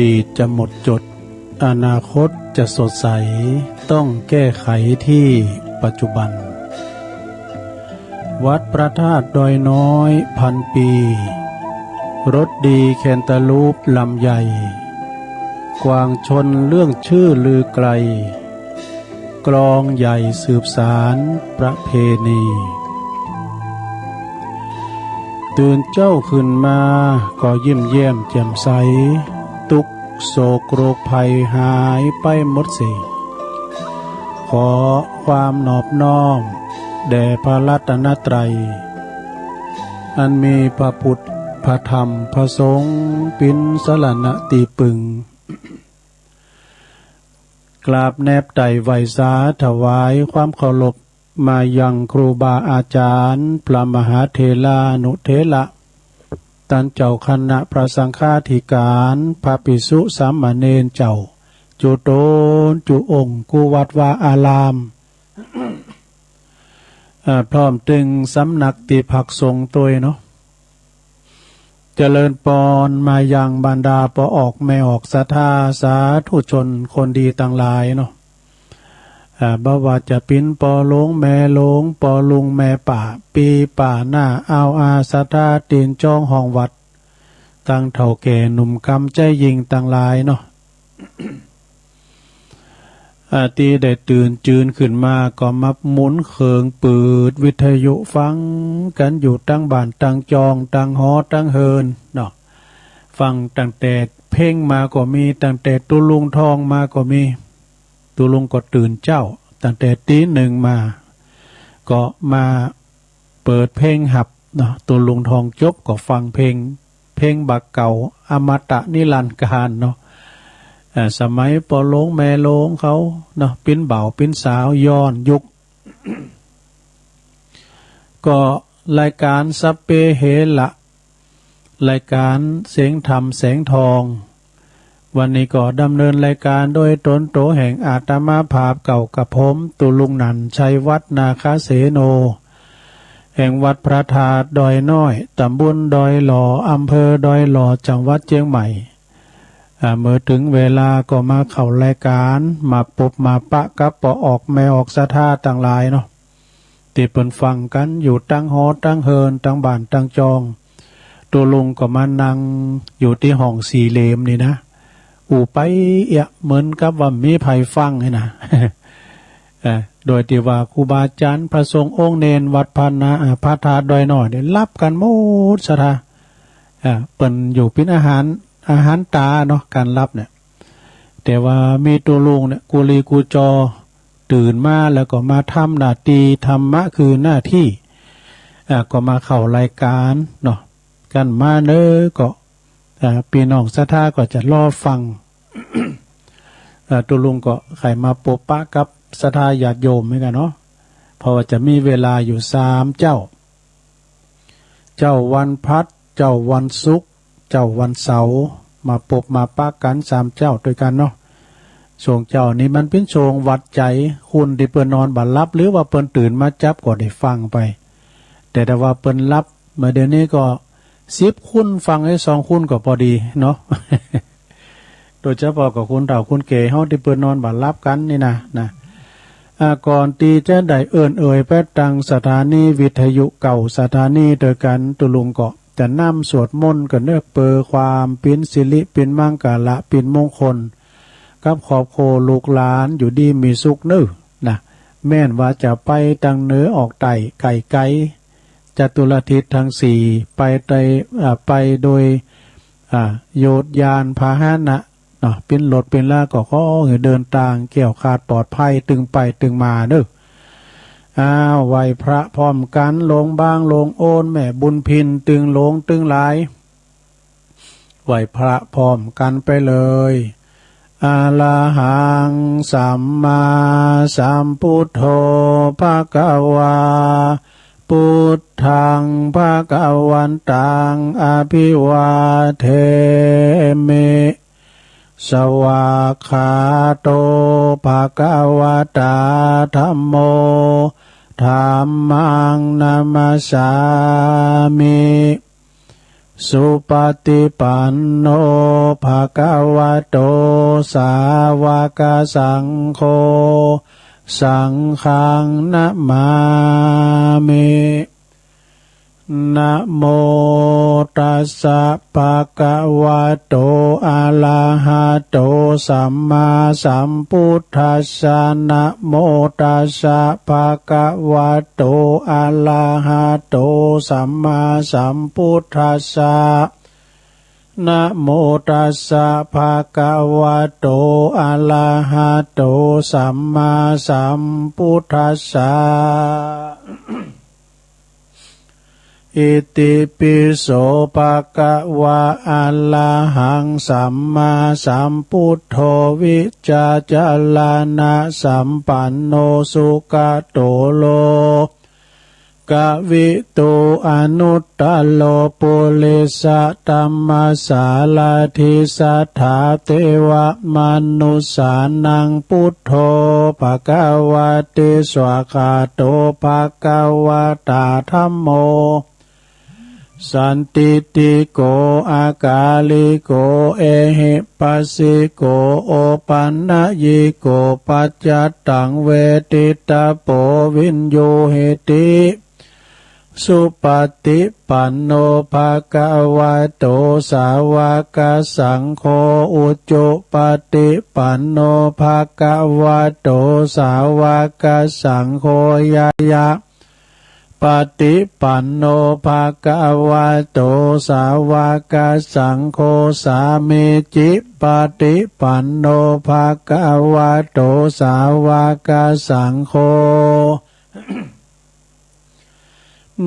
ดีตจะหมดจดอนาคตจะสดใสต้องแก้ไขที่ปัจจุบันวัดพระธาตุดอยน้อยพันปีรถดีแคนตาลูปลำใหญ่กวางชนเรื่องชื่อลือไกลกลองใหญ่สืบสารประเพณีตื่นเจ้าขึ้นมาก็ยิ้มแย้มแจ่มใสทุกโศกโรคภัยหายไปหมดสิ้นขอความนอบน้อมแด่พระรัตนตรัยอันมีพระพุทธพระธรรมพระสงฆ์เป็นสรณะตีปึงกราบแนบไต่ไหวสาถวายความเคารพมายังครูบาอาจารย์พระมหาเถรานุเถระท่านเจ้าคณะพระสังฆาธิการพระภิกษุสามเณรเจ้าจุโตนจุองค์กุวัดวาอารามพร้อมตึงสำนักติภักสงฆ์ตัวเนาะเจริญปอนมายังบรรดาปอออกแม่ออกศรัทธาสาธุชนคนดีต่างหลายเนาะบ่ว่าจะปิ้นปอหลงแม่หลงปอลุงแม่ป่าปีป่าหน้าเอาอาศรัทธาตีนจ้องห้องวัดตั้งเท่าแก่หนุ่มกำใจยิงต่างหลายเนาะตีได้ตื่นจืนขึ้นมาก็มาหมุนเขิงปืดวิทยุฟังกันอยู่ตั้งบ้านตั้งจองตั้งหอตั้งเฮินเนาะฟังตั้งแต่เพ่งมาก็มีตั้งแต่ตุลุงทองมาก็มีตุลุงก็ตื่นเจ้าตั้งแต่ตีหนึ่งมาก็มาเปิดเพลงหับเนาะตุลุงทองจบก็ฟังเพลงบักเก่าอมตะนิรันดร์การเนาะสมัยปอหลงแม่หลงเขาเนาะปิ้นเบาปิ้นสาวย้อนยุค ก็รายการสัพเพเหระรายการเสียงธรรมแสงทองวันนี้ก็ดำเนินรายการโดยตนโตแห่งอาตมาภาพเก่ากับผมตุลุงนันชัยวัฒนาคเสโนแห่งวัดพระธาตุดอยน้อยตำบลดอยหล่ออำเภอดอยหล่อจังหวัดเชียงใหม่เมื่อถึงเวลาก็มาเข้ารายการมาปบมาปะกับปอออกแม่ออกศรัทธาต่างหลายเนาะที่เปิ้นฟังกันอยู่ตั้งหอตั้งเฮินตั้งบ้านตั้งจองตัวลุงก็มานั่งอยู่ที่ห้องสี่เหลี่ยมนี่นะอูไปเหมือนกับว่ามีไผฟังให้นะ โดยที่ว่าครูบาอาจารย์พระสงฆ์องค์เนนวัดพระธาตุดอยน้อยได้รับกันหมดซะท่าเปิ้นอยู่เป็นอาหารตาเนาะการรับเนี่ยแต่ว่ามีตัวลุงเนี่ยกุลีกูจอตื่นมาแล้วก็มาทำหน้าที่ธรรมะคือหน้าที่ก็มาเข้ารายการเนาะกันมาเน้อก็พี่น้องศรัทธาก็จะรอฟัง ตัวลุงก็ไขมาปบปะกับศรัทธาญาติโยมเหมือนกันเนาะเพราะว่าจะมีเวลาอยู่3เจ้าวันพัดเจ้าวันศุกร์เจ้าวันเสาร์มาปบมาปะกัน3เจ้าด้วยกันเนาะช่วงเจ้านี้มันเป็นช่วงวัดใจคุณที่เปิ้นนอนบัดรับหรือว่าเปิ้นตื่นมาจับก็ได้ฟังไปแต่ว่าเปิ้นรับเมื่อเดี๋ยวนี้ก็10คุณฟังให้2คุณก็พอดีเนาะ โดยเฉพาะกับคุณเฒ่าคุณแก่เฮาที่เปิ้นนอนบัดรับกันนี่นะก่อนที่จะได้เอ่ยไปตั้งสถานีวิทยุเก่าสถานีโดยกันตุลุงก็จะนำสวดมนต์กันเนื้อเปอความเป็นสิริเป็นมังกาละเป็นมงคลกับขอบโคลูกหลานอยู่ดีมีสุขนึนะแม่นว่าจะไปทางเหนือออกไต่ไกลจตุรทิศทั้ง4ไปโดยโยธยานพาหนะเนาะเป็นรถเป็นลาก็ขอให้เดินทางเกี่ยวขาดปลอดภัยตึงไปตึงมาเด้อไหวพระพร้อมกันลงบางลงโอนแม่บุญพินตึงลงตึงหลายไหวพระพร้อมกันไปเลยอะระหังสัมมาสัมพุทโธภะคะวาพุทธังภะคะวันตังอภิวาเทมิสวากขาโตภะคะวะตาธัมโมธัมมังนามัสสามิ สุปฏิปันโนภะคะวะโตสาวกสังโฆสังฆังนะมามินะโมตัสสะภะคะวะโตอะระหะโตสัมมาสัมพุทธัสสะนะโมตัสสะภะคะวะโตอะระหะโตสัมมาสัมพุทธัสสะนะโมตัสสะภะคะวะโตอะระหะโตสัมมาสัมพุทธัสสะอิติปิโสภะคะวะอะระหังสัมมาสัมพุทโธวิจาจารณะสัมปันโนสุขโตโลกวิตูอนุตตโลปุริสตัมมาสาลาธิสัทธาเทวมนุสานังพุทโธภะคะวะเตสวะคาโตภะคะวะตาธัมโมสันติติโกอากาลิโกเอหิปัสสิโกโอปันนะยิโกปัจจตังเวทิตาโปวินโยเหติสุปฏิปันโนภะคะวะโตสาวกสังโฆอุจจุปฏิปันโนภะคะวะโตสาวกสังโฆยายะปฏิปันโนภะคะวะโตสาวกสังโฆสามิจิปฏิปันโนภะคะวะโตสาวกสังโฆ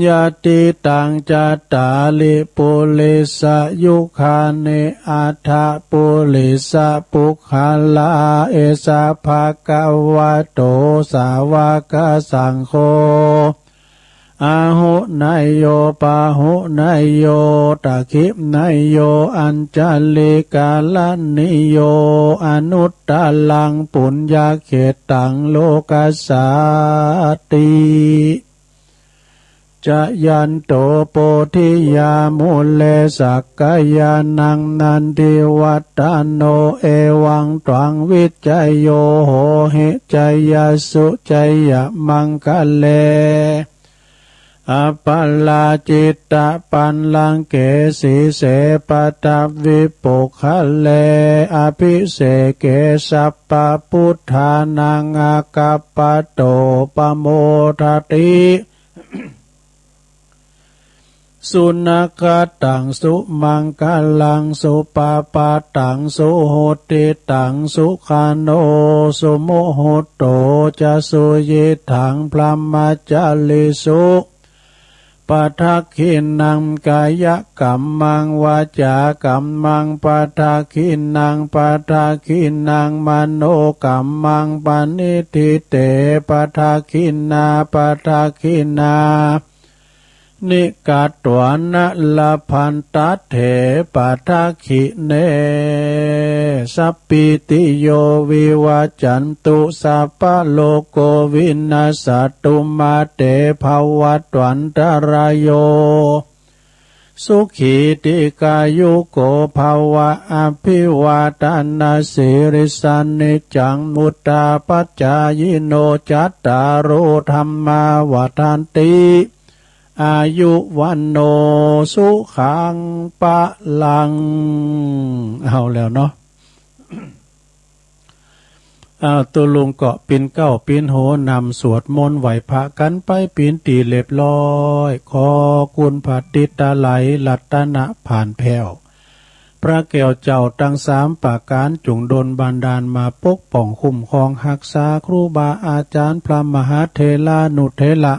ญาติตังจัตตาลิปุริสยุคานิอัฏฐปุริสปุคคลาเอสะภะคะวะโตสาวกสังโฆอาหุนายโยปาหุนายโยตะคิปนายโยอัญจลิกาลนิโยอนุตตลังปุญญาเขตังโลกัสสาติจะยันโตโปธิยามุเลสักกายานังนันทิวัตตโนเอวังตวังวิจัยโยโหหิจัยยสุจัยยมังคะเลอัปปลาจิตตปันลังเกสีเสปตัพวิปุคะเลอภิเสเกสัพพพุทธานังอากัปปโตปโมทติสุนัขตังสุมังคลังสุปาปาตังสุโหติตังสุขาโนสุโมโหโตจะสุยิถังพรหมจาริสุปทักขินังกายกัมมังวาจากัมมังปทักขินังปทักขินังมโนกัมมังปณิทิเตปทักขินาปทักขินานิกาตวนะละพันตัเถปัทขิเนสัพพิติโยวิวัจจันตุสัพพะโลกโกวินาศตุมาเตภวัตวันตรายโยสุขีติกายุโกภวะอภิวาทนาสิริสันนิจังมุตตาปัจจายโนจัตตารโอธัมมาวัฏันติอายุวันโนสุขังปะลังเอาแล้วเนาะตัวลุงเกาะปินเก้าปินโหนำสวดมนต์ไหวพระกันไปปินตีเรียบร้อยขอคุณพระติตาไหลลัตนะผ่านแผ่วพระแก้วเจ้าตั้งสามปากการจุงดลบันดาลมาปกป้องคุ้มครองรักษาครูบาอาจารย์พระมหาเถรานุเถระ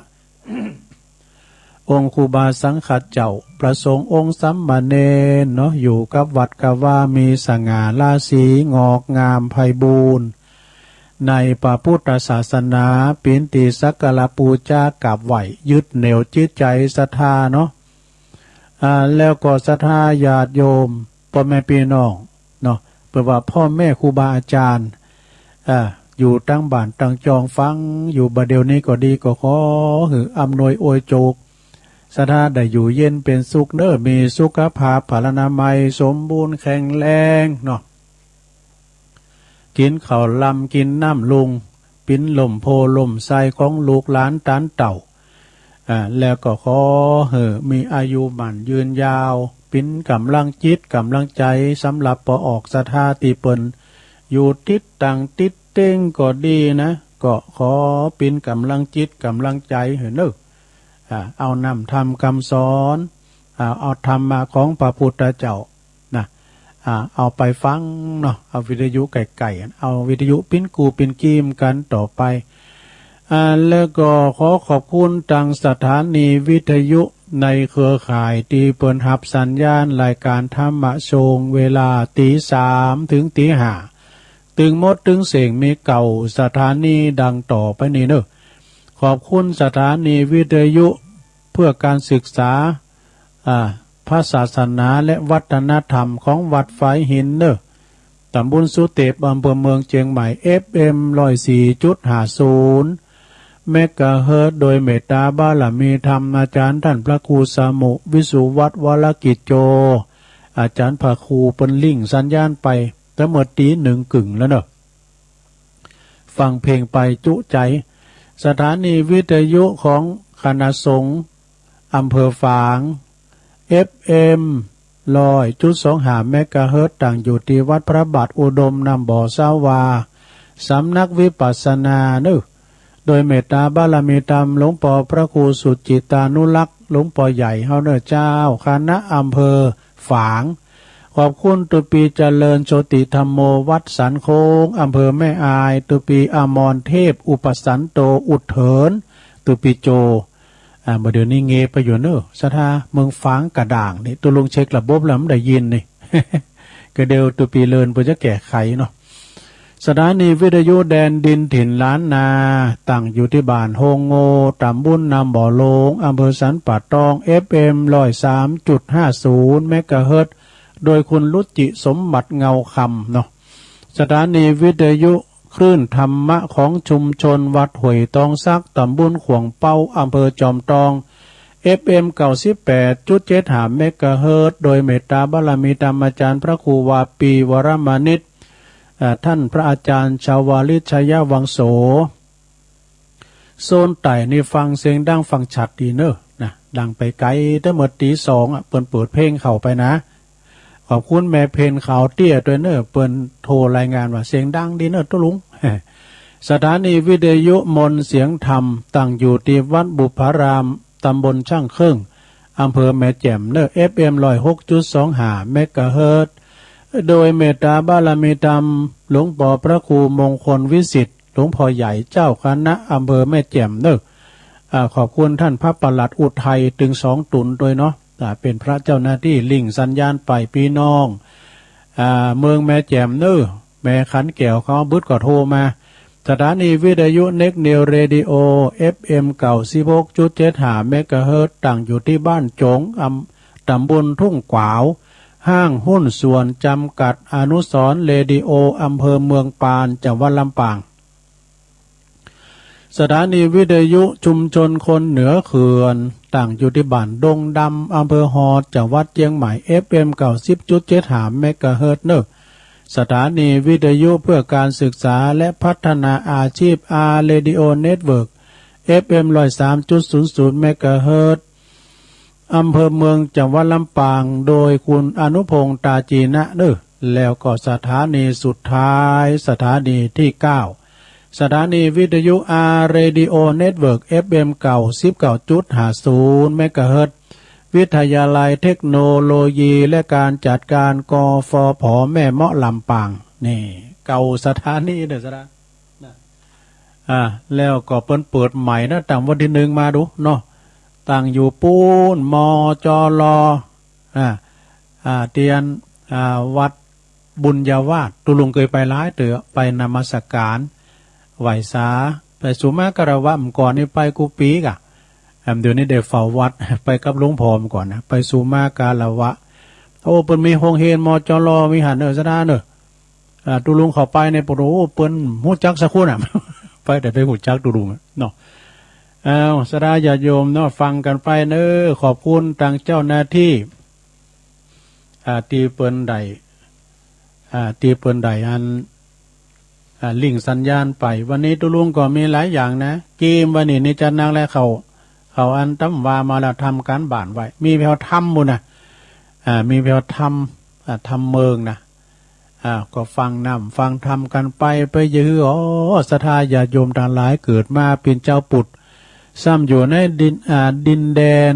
องค์ครูบาสังฆเจ้าประสงค์องค์สัมมาเนรเนาะอยู่กับวัดกว่ามีสง่าราศีงอกงามไพบูรณ์ในพระพุทธศาสนาปินติสักการะปูชากราบไหวยึดเหนี่ยวจิตใจศรัทธาเนาะแล้วก็ศรัทธาญาติโยมพ่อแม่พี่น้องเนาะเปิดว่าพ่อแม่ครูบาอาจารย์อยู่ตั้งบ้านตั้งจองฟังอยู่บัดเดี๋ยวนี้ก็ดีก็ขอหืออำนวยอวยโจก สถาได้อยู่เย็นเป็นสุขเน้อมีสุขภาพพลานามัยสมบูรณ์แข็งแรงเนาะกินข้าวลำกินน้ำลุงปิ้นลมโพลมใสของลูกหลานตานเต่าแล้วก็ขอมีอายุมั่นยืนยาวปิ้นกำลังจิตกำลังใจสำหรับปอออกสถาติเปินอยู่ติดต่างติดเต้งก็ดีนะก็ขอปิ้นกำลังจิตกำลังใจเนอะเอานำทำคำสอนเอาธรรมมาของพระพุทธเจ้านะเอาไปฟังเนาะเอาวิทยุไก่ๆเอาวิทยุปิ้นกูปิ้นกีมกันต่อไปแล้วก็ขอขอบคุณทางสถานีวิทยุในเครือข่ายที่เปิดรับสัญญาณรายการธรรมะโชงเวลาตี 3 ถึงตี 5ตึงมดตึงเสียงมีเก่าสถานีดังต่อไปนี้เนอะขอบคุณสถานีวิทยุเพื่อการศึกษาพระศาสนาและวัฒนธรรมของวัดฝายหินเนอะตำบลสุเตปอำเภอเมืองเชียงใหม่ FM 104.50 เมกะเฮิรตซ์โดยเมตตาบารมีธรรมอาจารย์ท่านพระครูสมุวิสุวัฒน์วรกิจโจอาจารย์พระครูเปิ้นลิงสัญญาณไปแต่เมื่อตี 1 กึ่งแล้วเนอะฟังเพลงไปจุใจสถานีวิทยุของคณะสงฆ์อำเภอฝาง FM 100.25 เมกะเฮิรตซ์ตั้งอยู่ที่วัดพระบาทอุดมนำบ่อสาวาสำนักวิปัสสนาเนอะโดยเมตตาบารมีธรรมหลวงปู่พระครูสุจิตานุรักษ์หลวงปู่ใหญ่เฮาเนอเจ้าคณะอำเภอฝางขอบคุณตุปีเจริญโชติธรรมโมวัดสันโค้งอำเภอแม่อายตุปีอมรเทพอุปสันโตอุดเถินตุปีโจเมื่อเดี๋ยวนี้เงไปอยู่เนอะสถาเมืองฝางกระด่างนี่ตัวลงเช็คระบบแล้วมันได้ยินนี่ ก็เดียวตุปีเลินเพื่อจะแก้ไขเนาะสถานีวิทยุแดนดินถิ่นล้านนาตั้งอยู่ที่บ้านโฮงโงตำบลนำบ่อโลงอำเภอสันป่าตอง FM 103.50 เมกะเฮิรตซ์โดยคุณรุจิสมบัติเงาคำเนาะสถานีวิทยุคลื่นธรรมะของชุมชนวัดห้วยตองซักตำบลขวงเป้าอำเภอจอมตอง FM 98.75 เมกะเฮิรตซ์โดยเมตตาบารมีธรรมอาจารย์พระครูวาปีวรมานิตท่านพระอาจารย์ชาวลิชยวังโสโซนไต่นี่ฟังเสียงดังฟังชัดดีเนอะนะดังไปไกลตั้งเมื่อตี 2เปิดเพลงเข้าไปนะขอบคุณแม่เพนข่าวเตี้ยด้วยเนอะเปิดโทรรายงานว่าเสียงดังดีเนอะตุลุง สถานีวิทยุมนเสียงธรรมตั้งอยู่ที่วัดบุพารามตำบลช่างเครื่องอำเภอแม่แจ่มเนอะ FM 106.25 เมกะเฮิรตซ์โดยเมตตาบารมีธรรมหลวงปู่พระครูมงคลวิสิทธิ์หลวงพ่อใหญ่เจ้าคณะอำเภอแม่แจ่มเนอะขอบคุณท่านพระปลัดอุทัยถึง2 ตุนด้วยเนาะเป็นพระเจ้าหน้าที่ลิงสัญญาณไปพี่น้องเมืองแม่แจ่มเนอะแม่ขันแก้วเขาบึดก็โทรมาสถานีวิทยุเน็กเนวเรดิโอ FM 96.75 เมกะเฮิรตซ์ตั้งอยู่ที่บ้านจงตำบลทุ่งกวาวห้างหุ้นส่วนจำกัดอนุสรณ์เรดิโออำเภอเมืองปานจังหวัดลำปางสถานีวิทยุชุมชนคนเหนือเขื่อนตั้งอยู่ที่บ้านดงดำอำเภอฮอดจังหวัดเชียงใหม่ FM 90.75 เมกะเฮิรตซ์เนอะสถานีวิทยุเพื่อการศึกษาและพัฒนาอาชีพ เรดิโอเน็ตเวิร์ก FM 103.00 เมกะเฮิรตซ์อำเภอเมืองจังหวัดลำปางโดยคุณอนุพงษ์ตาจีนะเนอะแล้วก็สถานีสุดท้ายสถานีที่ 9สถานีวิทยุเรดิโอเน็ตเวิร์ก FM 99.50 เมกะเฮิรตซ์วิทยาลัยเทคโนโลยีและการจัดการกฟผ.แม่เมาะลำปางนี่เก่าสถานีเด้อสระแล้วก็เปิดใหม่นะตั้งวันที่ 1มาดูเนาะตั้งอยู่ปูนมจรเตียนวัดบุญญาวาสตุลุงเคยไปหลายเตือไปนมัสการไหวสาไปสุมากระวะก่อนนี่ไปกูปีกะเดี๋ยวนี้เดี๋ยวเฝ้าวัดไปกับหลวงพ่อมก่อนนะไปสุมาการวะโอ้เปิ้นมีโรงเรียนมจรมีหันเนอซะด้าเนอตุลุงเข้าไปในปโรเปิ้นฮู้จักสักคนน่ะ ไปแต่ไปฮู้จักตุลุงเนาะ เอาสดาญาโยมเนาะฟังกันไปเนอขอบคุณทางเจ้าหน้าที่ตีเปิ้นใดตีเปิ้นใดอันลิงสัญญาณไปวันนี้ตุลุงก็มีหลายอย่างนะเกมวันนี้นี่จะนั่งแล้วเขาอันตั้มวามาแล้วทำการบ้านไว้มีแผวทำมุนะมีแผวทำเมืองนะก็ฟังนำฟังทำกันไปยื้อศรัทธาญาโยมทั้งหลายเกิดมาเป็นเจ้าปุตซ้ำอยู่ในดินแดน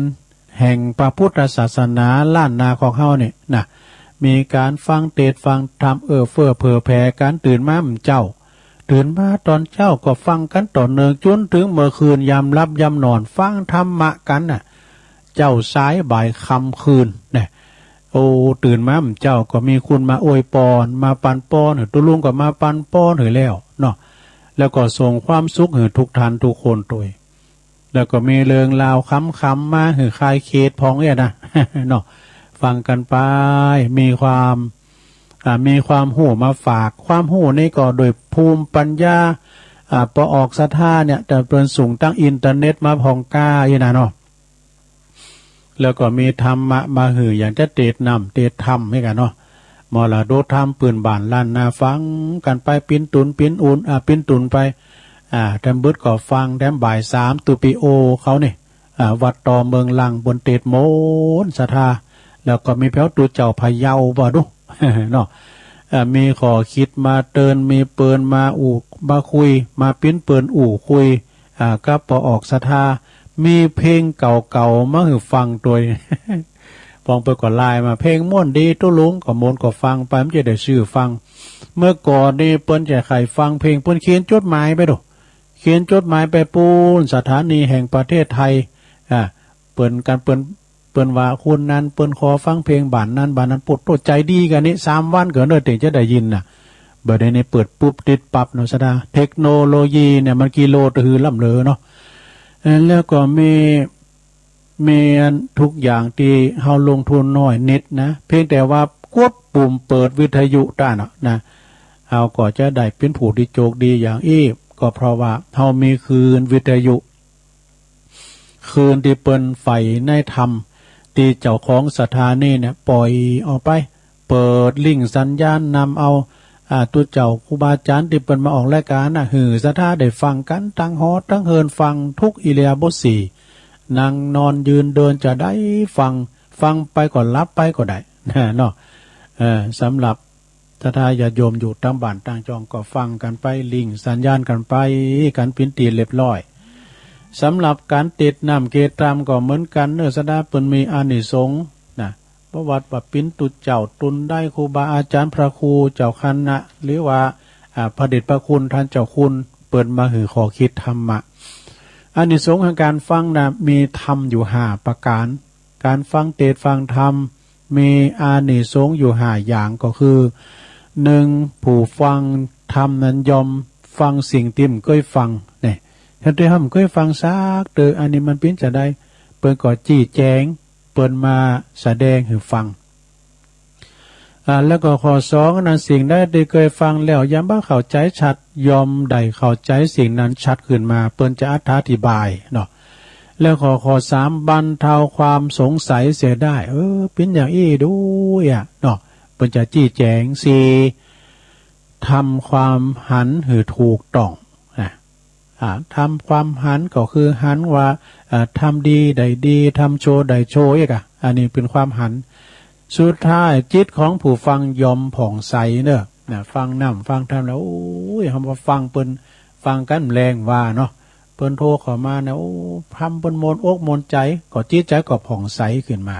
แห่งพระพุทธศาสนาล้านนาของเฮาเนี่ยนะมีการฟังเทศฟังธรรมเฟื่อเผื่อแผ่การตื่นมาเจ้าตื่นมาตอนเจ้าก็ฟังกันต่อเนื่องจนถึงเมื่อคืนยามรับยามนอนฟังธรรมะกันน่ะเจ้าสายบ่ายค่ำคืนเนี่ยโอ้ตื่นมาเจ้าก็มีคุณมาอวยปอนมาปันป้อนตุลุงก็มาปันป้อนแล้วเนาะแล้วก็ส่งความสุขให้ทุกท่านทุกคนตัวแล้วก็มีเรื่องราวค้ำมาให้คลายเคสพองเนี่ยนะ เนาะฟังกันไปมีความหูมาฝากความหูนี่ก็โดยภูมิปัญญาพอออกศรัทธาเนี่ยแต่เป็นสูงตั้งอินเทอร์เน็ตมาพองก้าอยู่นะเนาะแล้วก็มีธรรมะมาหืออย่างจะเตดนำเตดธรรมให้กันเนาะมรดกธรรมปืนบานล้านนาฟังกันไปปิ้นตุนปิ้นอุ่นปิ้นตุนไปแถมบึดก็ฟังแถมบ่าย3ตุปิโอเขาเนี่ยวัดต่อเมืองลังบนเตดโมนศรัทธาแล้วก็มีแผวตูเจ้าพะเยาบ่ดู เนาะมีขอคิดมาเตือนมีเปินมามาคุยมาปิ้นเปินคุยก็พอออกศรัทธามีเพลงเก่าๆมาให้ฟังตัว ฟองไปก่อนไลน์มาเพลงม่วนดีตุลุงก็มนก็ฟังไปมันจะได้ชื่อฟังเมื่อก่อนนี่เปิ้นจะใครฟังเพลงเปิ้นเขียนจดหมายไปดูเขียนจดหมายไปปูนสถานีแห่งประเทศไทยเปิ้นกันเปิ้นว่าคุณนั้นเปิ้นขอฟังเพลงบ้านนั้นปวดตัวใจดีกันนี่3 วันเกินเลยถึงจะได้ยินน่ะเบิดในเปิดปุ๊บติดปั๊บเนาะสดาเทคโนโลยีเนี่ยมันกิโลตะหือล่ำเลอเนาะแล้วก็มีทุกอย่างที่เฮาลงทุนน้อยนิดนะเพียงแต่ว่ากดปุ่มเปิดวิทยุได้นะเฮาก็จะได้เป็นผู้ที่โชคดีอย่างก็เพราะว่าเฮามีคืนวิทยุคืนที่เปิ้นใฝ่ในธรรมที่เจ้าของสถานีเนี่ยปล่อยออกไปเปิดลิงก์สัญญาณนำเอาตัวเจ้าครูบาอาจารย์ที่เปิ้นมาออกรายการหือศรัทธาได้ฟังกันตั้งฮอดตั้งเฮินฟังทุกอิริยาบถ4นั่งนอนยืนเดินจะได้ฟังไปก็รับไปก็ได้เนาะสำหรับศรัทธาญาติโยมอยู่ตั้งบ้านตั้งจองก็ฟังกันไปลิงก์สัญญาณกันไปกันปิ้นตีเรียบร้อยสำหรับการติดน้ำเกตามก็เหมือนกันเนื้อสดาเปิ้นมีอานิสงส์นะประวัติว่าปิ้นตุเจ้าตุนได้ครูบาอาจารย์พระครูเจ้าคณะหรือว่าพระเดชพระคุณท่านเจ้าคุณเปิ้นมาหือขอคิดธรรมะอานิสงส์ของการฟังนะมีธรรมอยู่5 ประการการฟังเทศฟังธรรมมีอานิสงส์อยู่5 อย่างก็คือ1ผู้ฟังธรรมนั้นยอมฟังสิ่งที่มันเคยฟังเนี่ยถ้าได้ทำเคยฟังซักอันนี้มันเป็นจะได้เปิ้นก็จี้แจงเปิ้นมาแสดงให้ฟังแล้วก็ข้อ2นั้นสิ่งได้ที่เคยฟังแล้วยังบ่เข้าใจชัดยอมได้เข้าใจสิ่งนั้นชัดขึ้นมาเปิ้นจะอธิบายเนาะแล้วข้อ3บรรเทาความสงสัยเสียได้เป็นอย่างด้วยเนาะเปิ้นจะจี้แจง4ทำความหันหรือถูกต้องทำความหันก็คือหันว่าทำดีได้ดีทำโชว์ได้โชว์อันนี้เป็นความหันสุดท้ายจิตของผู้ฟังยอมผ่องใสเนอะฟังน้ำฟังทำแล้วโอ้ยคำว่าฟังเปิ้นฟังกันแรงว่าเนาะเปิ้นโทรเข้ามาเนี่ยทำเปิ้นมนอกมนใจก็จิตใจก็ผ่องใสขึ้นมา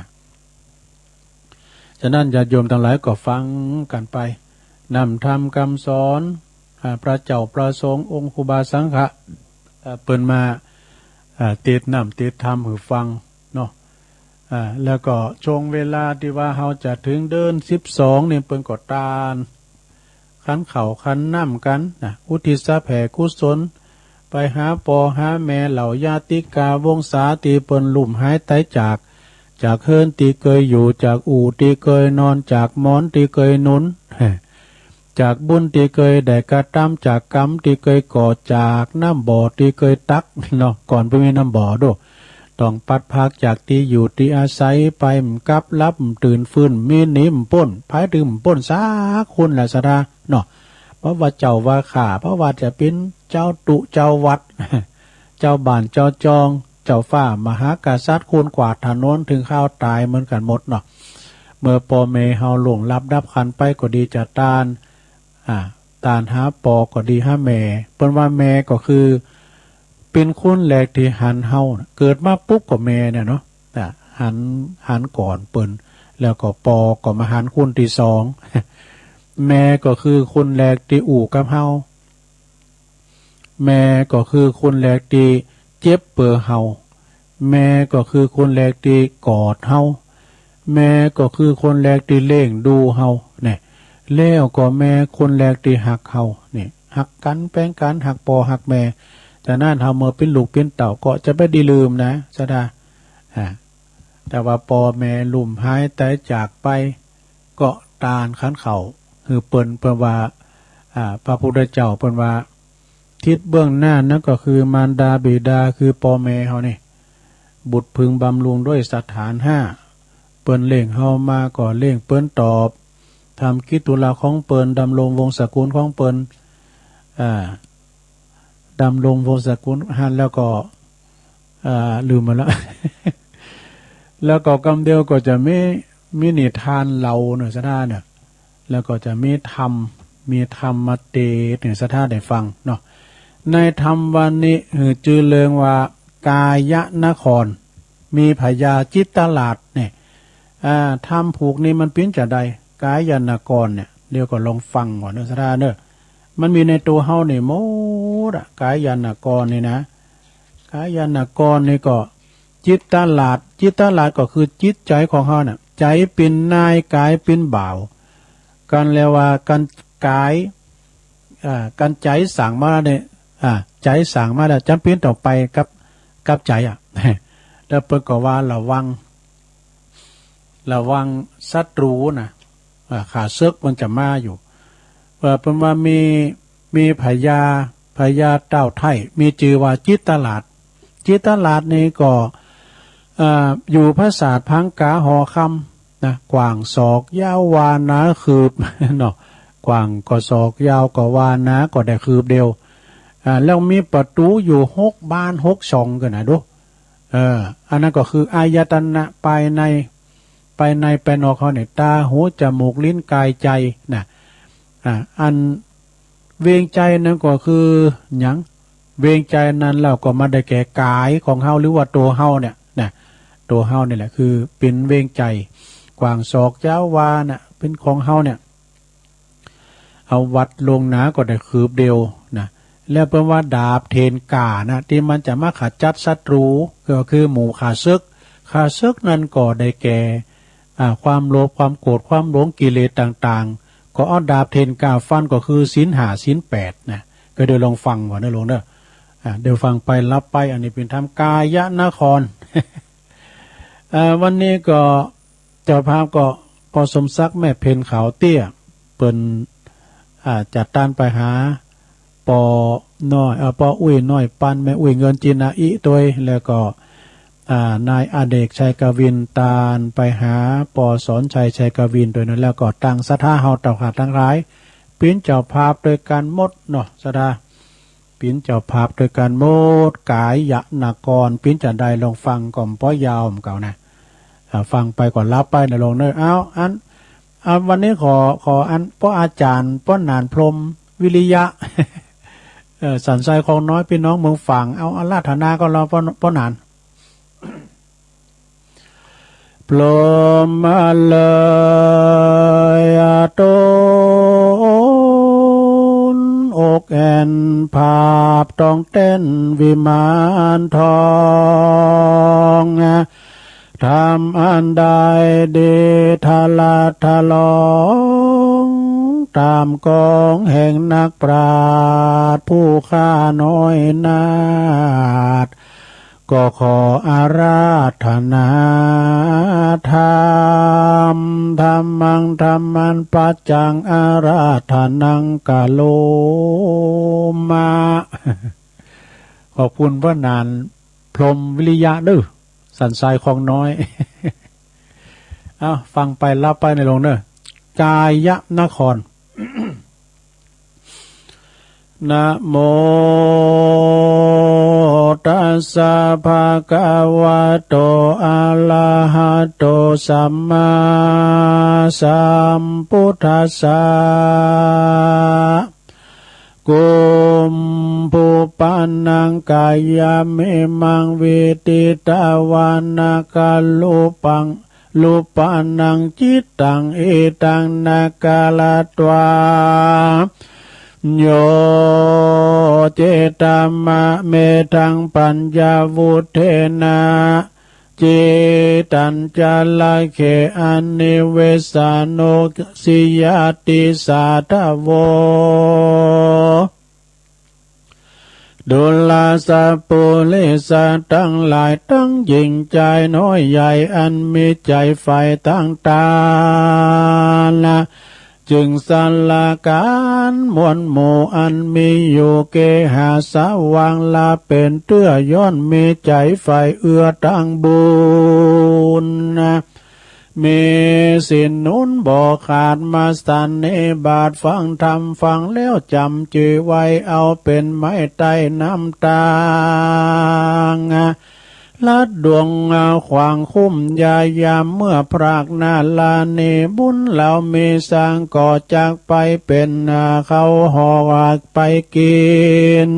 ฉะนั้นญาติโยมทั้งหลายก็ฟังกันไปนำธรรมคำสอนพระเจ้าประสงค์องค์ครูบาสังฆะเปิ้นมาเทศน้ำเทศธรรมให้ฟังเนาะแล้วก็ช่วงเวลาที่ว่าเราจะถึงเดิน12เนี่ยเปิ้นก็ตานขันเข่าขันน้ำกันอุทิศแผ่กุศลไปหาปอหาแม่เหล่าญาติกาวงศาตีเปิ้นลุ่มหายตายจากเฮินตีเคยอยู่จากอู่ตีเคยนอนจากหมอนตีเคยนุน จากบุญที่เคยได้กระทำจากกรรมที่เคยก่อจากน้ำบ่อที่เคยตักเนาะก่อนไปมีน้ำบ่อด้วยต้องปัดพักจากที่อยู่ที่อาศัยไปมกับรับตื่นฟื้นมีนิ่มป้นพายดื่มป้นสาคุณละสดาเนาะเพราะว่าเจ้าว่าข่าเพราะว่าจะเป็นเจ้าตุเจ้าวัด เจ้าบ้านเจ้าจองเจ้าฟ้ามหากษัตริย์คุณกวาดถนนถึงข้าวตายเหมือนกันหมดเนาะเมื่อปอเมเฮาหลวงรับดับคันไปก็ดีจะตานตานหาปอก็ดีหาแม่เปิ้นว่าแม่ก็คือเป็นคนแรกที่หันเฮาเกิดมาปุ๊บก็แม่เนี่ยเนาะหันก่อนเปิ้นแล้วก็ปอก็มาหันคนที่สอง แม่ก็คือคนแรกที่อู่กับเฮาแม่ก็คือคนแรกที่เจ็บเปื้อเฮาแม่ก็คือคนแรกที่กอดเฮาแม่ก็คือคนแรกที่เล่งดูเฮาเนี่ยแล้วก็แม่คนแรกที่หักเฮาเนี่ยหักกันแป้งกันหักปอหักแม่แต่นั่นเฮาเมื่อเป็นลูกเป็นเต่าก็จะไม่ได้ลืมนะสดาแต่ว่าปอแม่ลุ่มหายแต่จากไปก็ตานขันเข่าคือเปิ้นว่าพระพุทธเจ้าเปิ้นว่าทิศเบื้องหน้านั่นก็คือมารดาบิดาคือปอแม่เฮานี่บุตรพึงบำรุงด้วยสถานห้าเปิ้นเล่งเฮามาก็เล่งเปิ้นตอบทำกิจตุลาของเปิ้นดำรงวงศกุลของเปิ้นดำรงวงศกุลหันแล้วก็ลืมมาแล้ว แล้วก็กำเดียวก็จะมีนิทานเล่าเนื้อสะท่าเนี่ยแล้วก็จะมีธรรมมาเตเนื้อสะท่าได้ฟังเนาะในธรรมวันนี้จือเลืองว่ากายนครมีพญาจิตตลาดเนี่ยธรรมผูกนี้มันเป็นจะใดกายนครเนี่ยเดี๋ยวก็ลองฟังก่อนเนื้อสะท่าเนอะมันมีในตัวเฮาเนี่ยโมดกายนครนี่นะกายนครนี่ก็จิตตลาดก็คือจิตใจของเฮาน่ะใจเป็นนายกายเป็นบ่าวกันแล้วว่ากันกายกันใจสั่งมาเนี่ยใจสั่งมาแล้วจำเป็นต่อไปกับใจแล้วเปิ้นก็ว่าระวังศัตรูนะขาซึกมันจะมาอยู่เปิ้นว่ามีพญาเต้าไทยมีชื่อว่าจิตตลาดนี่ก็อยู่ภาษาพังกาหอคำนะกว่างศอกยาววานาคืบ เนาะกว่างก็ศอกยาวก็วานาก็ได้คืบเดียวแล้วมีประตูอยู่6 บาน6 ช่องกันนะดูอันนั้นก็คืออายตนะภายในภายนอกเขาเนี่ยตาหูจมูกลิ้นกายใจนะอันเวียงใจนั้นก็คือหยังเวียงใจนั้นเราก็มาได้แก่กายของเฮาหรือว่าตัวเฮาเนี่ยนะตัวเฮานี่แหละคือเป็นเวียงใจกว่างศอกยาววาน่ะเป็นของเฮาเนี่ยเอาวัดลงหนาก็ได้คืบเดียวนะแล้วเป็นว่าดาบเทนกานะที่มันจะมาขัดจัดศัตรูก็คือหมู่ขาซึกนั้นก็ได้แก่ความโลภความโกรธความหลงกิเลสต่างๆก็เอาดาบเทนกาฟันก็คือศีล 5 ศีล 8นะก็เดี๋ยวลองฟังก่อนนะลงเด้อเดี๋ยวฟังไปรับไปอันนี้เป็นธรรมกายนคร วันนี้ก็เจ้าภาพก็พอสมศักดิ์แม่เพนขาวเตี้ยเปิ้นจัดต้านไปหาปอน้อยปออุ้ยน้อยปันแม่อุ้ยเงินจีนาอิตัวแล้วก็นายอเดกชัยกวินตาลไปหาปอสอนชัยกวินโดยนั้นแล้วก็ตั้งศรัทธาเฮาเต่าขาดทั้งหลายปิ้นเจ้าภาพโดยการหมดเนาะศรัทธาปิ้นเจ้าภาพโดยการหมดกายยะนกรปิ้นจะได้ลองฟังก่อมป้อยาวเก่านะฟังไปก่อนรับไปนะลงเนอะวันนี้ขออันป้ออาจารย์ป้อนานพรมวิริยะ สันทรายของน้อยพี่น้องเมืองฝั่งเอาอาราธนาก็เราป้อนานปลมมาเลยต้นอกแอนภาพต้องเต้นวิมานทองทำอันใดเดทาลาทาลองตามกองแห่งนักปราชญ์ผู้ข้าน้อยนาฏก็ขออาราธนาธรรม มมังธัมมันปัจจังอาราธนังกะโลมาขอบคุณพระนานพรหมวิริยะดื้อสันทรายของน้อย เอาฟังไปรับไปในลงเนอะกายนคร นะโมตัสสะภะคะวะโตอะระหะโตสัมมาสัมพุทธัสสะกุมภูปันนังกายเมมังวิติตาวานาคาลุปังลุปานังจิตตังเอตังนากาลตวาโยเจตามะเมตังปัญญาวุเทนะเจตัญจลเขอนิเวสานุสิยติสาทโวดุลาสะปุริสะทั้งหลายทั้งหญิงใจน้อยใหญ่อันมีใจใฝ่ต่างๆละจึงสลาการมวลหมู่อันมีอยู่เกหาสาวังลาเป็นเตื้อย้อนมีใจใฝ่เอื้อตั้งบุญมีสินนุนบ่ขาดมาสันเนบาทฟังธรรมฟังแล้วจำจือไว้เอาเป็นไม้ใต้น้ำตางลัดดวงขวางคุ้มยายามเมื่อพรากนาลาเนบุญเหล่ามีสร้างก่อจากไปเป็นเขาหอกไปกิน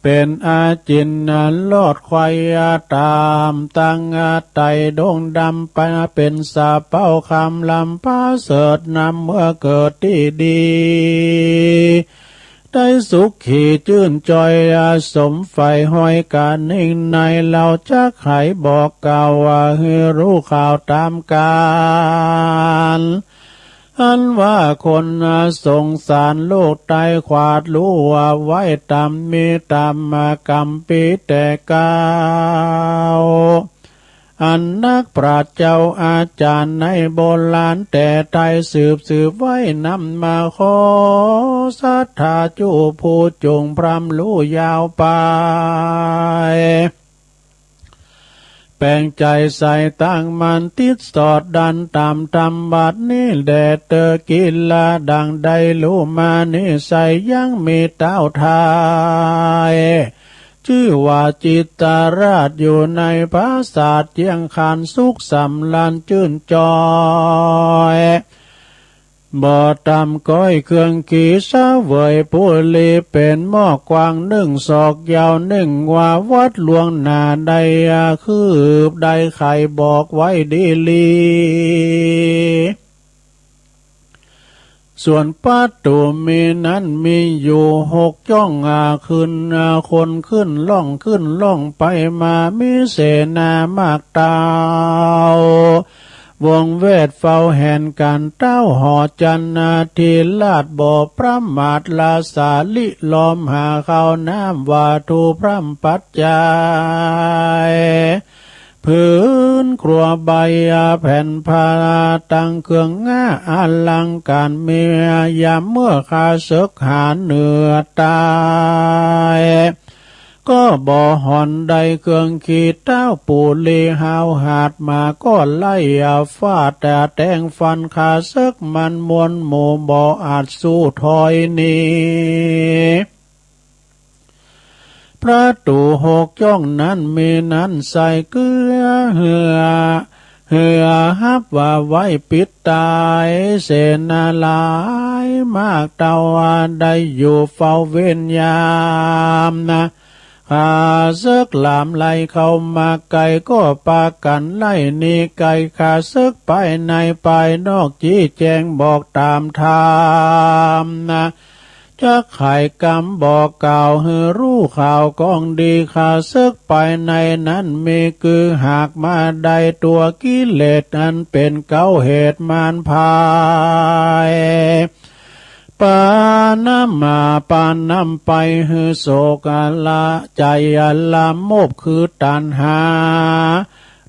เป็นอาจินลอดควายตามตั้งไตดงดำไปเป็นสาเป้าคำลำป้าเสดนำเมื่อเกิดที่ดีได้สุขขี่จื่นจอยสมไฟห้อยกานิ่งในเราจะไขบอกกล่าวว่าให้รู้ข่าวตามกาลอันว่าคนสงสารโลกตายขวาดรู้ว่าไว้ตามมีตามกรรมปีแต่กาวอันนักปราชญ์เจ้าอาจารย์ในโบราณแต่ไทยสืบไว้นำมาขอศรัทธาจูผู้จงพรำรู้ยาวไปแปลงใจใส่ตั้งมันติดสอดดันตามตำบัดนี้แดดเตอกินละดังใดรู้มานิสัยยังมีเต้าทายชื่อว่าจิตตราชอยู่ในปราสาทเจียงคานสุขสำลันชื่นจอยบ่อตำก้อยเครื่องขี่เสวยผู้ลีเป็นหม้อกวางนึ่งศอกยาวนึ่งว่าวัดหลวงหน้าใดคืบใดไข่บอกไว้ดีลีส่วนประตูมีนั้นมีอยู่6จ้องขึ้นคนขึ้นล่องไปมามีเสนามากตาววงเวทเฝ้าแห่นการเต้าหอจันนาทีลาดบ่อพระมาทลาสาลิลอมหาเข้าน้ำวาทูพร่ำปัจจัยพื้นครัวใบแผ่นพาตังเครื่องง่าอลังการเมียยามเมื่อข้าศึกหาเหนือตายก็บ่อหอนใดเครื่องขีดเต้าปูลีหาวหาดมาก็ไล่ฟาดแต่แตงฟันขาศึกมันมวนหมู่บ่อาจสู้ถอยนี้ประตู6จ้องนั้นมีนั้นใส่เกลือเหือฮับว่าไว้ปิดตายเสนาหลายมากเต่าได้อยู่เฝ้าเวียนยามข้าศึกลามไล่เข้ามาไกลก็ปากันไล่หนีไกลข้าศึกไปในไปนอกจี้แจงบอกตามธรรมจะไขกรรมบอกกล่าวให้รู้ข่าวกองดีข้าศึกไปในนั้นมีคือหากมาได้ตัวกิเลสอันเป็นเก้าเหตุมารพายปานำไปหือโศกละใจละโมบคือตัณหา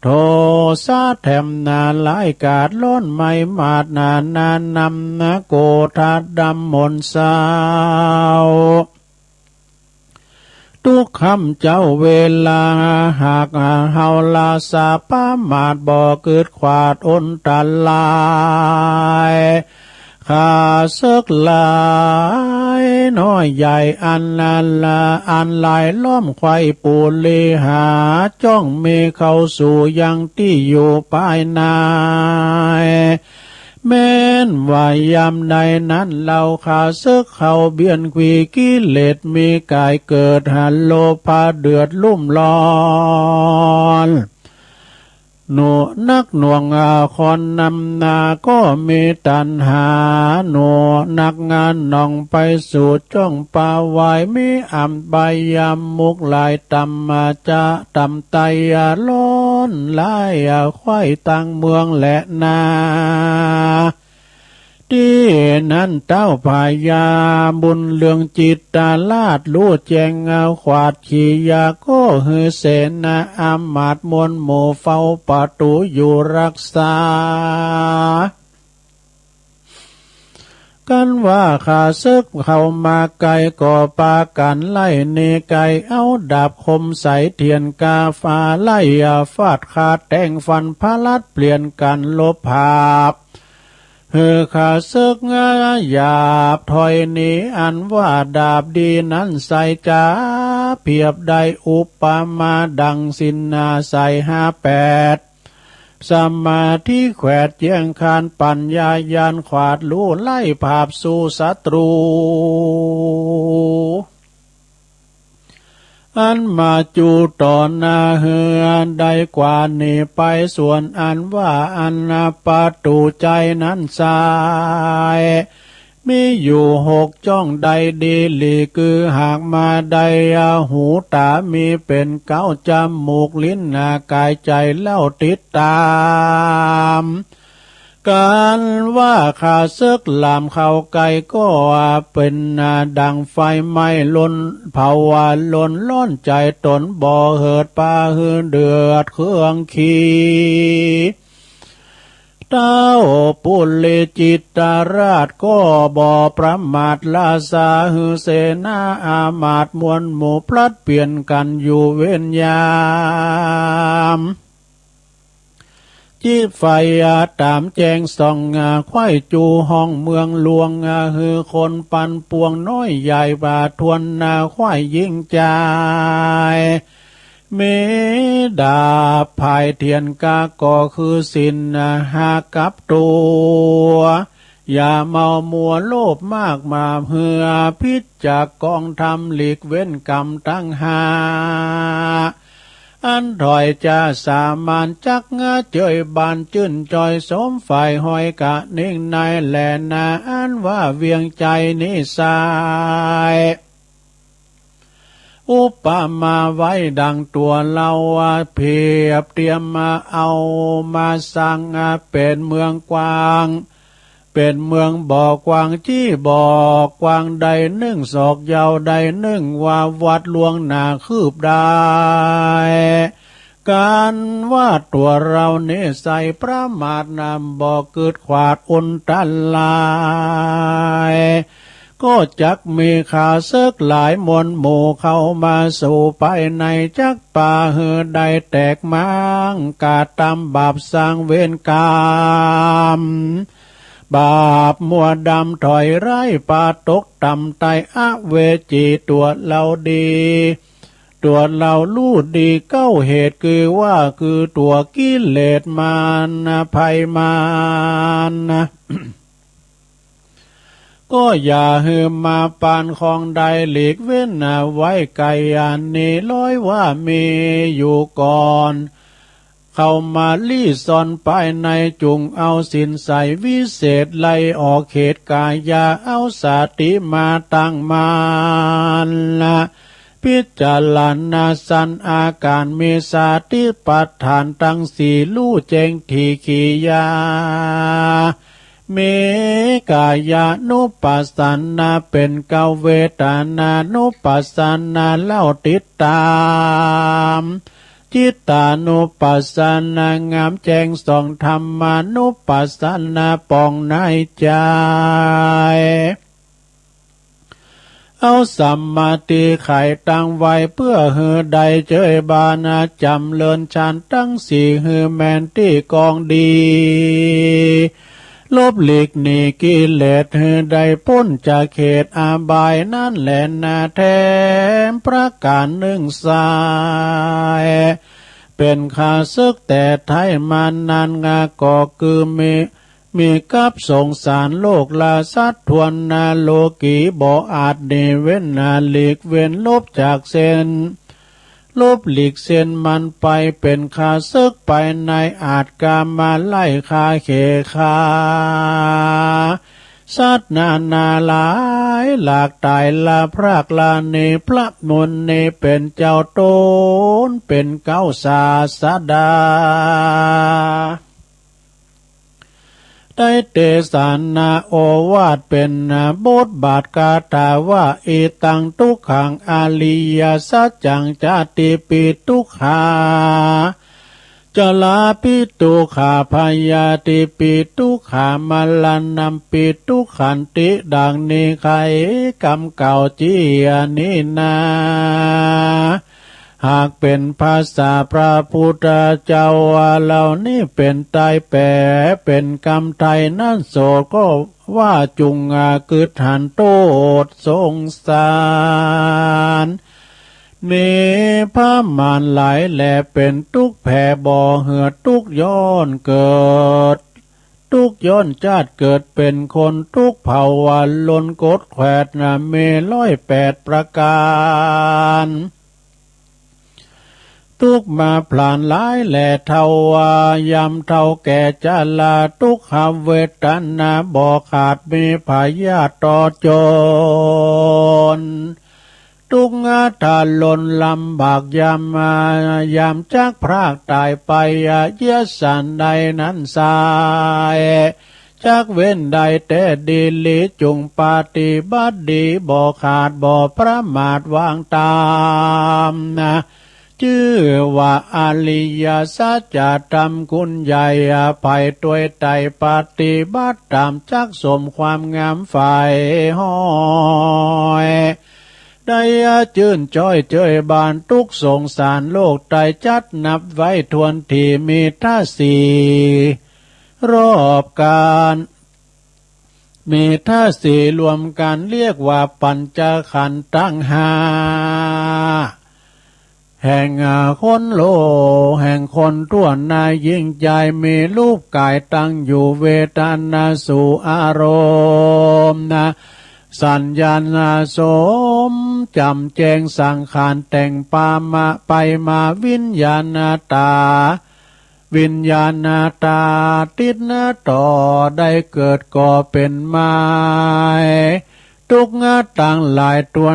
โทสะแถมนาหลายกาดล้นไม่มาดนานำนะโกธาดำมนสาวทุกคำเจ้าเวลาหากเฮาลาสาปามาดบ่เกิดขวาดอนตันลายข้าศึกหลายน้อยใหญ่อันนันละอันหลายล้อมไข่ปูเลหาจ้องเมเข้าสู่ยังที่อยู่ภายในแม้นว่ายามใดนั้นเราขาซึกเขาเบียนขีกิเลสมีกายเกิดหันโลภะเดือดลุ่มร้อนหนูนักหน่วงคอนนำนาก็มีตัณหาหนูนักงานนองไปสู่จ้องป่าวายมีอัมบายามมุกลายตำมาจะตำไตล้นลายควายตังเมืองและนาที่นั้นเต้าพายาบุญเรื่องจิตตาลาดรู้แจงขวาดขียาก็ฮือเสนาอามาตมนหมู่เฝ้าประตูอยู่รักษากันว่าข้าศึกเข้ามาไกลก่อปากันไล่เนไกเอาดาบคมใสเทียนกาฟ้าไล่ฟาดขาดแต่งฟันพลัดเปลี่ยนกันลบภาพข้าศึกหยาบถอยหนีอันว่าดาบดีนั้นใส่จ้าเพียบได้อุปมาดังสินนาใส่58สมาธิแขวดเจียงคานปัญญายานขวาดลู่ไล่ภาพสู่ศัตรูอันมาจูต่อหน้าเฮือได้กว่านี้ไปส่วนอันว่าอันประตูใจนั้นสายมีอยู่6จ้องใดดีหลีคือหากมาใดหูตามีเป็น9จมูกลิ้นกายใจเล่าติดตามการว่าข้าศึกลามเข้าไกลก็เป็นดังไฟไหม้ล้นเผาล้นล้นใจตนบ่เหิดปาหือเดือดเครื่องขีเต้าปุเลจิตาราชก็บ่ประมาทลาสาหือเสนาอามาตมวลหมู่พลัดเปลี่ยนกันอยู่เว้นยามจีไฟตามแจงส่องควายจูห้องเมืองหลวงฮือคนปันปวงน้อยใหญ่บาทวนควายยิ่งใจเมดาภายเทียนกาก็คือสินหากับตัวอย่าเมามัวโลภมากมาเหือพิษจากกองทำหลีกเว้นกรรมตั้งหาอันถอยจะสามานจักเจยบานจื่นจอยสมฝ่ายหอยกะนิ่งในแหลนาอันว่าเวียงใจนิสายอุปมาไว้ดังตัวเราเพียบเตรียมมาเอามาสร้างเป็นเมืองกว้างเป็นเมืองบ่อกว้างที่บ่อกว้างใดนึ่งศอกยาวใดนึ่งว่าวัดหลวงหนาคืบได้การว่าตัวเราเนใส่ประมาทนำบ่เกิดขวาดอนตันลายก็จักมีขาเซึกหลายมวลหมู่เข้ามาสู่ภายในจักป่าเหือใดแตกมังกาตำบาปสร้างเวรกรรมบาปมัวดำถอยไร้ปาตกต่ำไตเวจีตัวเราดีตัวเราลู่ดีเก้าเหตุคือว่าคือตัวกิเลสมารภัยมารก็อย่าหืมมาปานของใดหลีกเว้นไว้ไกลอันนี้ร้อยว่ามีอยู่ก่อนเข้ามาลี่ซอนภายในจุงเอาสินใสวิเศษไล่ออกเขตกายาเอาสติมาตั้งมานละพิจารณาสันอาการมีสติปัฏฐานตั้งสี่ลู่แจงทีขียาเมกายานุปัสสนาเป็นเกาเวทนานุปัสสนาเล่าติดตาม จิตตานุปัสสนางามแจ้งส่องธรรมานุปัสสนาปองในใจเอาสัมมาติไข่ตั้งไว้เพื่อหือใดเจยบานาจำเลินชันตั้งสี่หือแมนที่กองดีลบหลีกหนีกิเลสหือใดพ้นจากเขตอาบายนั่นแหละนาแทมประการหนึ่งสายเป็นข้าศึกแต่ไทยมานานงาก่อคือมีกับสงสารโลกลาสัตว์ทวนนาโลกีบ่อาจเนเว้นนาหลีกเว้นลบจากเส้นลบหลีกเส้นมันไปเป็นข้าศึกไปในอาจกามาไล่คาเขคาสัตว์นาหลายหลากตายลาพรากลาเนพระมนเนเป็นเจ้าโตนเป็นเก้าศาสดาได้เตสานาโอวาทเป็นบทบาทกาถาว่าเอตังทุกขังอาลิยสัจจังจาติปิทุกขาจลาปิตุขาพยาติปิทุกขามาลันนัมปิทุกขันติดังนี้ใครกำเก่าจียนินาหากเป็นภาษาพระพุทธเจ้าว่าเหล่านี้เป็นตายแปรเป็นกรรมไทยนั่นโสก็ว่าจุงกึดหันโตดสงสารเนพระมารหลายแหลเป็นทุกแผ่บ่อเหือทุกย้อนเกิดทุกย้อนชาติเกิดเป็นคนทุกเผ่าวันล้นกดแขวดเม108ประการทุกมาพลานหลายแหล่เทาวายำเท่าแก่จาลาทุกขเวทนาบ่ขาดมีพยาต่อจนทุกงาทาลนลำบากยำจากพรากตายไปเยสันใดนั้นสายจากเว้นใดแต่ดีลิจุงปฏิบัติดีบ่ขาดบ่ประมาทวางตามชื่อว่าอริยสัจธรรมคุณใหญ่ภัยตัวไตปฏิบัติตามจักสมความงามฝ่ายห้อยได้จื่นจ้อยเจยบานทุกสงสารโลกไตจัดนับไว้ทวนที่มีท่าสี่รอบการมีท่าสี่รวมกันเรียกว่าปัญจขันธ์ตั้งห้าแห่งคนโลแห่งคนทั่วนายยิ่งใจมีรูปกายตั้งอยู่เวทนาสู่อารมณ์สัญญาณสมจำแจงสังขารแต่งปามาไปมาวิญญาณตาวิญญาณตาติดต่อได้เกิดก่อเป็นไม้ทุกงาต่างหลายตัว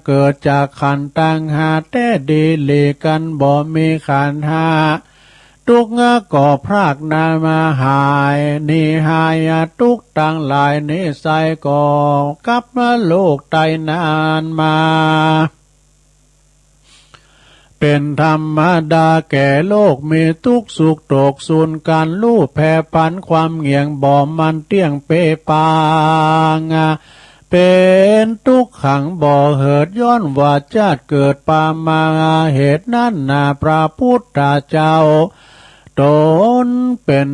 เกิดจากขันธ์ต่างหาแต่ดีหลีกันบ่มีขันธ์ห้าทุกงาก่อพรากนามาหายนิหายทุกต่างหลายนิสัยก่อกับมาโลกไตนานมาเป็นธรรมดาแก่โลกมีทุกสุขโศกสูญการลู่แผ่พันความเงี่ยงบ่มันเตี้ยงเปปางเป็นทุกขังบ่อเหิดย้อนว่าชาติเกิดปามาเหตุนั้นพระพุทธเจ้าตนเป็น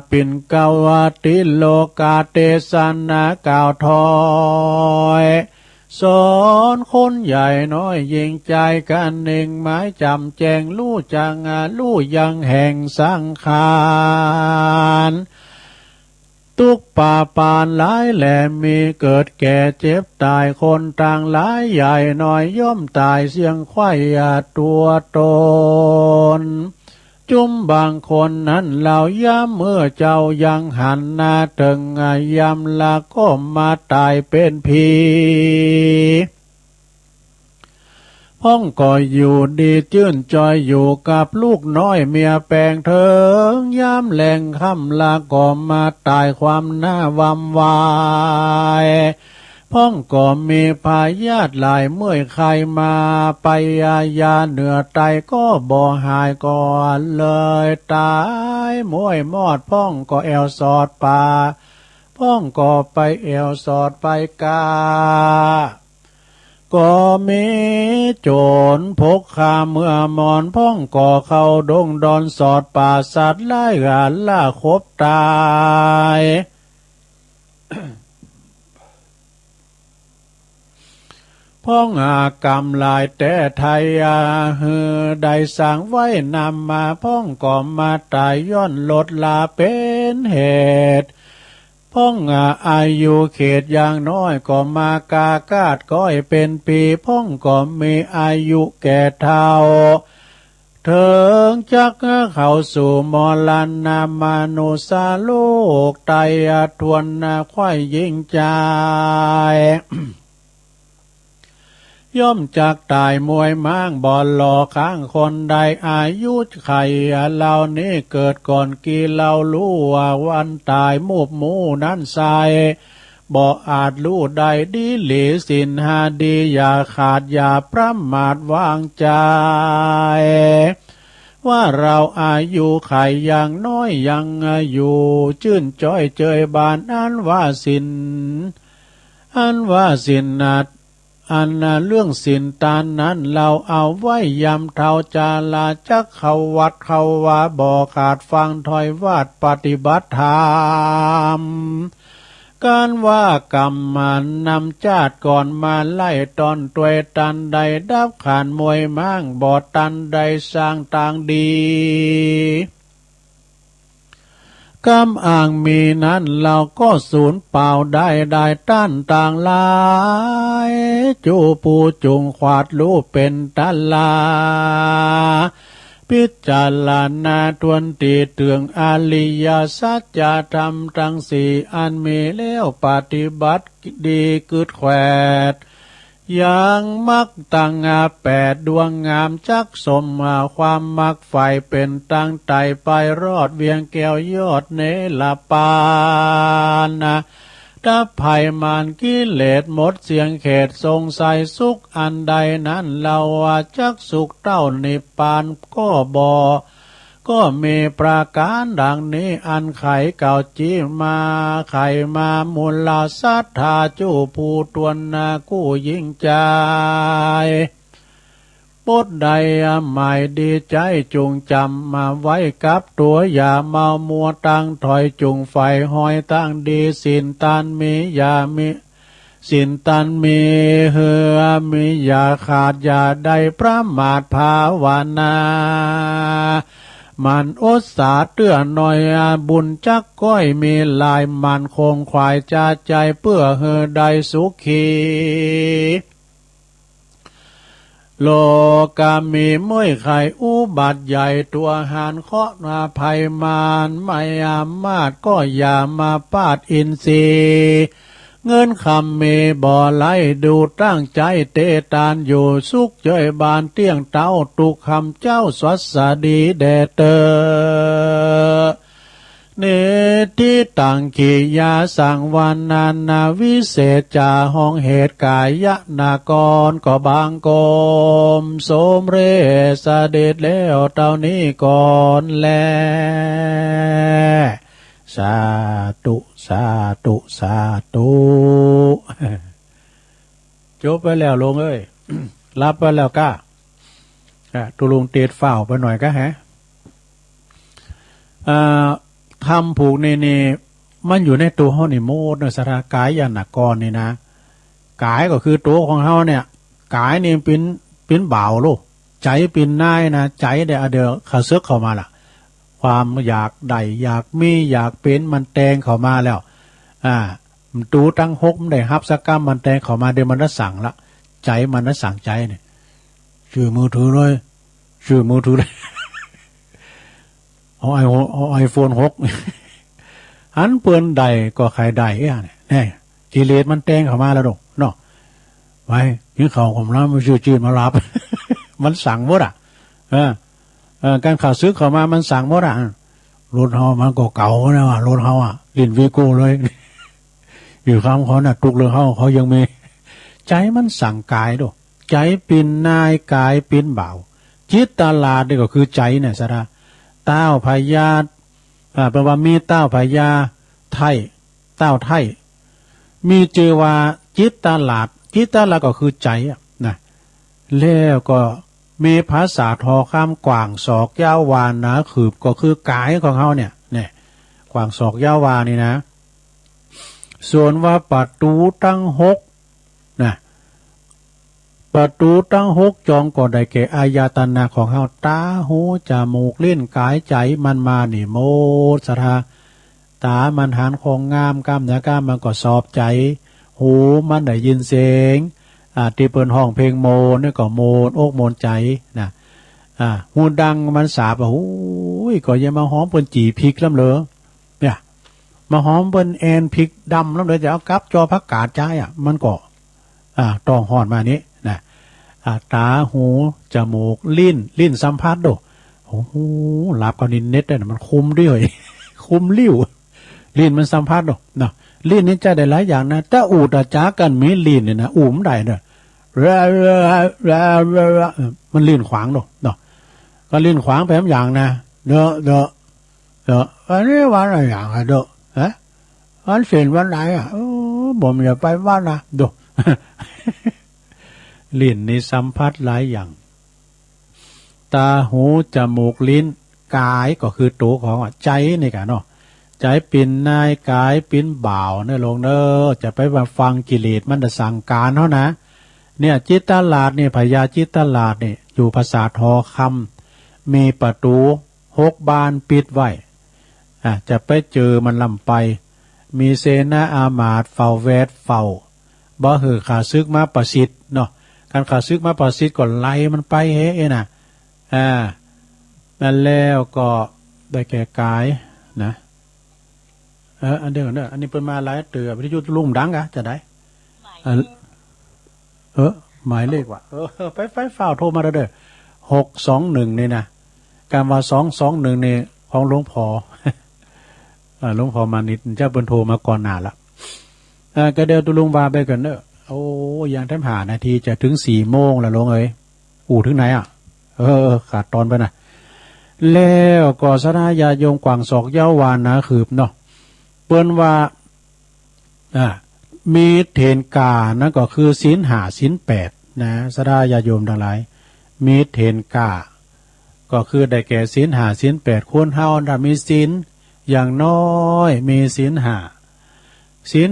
ปิ่นกาวติโลกาเตสนากล่าวถอยสอนคนใหญ่น้อยยิ่งใจกันหนึ่งหมายจำแจงลู่จังลู่ยังแห่งสังขารทุกป่าปานหลายแหล่มีเกิดแก่เจ็บตายคนต่างหลายใหญ่น้อยย่อมตายเสียงไข่ตัวตนจุมบางคนนั้นเหล่าย้ำเมื่อเจ้ายังหันหน้าถึงยำละก็มาตายเป็นผีพ้องก็อยู่ดีจื่นจอยอยู่กับลูกน้อยเมียแปลงเถิงย้ำแหลงค่ำละก็มาตายความหน้าวำวาย พ้องก็มีพายาทหลายเมื่อยใครมาไปยาเหนือไตก็บ่หายก่อนเลยตายมวยมอดพ้องก็แอวสอดป่าพ้องก็ไปแอวสอดไปกาก็มีโจรพกขามเมื่อมอนพ้องก่อเข้าดงดอนสอดป่าสัตว์ไล่หาล่าคบตายพ้องอากรรมลายแต่ไทยฮือได้สั่งไว้นำมาพ้องก่อมาตายย้อนลดลาเป็นเหตุพ้องอายุเขตอย่างน้อยก็มากากาดก้อยเป็นปีพ้องก็มีอายุแก่เท่าเถิงจักเข้าสู่มรณะมนุษย์โลกไตทวนควายยิ่งใจย่อมจากตายมวยม้างบอลหลอข้างคนใดอายุไขเหล่านี้เกิดก่อนกี่เรารู้ว่าวันตายมูบหมูนั้นใสบ่อาจรู้ใดดีหลีสินหาดีอย่าขาดอย่าประมาทวางใจว่าเราอายุไขอย่างน้อยยังอยู่ชื่นจ้อยเจยบานอันว่าสินนัดอันเรื่องสินตานนั้นเราเอาไว้ยำเท่าจาลาจักเข้าวัดเข้าวาบ่ขาดฟังถอยวาดปฏิบัติธรรมการว่ากรรมมันนำจาดก่อนมาไล่ตอนตวยตันใดดับขานมวยมั่งบ่ตันใดสร้างต่างดีกรรมอ่างมีนั้นเราก็สูญเปล่าได้ต้านต่างลายจูปูจุงขวาดรู้เป็นตันลาพิจารณาทวนตีเตืองอริยสัจจะธรรมทั้งสี่อันมีแล้วปฏิบัติดีกึดแขวดอย่างมักตั้งแปดดวงงามจักสมความมักไฟเป็นตั้งไตไปรอดเวียงแก้วยอดเนลปานถ้าภัยมานกิเลสหมดเสียงเขตทรงใสสุขอันใดนั้นเราจักสุขเต้านิพพานก็มีประการดังนี้อันไขเก่าจีมาไขมามูลศรัทธาจูผู้ตวนนากู้ยิ่งใจปดใดหมายดีใจจุงจำมาไว้กับตัวอย่าเมามัวตั้งถอยจุงไฟหอยตั้งดีสินตันมีอย่ามีสินตันมีเหือมีอย่าขาดอย่าได้ประมาทภาวนามันอุตสาเตื้อหน่อยบุญจักก้อยมีลายมันคงควายจาใจเพื่อเหือใดสุขีโลกามีมุ้ยไข่อุบัติใหญ่ตัวหานเคาะมาภัยมานไม่อามาตก็อย่ามาปาดอินทรีย์เงินคำมีบ่อไหลดูตั้งใจเตตานอยู่สุขเจยบานเตี้ยงเต้าตุกคำเจ้าสวัสดีแดเตอเนติตังขียาสังวานานาวิเศษจาห้องเหตุกายนากรก็บางกมสมเรสเด็จแล้วเต่านี้ก่อนแลสาธุสาธุสาธุจบไปแล้วลงเอ้ย รับไปแล้วก้าตุลุงเตียดฝ่าวไปหน่อยก็ฮะทำผูกนี่มันอยู่ในตัวเขานี่โมดในสระกายยานากรนี่นะกายก็คือตัวของเขาเนี่ยกายนี่เป็นเบาลูกใจเป็นนายนะใจเดี๋ยวขาซึกเข้ามาล่ะความอยากใดอยากมีอยากเป็นมันแตงเข้ามาแล้วมันตูตั้งหกมันได้ฮับสักกรรมมันแตงเข้ามาเดี๋ยวมันจะสั่งละใจมันจะสั่งใจเนี่ยชื่อมือถือเลยชื่อมือถือเลยเอาไอโฟน6หันเปืนใดก็ใครใดเนี่ยกิเลสมันแตงเข้ามาแล้วดอกเนาะไว้ยิ่งเขาผมรับมาชื่อจีนมารับ มันสั่งหมดการข่าวซื้อเข้ามามันสั่งหมดรถเฮามันก็เก่านะว่ารถเฮาลิ้นวีโก้เลย อยู่คำเขาน่ะทุกเรื่องเขายังมีใจมันสั่งกายด้วยใจเป็นนายกายเป็นบ่าวจิตตลาดนี่ก็คือใจเนี่ยสระเต้าพญาแปลว่ามีเต้าพญาไทยเต้าไทยมีเจอว่าจิตตลาดก็คือใจนะแล้วก็มีภาษาทอข้ามกว่างศอกยาววานนะขืบก็คือกายของเขาเนี่ยกว่างศอกยาววานี่นะส่วนว่าประตูตั้งหกนะประตูตั้งหกจองก็ได้แก่อายตนะของเฮาตาหูจมูกลิ้นกายใจมันมานี่โมสทาตามันหันของงามกล้ามเนื้อกล้ามมันก็สอบใจหูมันได้ยินเสียงที่เปิ้นห้องเพลงโมนี่ก็โมนอกโมนใจนะหูดังมันสาบหูยก็ยังมาหอมเปิ้นจีพริกลำเลอเนี่ยมาหอมเปิ้นแอนพริกดำลำเลยจะเอากับจอผักกาดใจมันก็ต้องหอนมานี้นะตาหูจมูกลิ้นสัมผัสดูโอ้โหหลับก็นินเน็ตได้มันคุมด้วยคุมลิ้วลิ้นมันสัมผัสดูเนาะลิ้นนี่จะได้หลายอย่างนะถ้าอูดจากกันมีลิ้นเนี่ยนะอูมได้เนาะมันลิ้นขวางดูเนาะก็ลิ้นขวางแปมอย่างนะเด้ออันนี้วันอะไรอย่างเด้อวันเสร็จวันไหนผมอย่าไปวันนะดูลิ้นนี่สัมผัสหลายอย่างตาหูจมูกลิ้นกายก็คือตัวของใจนี่กันเนาะใจเป็นนายกายเป็นบ่าวเนี่ยลงเนอจะไปมาฟังกิเลสมันจะสั่งการเท่านะเนี่ยจิตตลาดเนี่ยพญาจิตตลาดเนี่ยอยู่ภาษาทอคำมีประตู6 บานปิดไว้จะไปเจอมันลำไปมีเสนาอามาตย์เฝ้าแวดเฝ้าบ่หือขาซึกมาประสิทธิ์เนาะการขาซึกมาประสิทธิ์ก็ไล่มันไปเฮ้น่ะนั่นแล้วก็ได้แก่กายนะอันเดียวกันเนอะอันนี้เป็นมาหลายเตือวิทยุลุ่มดังกะจะได้หมายเลขว่ะไปเฝ้าโทรมาเด้อ621นี่นะการว่า221นี่ของหลวงพ่อหลวงพ่อมานิดเจ้าเปิ้นโทรมาก่อนหน้าละก็เดี๋ยวตุลุงบาไปกันเนอะโอ้ยังแทบ5 นาทีจะถึง4 โมงแล้วลงเอ้ยถึงไหนขาดตอนไปนะแล้วก็สนายาโยงกวางศอกเย้าวานนะขืบเนาะเปิ้นว่ามีเทนกานั่นก็คือศีล5ศีล8นะสนายาโยมทั้งหลายมีเทนกาก็คือได้แก่ศีล5ศีล8ควรเฮาถ้ามีศีลอย่างน้อยมีศีล5ศีล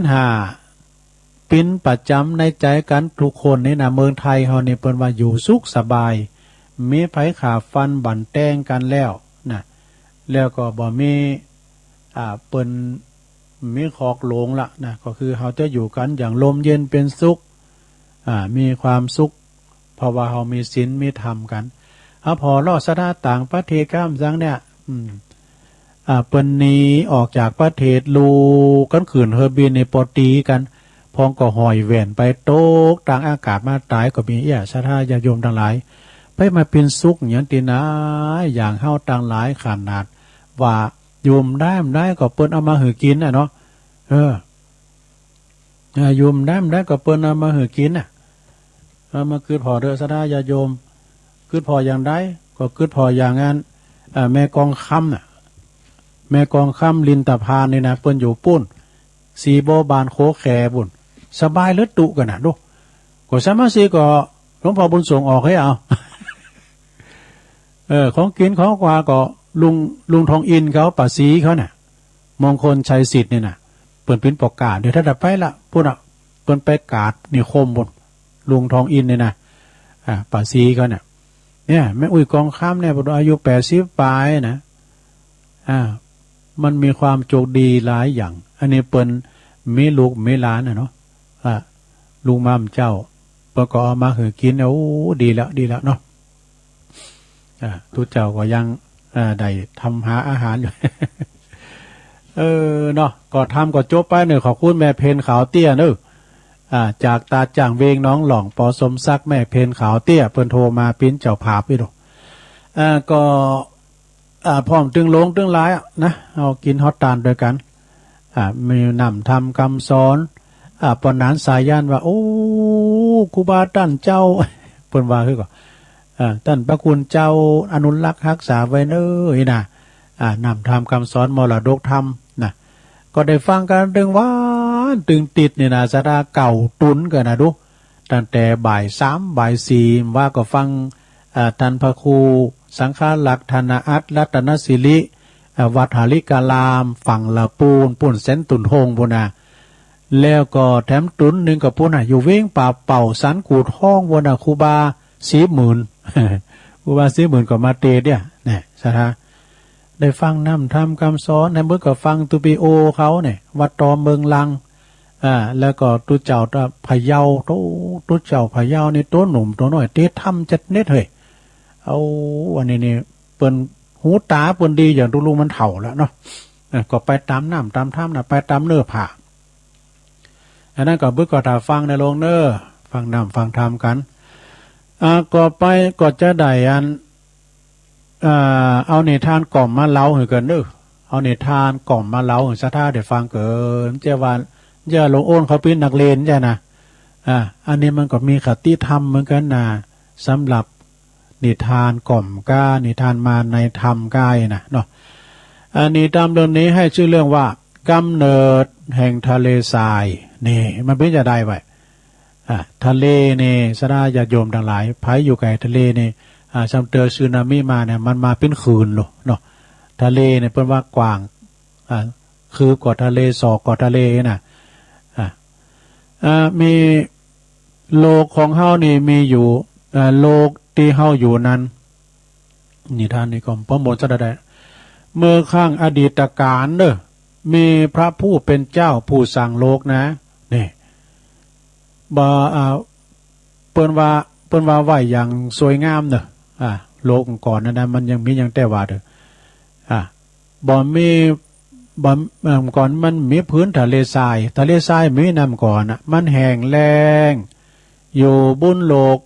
5เป็นประจำในใจกันทุกคนนี่นะเมืองไทยเฮานี่เปิ้นว่าอยู่สุขสบายมีไผขาฟันบั่นแต้งกันแล้วนะแล้วก็บ่มีเปิ้นมีขอกหลงละนะก็คือเฮาจะอยู่กันอย่างลมเย็นเป็นสุขมีความสุขเพราะว่าเฮามีศีลมีธรรมกันพอลอดสถานต่างประเทศข้ามซังเนี่ยเปิ้นหนีออกจากประเทศลูกันขืนเฮอร์บินในปอตีกันพองก็หอยแหวนไปโตกต่างอากาศมาตายก็มีสถานญาโยมทั้งหลายไปมาเป็นสุขอย่างตีนะอย่างเฮาต่างหลายขนาดว่าโยมได้ก็เปิ้นเอามาหือกินเนาะโยมได้ก็เปิ้นเอามาหือกินเอามาคืดพอเด้อสถานญาโยมคืดพออย่างใดก็คืดพออย่างนั้นแม่กองคำแม่กองคำลินตะพานนี่นะเปิ้นอยู่ปุ้นสีโบบานโคแขบุญสบายเลือดตุกันนะดูก็สามารถสิก็หลวงพ่อบุญส่งออกให้เอาของกินของกว่าก็ลุงทองอินเขาป่าสีเขาเนี่ยมงคลชัยสิทธิ์เนี่ยนะเปิ้นเป็นปกกาเดี๋ยวถ้าดับไปละพุ่นเปิ้นไปกาดนิคมบุญลุงทองอินเนี่ยนะป่าสีเขาเนี่ยแม่อุ้ยกองข้ามเนี่ยอายุ80 ปลายนะมันมีความโชคดีหลายอย่างอันนี้เปิ้นมีลูกมีหลานเนาะลุงม่ามเจ้าเปิ้นก็เอามาให้กินโอ้ดีแล้วเนาะทุกเจ้าก็ยังได้ทำหาอาหารอยู่เนาะก็ทำก็จบไปขอบคุณแม่เพนขาวเตี้ยจากตาจ่างเวงน้องหล่องปอสมซักแม่เพนขาวเตี้ยเปิ้นโทรมาปิ้นเจ้าภาพพี่ดอกก็พร้อมตึงลงตึงหลายนะเอากินฮอตตานด้วยกันมีนำทำคำสอน ปอนานสายย่านว่าโอ้ครูบาท่านเจ้าเพิ่นว่าคือก็ท่านพระคุณเจ้าอนุรักษ์รักษาไว้เน้อนะนำธรรมคำสอนมรดกธรรมนะก็ได้ฟังกันดึงว่าตึงติดเนี่ยนะสาราเก่าตุนกันนะดูตั้งแต่บ่าย3บ่าย4ว่าก็ฟังท่านพระครูสังฆลักษณ์ธนาอัตรัตนศิริวัดหาริกาลามฝั่งละปูนเส้นตุนโฮงพุ่นน่ะแล้วก็แถมตุนหนึ่งกับพุ่นน่ะอยู่เว้งป่าเป่าสันกูดห้องพุ่นน่ะครูบา40,000ครูบา40,000ก็มาเตะเนี่ยเนี่ยสาธาได้ฟังน้ำทำคำสอนในเมื่อก็ฟังตูปิโอเขาเนี่ยวัดตอมเมืองลังแล้วก็ตุเจ้าพะเยาตุเจ้าพะเยานี่ตัวหนุ่มตัวน้อยเตะทำจัดเน็ตเฮ้ยเอาวันนี้นี่เปิ้นหูตาเปิ้นดีอย่างลุงมันเฒ่าแล้วเนาะก็ไปตามน้ำตามถ้ำนะไปตามเนื้อผ่าอันนั้นก็บึกก็ถ้าฟังในโรงเนื้อฟังน้ำฟังธรรมกันก็ไปก็จะได้อันเอาเนทานกล่อมมาเล่าให้กันเด้อเอาเนทานกล่อมมาเล่าให้ซะท่าได้ฟังเกินเจ้าวันเจ้าหลวงโอนเขาเป็นนักเลนใช่นะอันนี้มันก็มีคติธรรมเหมือนกันนะสำหรับนิทานกล่อมก้านิทานมาในธรรมกายนะเนาะอันนี้ตามเรื่องนี้ให้ชื่อเรื่องว่ากำเนิดแห่งทะเลทรายนี่มันเป็นจะได้ไว้ทะเลนี่สดาญาติโยมทั้งหลายไผอยู่ไกลทะเลนี่ซัมเตอร์สึนามิมาเนี่ยมันมาเป็นคืนเนาะทะเลเนี่ยเพิ่นว่ากว้างคือกว่าทะเลศอกกว่าทะเลน่ะมีโลกของเฮานี่มีอยู่โลกที่เฮาอยู่นั้นนิทานนี้ก็ประมวลซะได้เมื่อข้างอดีตการเด้อมีพระผู้เป็นเจ้าผู้สร้างโลกนะนี่บ่เปิ้นว่าไว้อย่างสวยงามเด้อโลกก่อนนั้นนะมันยังมีอย่างแต่ว่าเด้อบ่มีก่อนมันมีพื้นทะเลทรายมีน้ำก่อนน่ะมันแห้งแล้งอยู่บนโลก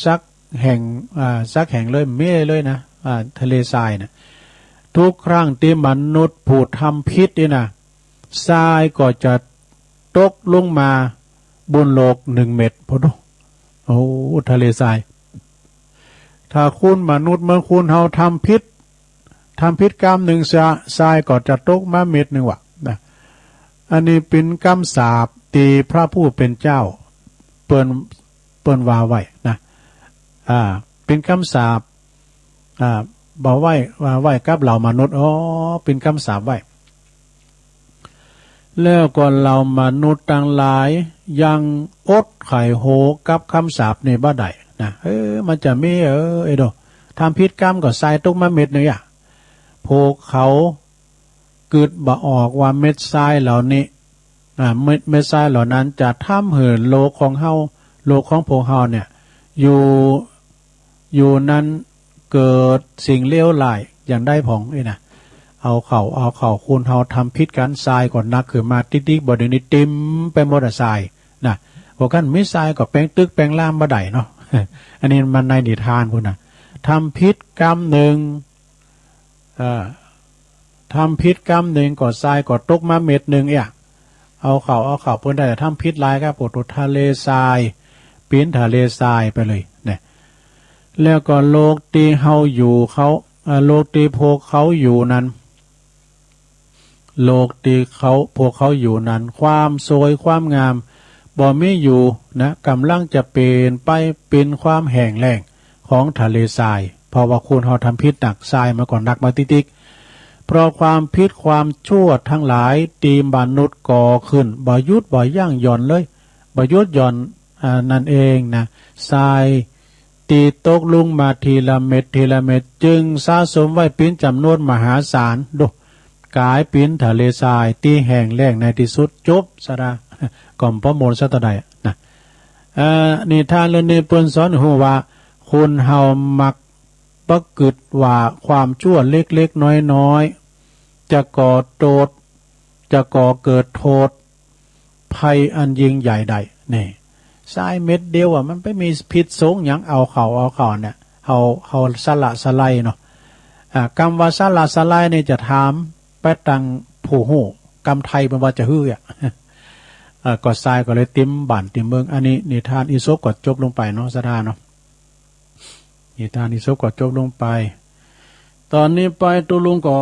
สักแห่งเลยมีเลยนะทะเลทรายนะทุกครั้งที่มนุษย์ผู้ทำผิดนี่นะทรายก็จะตกลงมาบนโลก1 เมตรพอดูโอ้ทะเลทรายถ้าคุณมนุษย์เมื่อคุณเฮาทำผิดกรรมหนึ่งทรายก็จะตกมา1 เมตรว่ะนะอันนี้เป็นกรรมสาปตีพระผู้เป็นเจ้าเปิ้นว่าไว้นะเป็นคำสาปบอกไว้กับเหล่ามนุษย์เป็นคำสาปไว้แล้วก็เหล่ามนุษย์ต่างหลายยังอดไข่โหกับคำสาปในบ่ได้นะมันจะมีไอ้ดอกทำผิดกรรมก็ใส่ตกมาเม็ดนึงพวกเขาเกิดบ่ออกว่าเม็ดทรายเหล่านี้เม็ดทรายเหล่านั้นจะทำให้โลกของเฮาโลกของพวกเฮาเนี่ยอยู่นั้นเกิดสิ่งเลวร้ายอย่างได้ผองนะเอาเข่าคุณเฮาทำพิษกันทรายก่อนนักคือมาติ๊กๆบ่ได้นี่เต็มไปหมดทรายนะพวกกันมีทรายก็แปลงตึกแปลงล่ามบ่ได้เนาะ อันนี้มันในนิทานพุ่นน่ะทำพิษกรรมหนึ่งทำพิษกรรมหนึ่งก็ทรายก็ตกมาเม็ดหนึ่งเอาเข่าเพิ่นได้ทำพิษลายครับปวดทะเลทรายปีนทะเลทรายไปเลยเนี่ยแล้วก็โลกที่เฮาอยู่เขาโลกที่พวกเขาอยู่นั้นโลกที่พวกเขาอยู่นั้นความสวยความงามบ่มีอยู่นะกำลังจะเป็นความแห้งแล้งของทะเลทรายเพราะว่าคุณเฮาทำพิษหนักทรายมาก่อนหนักมาติ๊กเพราะความพิษความชั่วทั้งหลายตีมนุษย์ก่อขึ้นบ่ยุดบ่ย่างหย่อนเลยบ่ยุดหย่อนนั่นเองนะทรายตีตกลงมาทีละเม็ดจึงสะสมไว้เป็นจำนวนมหาศาลดูกลายเป็นทะเลทรายที่แห้งแล้งในที่สุดจบซะนะก่อมประมวลซะตะใดนะนิทานเรื่องนี้เปิ้นสอนฮู้ว่าคนเฮามักประกึศว่าความชั่วเล็กๆน้อยๆจะก่อเกิดโทษภัยอันยิ่งใหญ่ใดนี่ทรายเม็ดเดียวมันไม่มีพิษสงหยังเอาเข่าเนี่ยเอาสละสไลเนาะกรรมว่าสละสไลนี่จะถามไปตังผู้ฮู้กรรมไทยเป็นว่าจะฮื้อ ก็ทรายก็เลยเต็มบ้านเต็มเมืองอันนี้นิทานอีสปก็จบลงไปเนาะสถานเนาะนิทานอีสปก็จบลงไปตอนนี้ไปตุลุงก็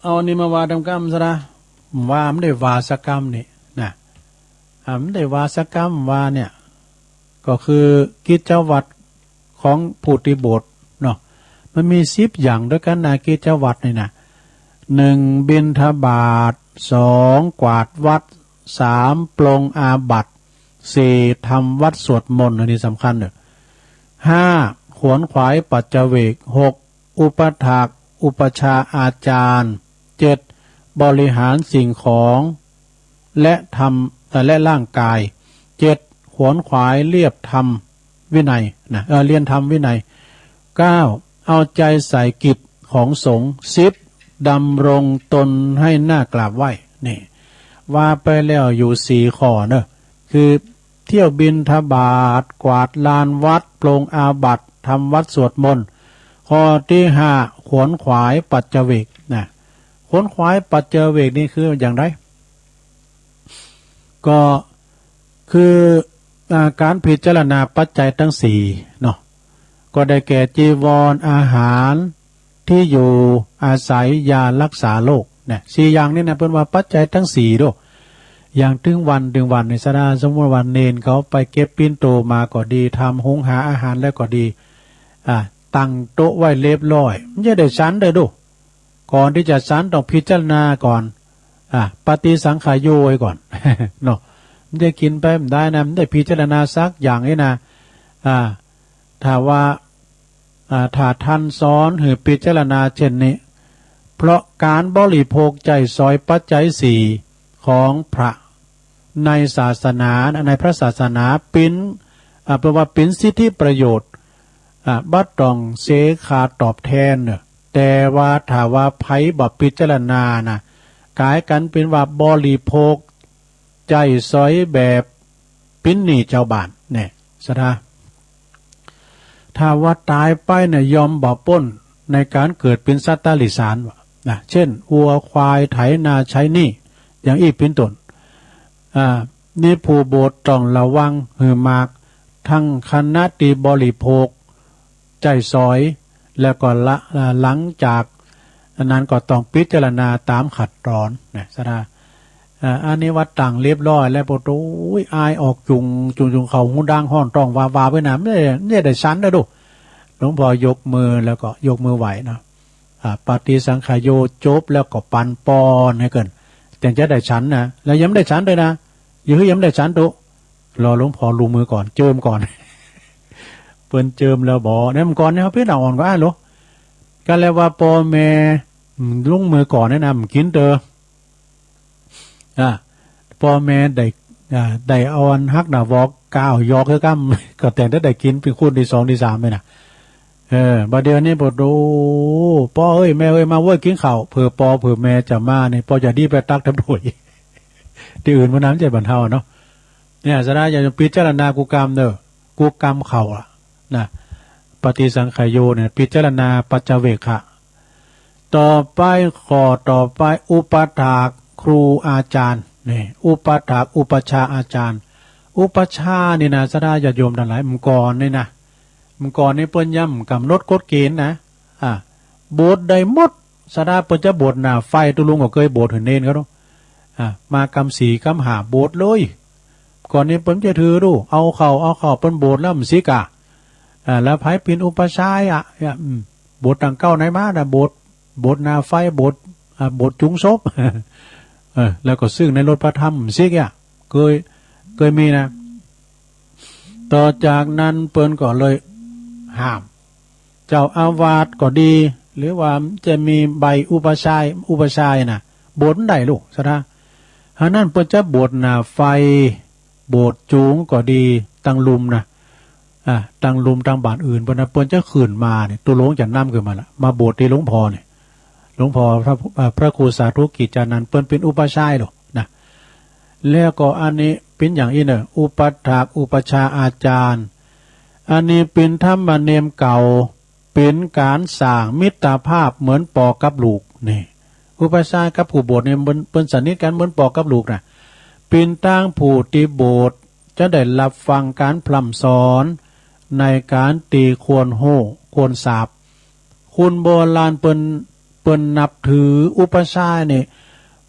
เอานี่มาวาดกรรมซะนะว่าไม่ได้วาสกรรมนี่นะไม่ได้วาสกรรมว่าเนี่ยก็คือกิจวัตรของผู้ติบทเนาะมันมี10อย่างด้วยกันนะกิจวัตรนี่นะ1บิณฑบาต2กวาดวัด3ปลงอาบัติ4ทำวัดสวดมนต์อันนี้สำคัญเนี่ย5ขวนขวายปัจเจเวก6อุปถากอุปชาอาจารย์7บริหารสิ่งของและทำและร่างกาย7ขวนขวายเรียบธรรมวินัยนะเรียนธรรมวินัย9เอาใจใส่กิจของสงฆ์10ดำรงตนให้น่ากราบไหว้นี่ว่าไปแล้วอยู่4ข้อเนอะคือเที่ยวบิณฑบาตกวาดลานวัดปลงอาบัติทำวัดสวดมนต์ข้อที่5ขวนขวายปัจเจเวกนะขวนขวายปัจเจเวกนี่คืออย่างไรก็คือการพิจารณาปัจจัยทั้ง4เนาะก็ได้แก่จีวรอาหารที่อยู่อาศัยยารักษาโรคเนี่ย4อย่างนี้นะเป็นว่าปัจจัยทั้ง4ด้วยอย่างถึงวันในสถานสมมติวันเนนเขาไปเก็บปิ้นโตมาก็ดีทำหุงหาอาหารแล้วก็ดีตั้งโต๊ะไว้เรียบร้อยไม่ใช่ได้ชั้นเลยดูก่อนที่จะชั้นต้องพิจารณาก่อนปฏิสังขายโยไว้ก่อน เนาะไม่ได้กินไปไม่ได้นะไม่ได้พิจารณาซักอย่างนี้นะถ้าว่าถ้าท่านสอนหรือพิจารณาเช่นนี้เพราะการบริโภคใจซอยปัจจัย4ของพระในศาสนาในพระศาสนาเป็นแปลว่าเป็นสิทธิประโยชน์บัดต้องเสขาตอบแทนเนอะแต่ว่าถ้าว่าไผบ่พิจารณานะกลายกันเป็นว่าบริโภคใจซอยแบบปิ้นหนี้เจ้าบ้านเนี่ยสถาถ้าว่าตายไปเนี่ยยอมบ่ป้นในการเกิดเป็นสัตว์ตาลิสานนะเช่นวัวควายไถนาใช้หนี้อย่างอีเป็นต้นนี่ผู้โบสถ์ต้องระวังหือมากทั้งคณะตีบริโภคใจซอยแล้วก็หลังจากนั้นก็ต้องพิจารณาตามขัดร้อนนะสถาอันนี้วัดต่างเรียบร้อยแล้วปโอ้ยอายออกจุงเขาหูดังห้อนต้องวาไว้นะไม่ได้ชั้นนะดูหลวงพ่อยกมือแล้วก็ยกมือไหวนะปฏิสังขายโยจบแล้วก็ปันปอนให้เกินแต่จะได้ชั้นนะแล้วยังไม่ได้ชั้นเลยนะยังไม่ได้ชั้นตุรอหลวงพ่อลูมือก่อนเจิมก่อน เปิ้นเจิมแล้วบอกเนี่ยมันก่อนเนี่ยเขาพี่อ่อนก็อ่ะหรอก็แล้วว่าปอแม่ลุงมือก่อนเนี่ยนะมันกินเตอพ่อแม่ได้เอาอันฮักหนาวอกก้าวยอกคือกั้มก็แต่งได้กินเป็นคู่ที่2ที่3เลยนะบัดเดี๋ยวนี้บ่ดูพ่อเอ้ยแม่เอ้ยมาเว้ยกินข้าวเผื่อปอเผื่อแม่จะมาเนี่ยปอจะดีไปตักทำด้วยที่อื่นมันน้ำใจบรรเทาเนาะเนี่ยสระอย่าพิจารณากูกรรมเด้อกูกรรมเข่านะปฏิสังขายโยเนี่ยพิจารณาปัจเจเวกะต่อไปข้อต่อไปอุปถากครูอาจารย์นี่อุปถากอุปชาอาจารย์อุปชานี่นะสดาญาติโยมทั้งหลายมังกรนี่นะมังกรนี่เปิ้นย่ำกำหนดกฎเกณฑ์นะโบสถ์ใดหมดสดาเปิ้นจะโบสถ์หน้าไฟตุลุงก็เคยโบสถ์เห็นเน้นเขาเนาะมากำสีกำหาโบสถ์เลยก่อนนี้เปิ้นจะถือดูเอาเข่าเปิ้นโบสถ์แล้วมันสิกะแล้วไผเป็นอุปชายโบสถ์ต่างเก้าไหนมาน่ะโบสถ์หน้าไฟโบสถ์จุงศพแล้วก็ซึ่งในรถพระธรรมซิกเคยมีนะต่อจากนั้นเปิ้นก็เลยห้ามเจ้าอาวาสก็ดีหรือว่าจะมีใบอุปชายน่ะโบสถ์ได้ลูกซะนะฉะนั้นเปิ้นจะโบสถ์หน้าไฟโบสถ์จูงก็ดีตั้งลุมนะตั้งลุมตั้งบ้านอื่นเปิ้นจะขึ้นมาเนี่ยตัวหลวงจะนำขึ้นมาละมาโบสถ์ที่หลวงพ่อเนี่ยหลวงพ่อพระครูสาธุกิจจานันท์เปิ้นเป็นอุปชายหรอกนะแล้วก็อันนี้เป็นอย่างอีเนออุปถากอุปชาอาจารย์อันนี้เป็นธรรมเนียมเก่าเป็นการสร้างมิตรภาพเหมือนปอกับลูกนี่อุปชากับผู้บวชเนี่ยเปิ้นสนิทกันเหมือนปอกับลูกนะ ปินตั้งผู้ตีโบสถ์จะได้รับฟังการพร่ำสอนในการตีควรโหควรสาบคุณโบราณเปิ้นนับถืออุปชายนี่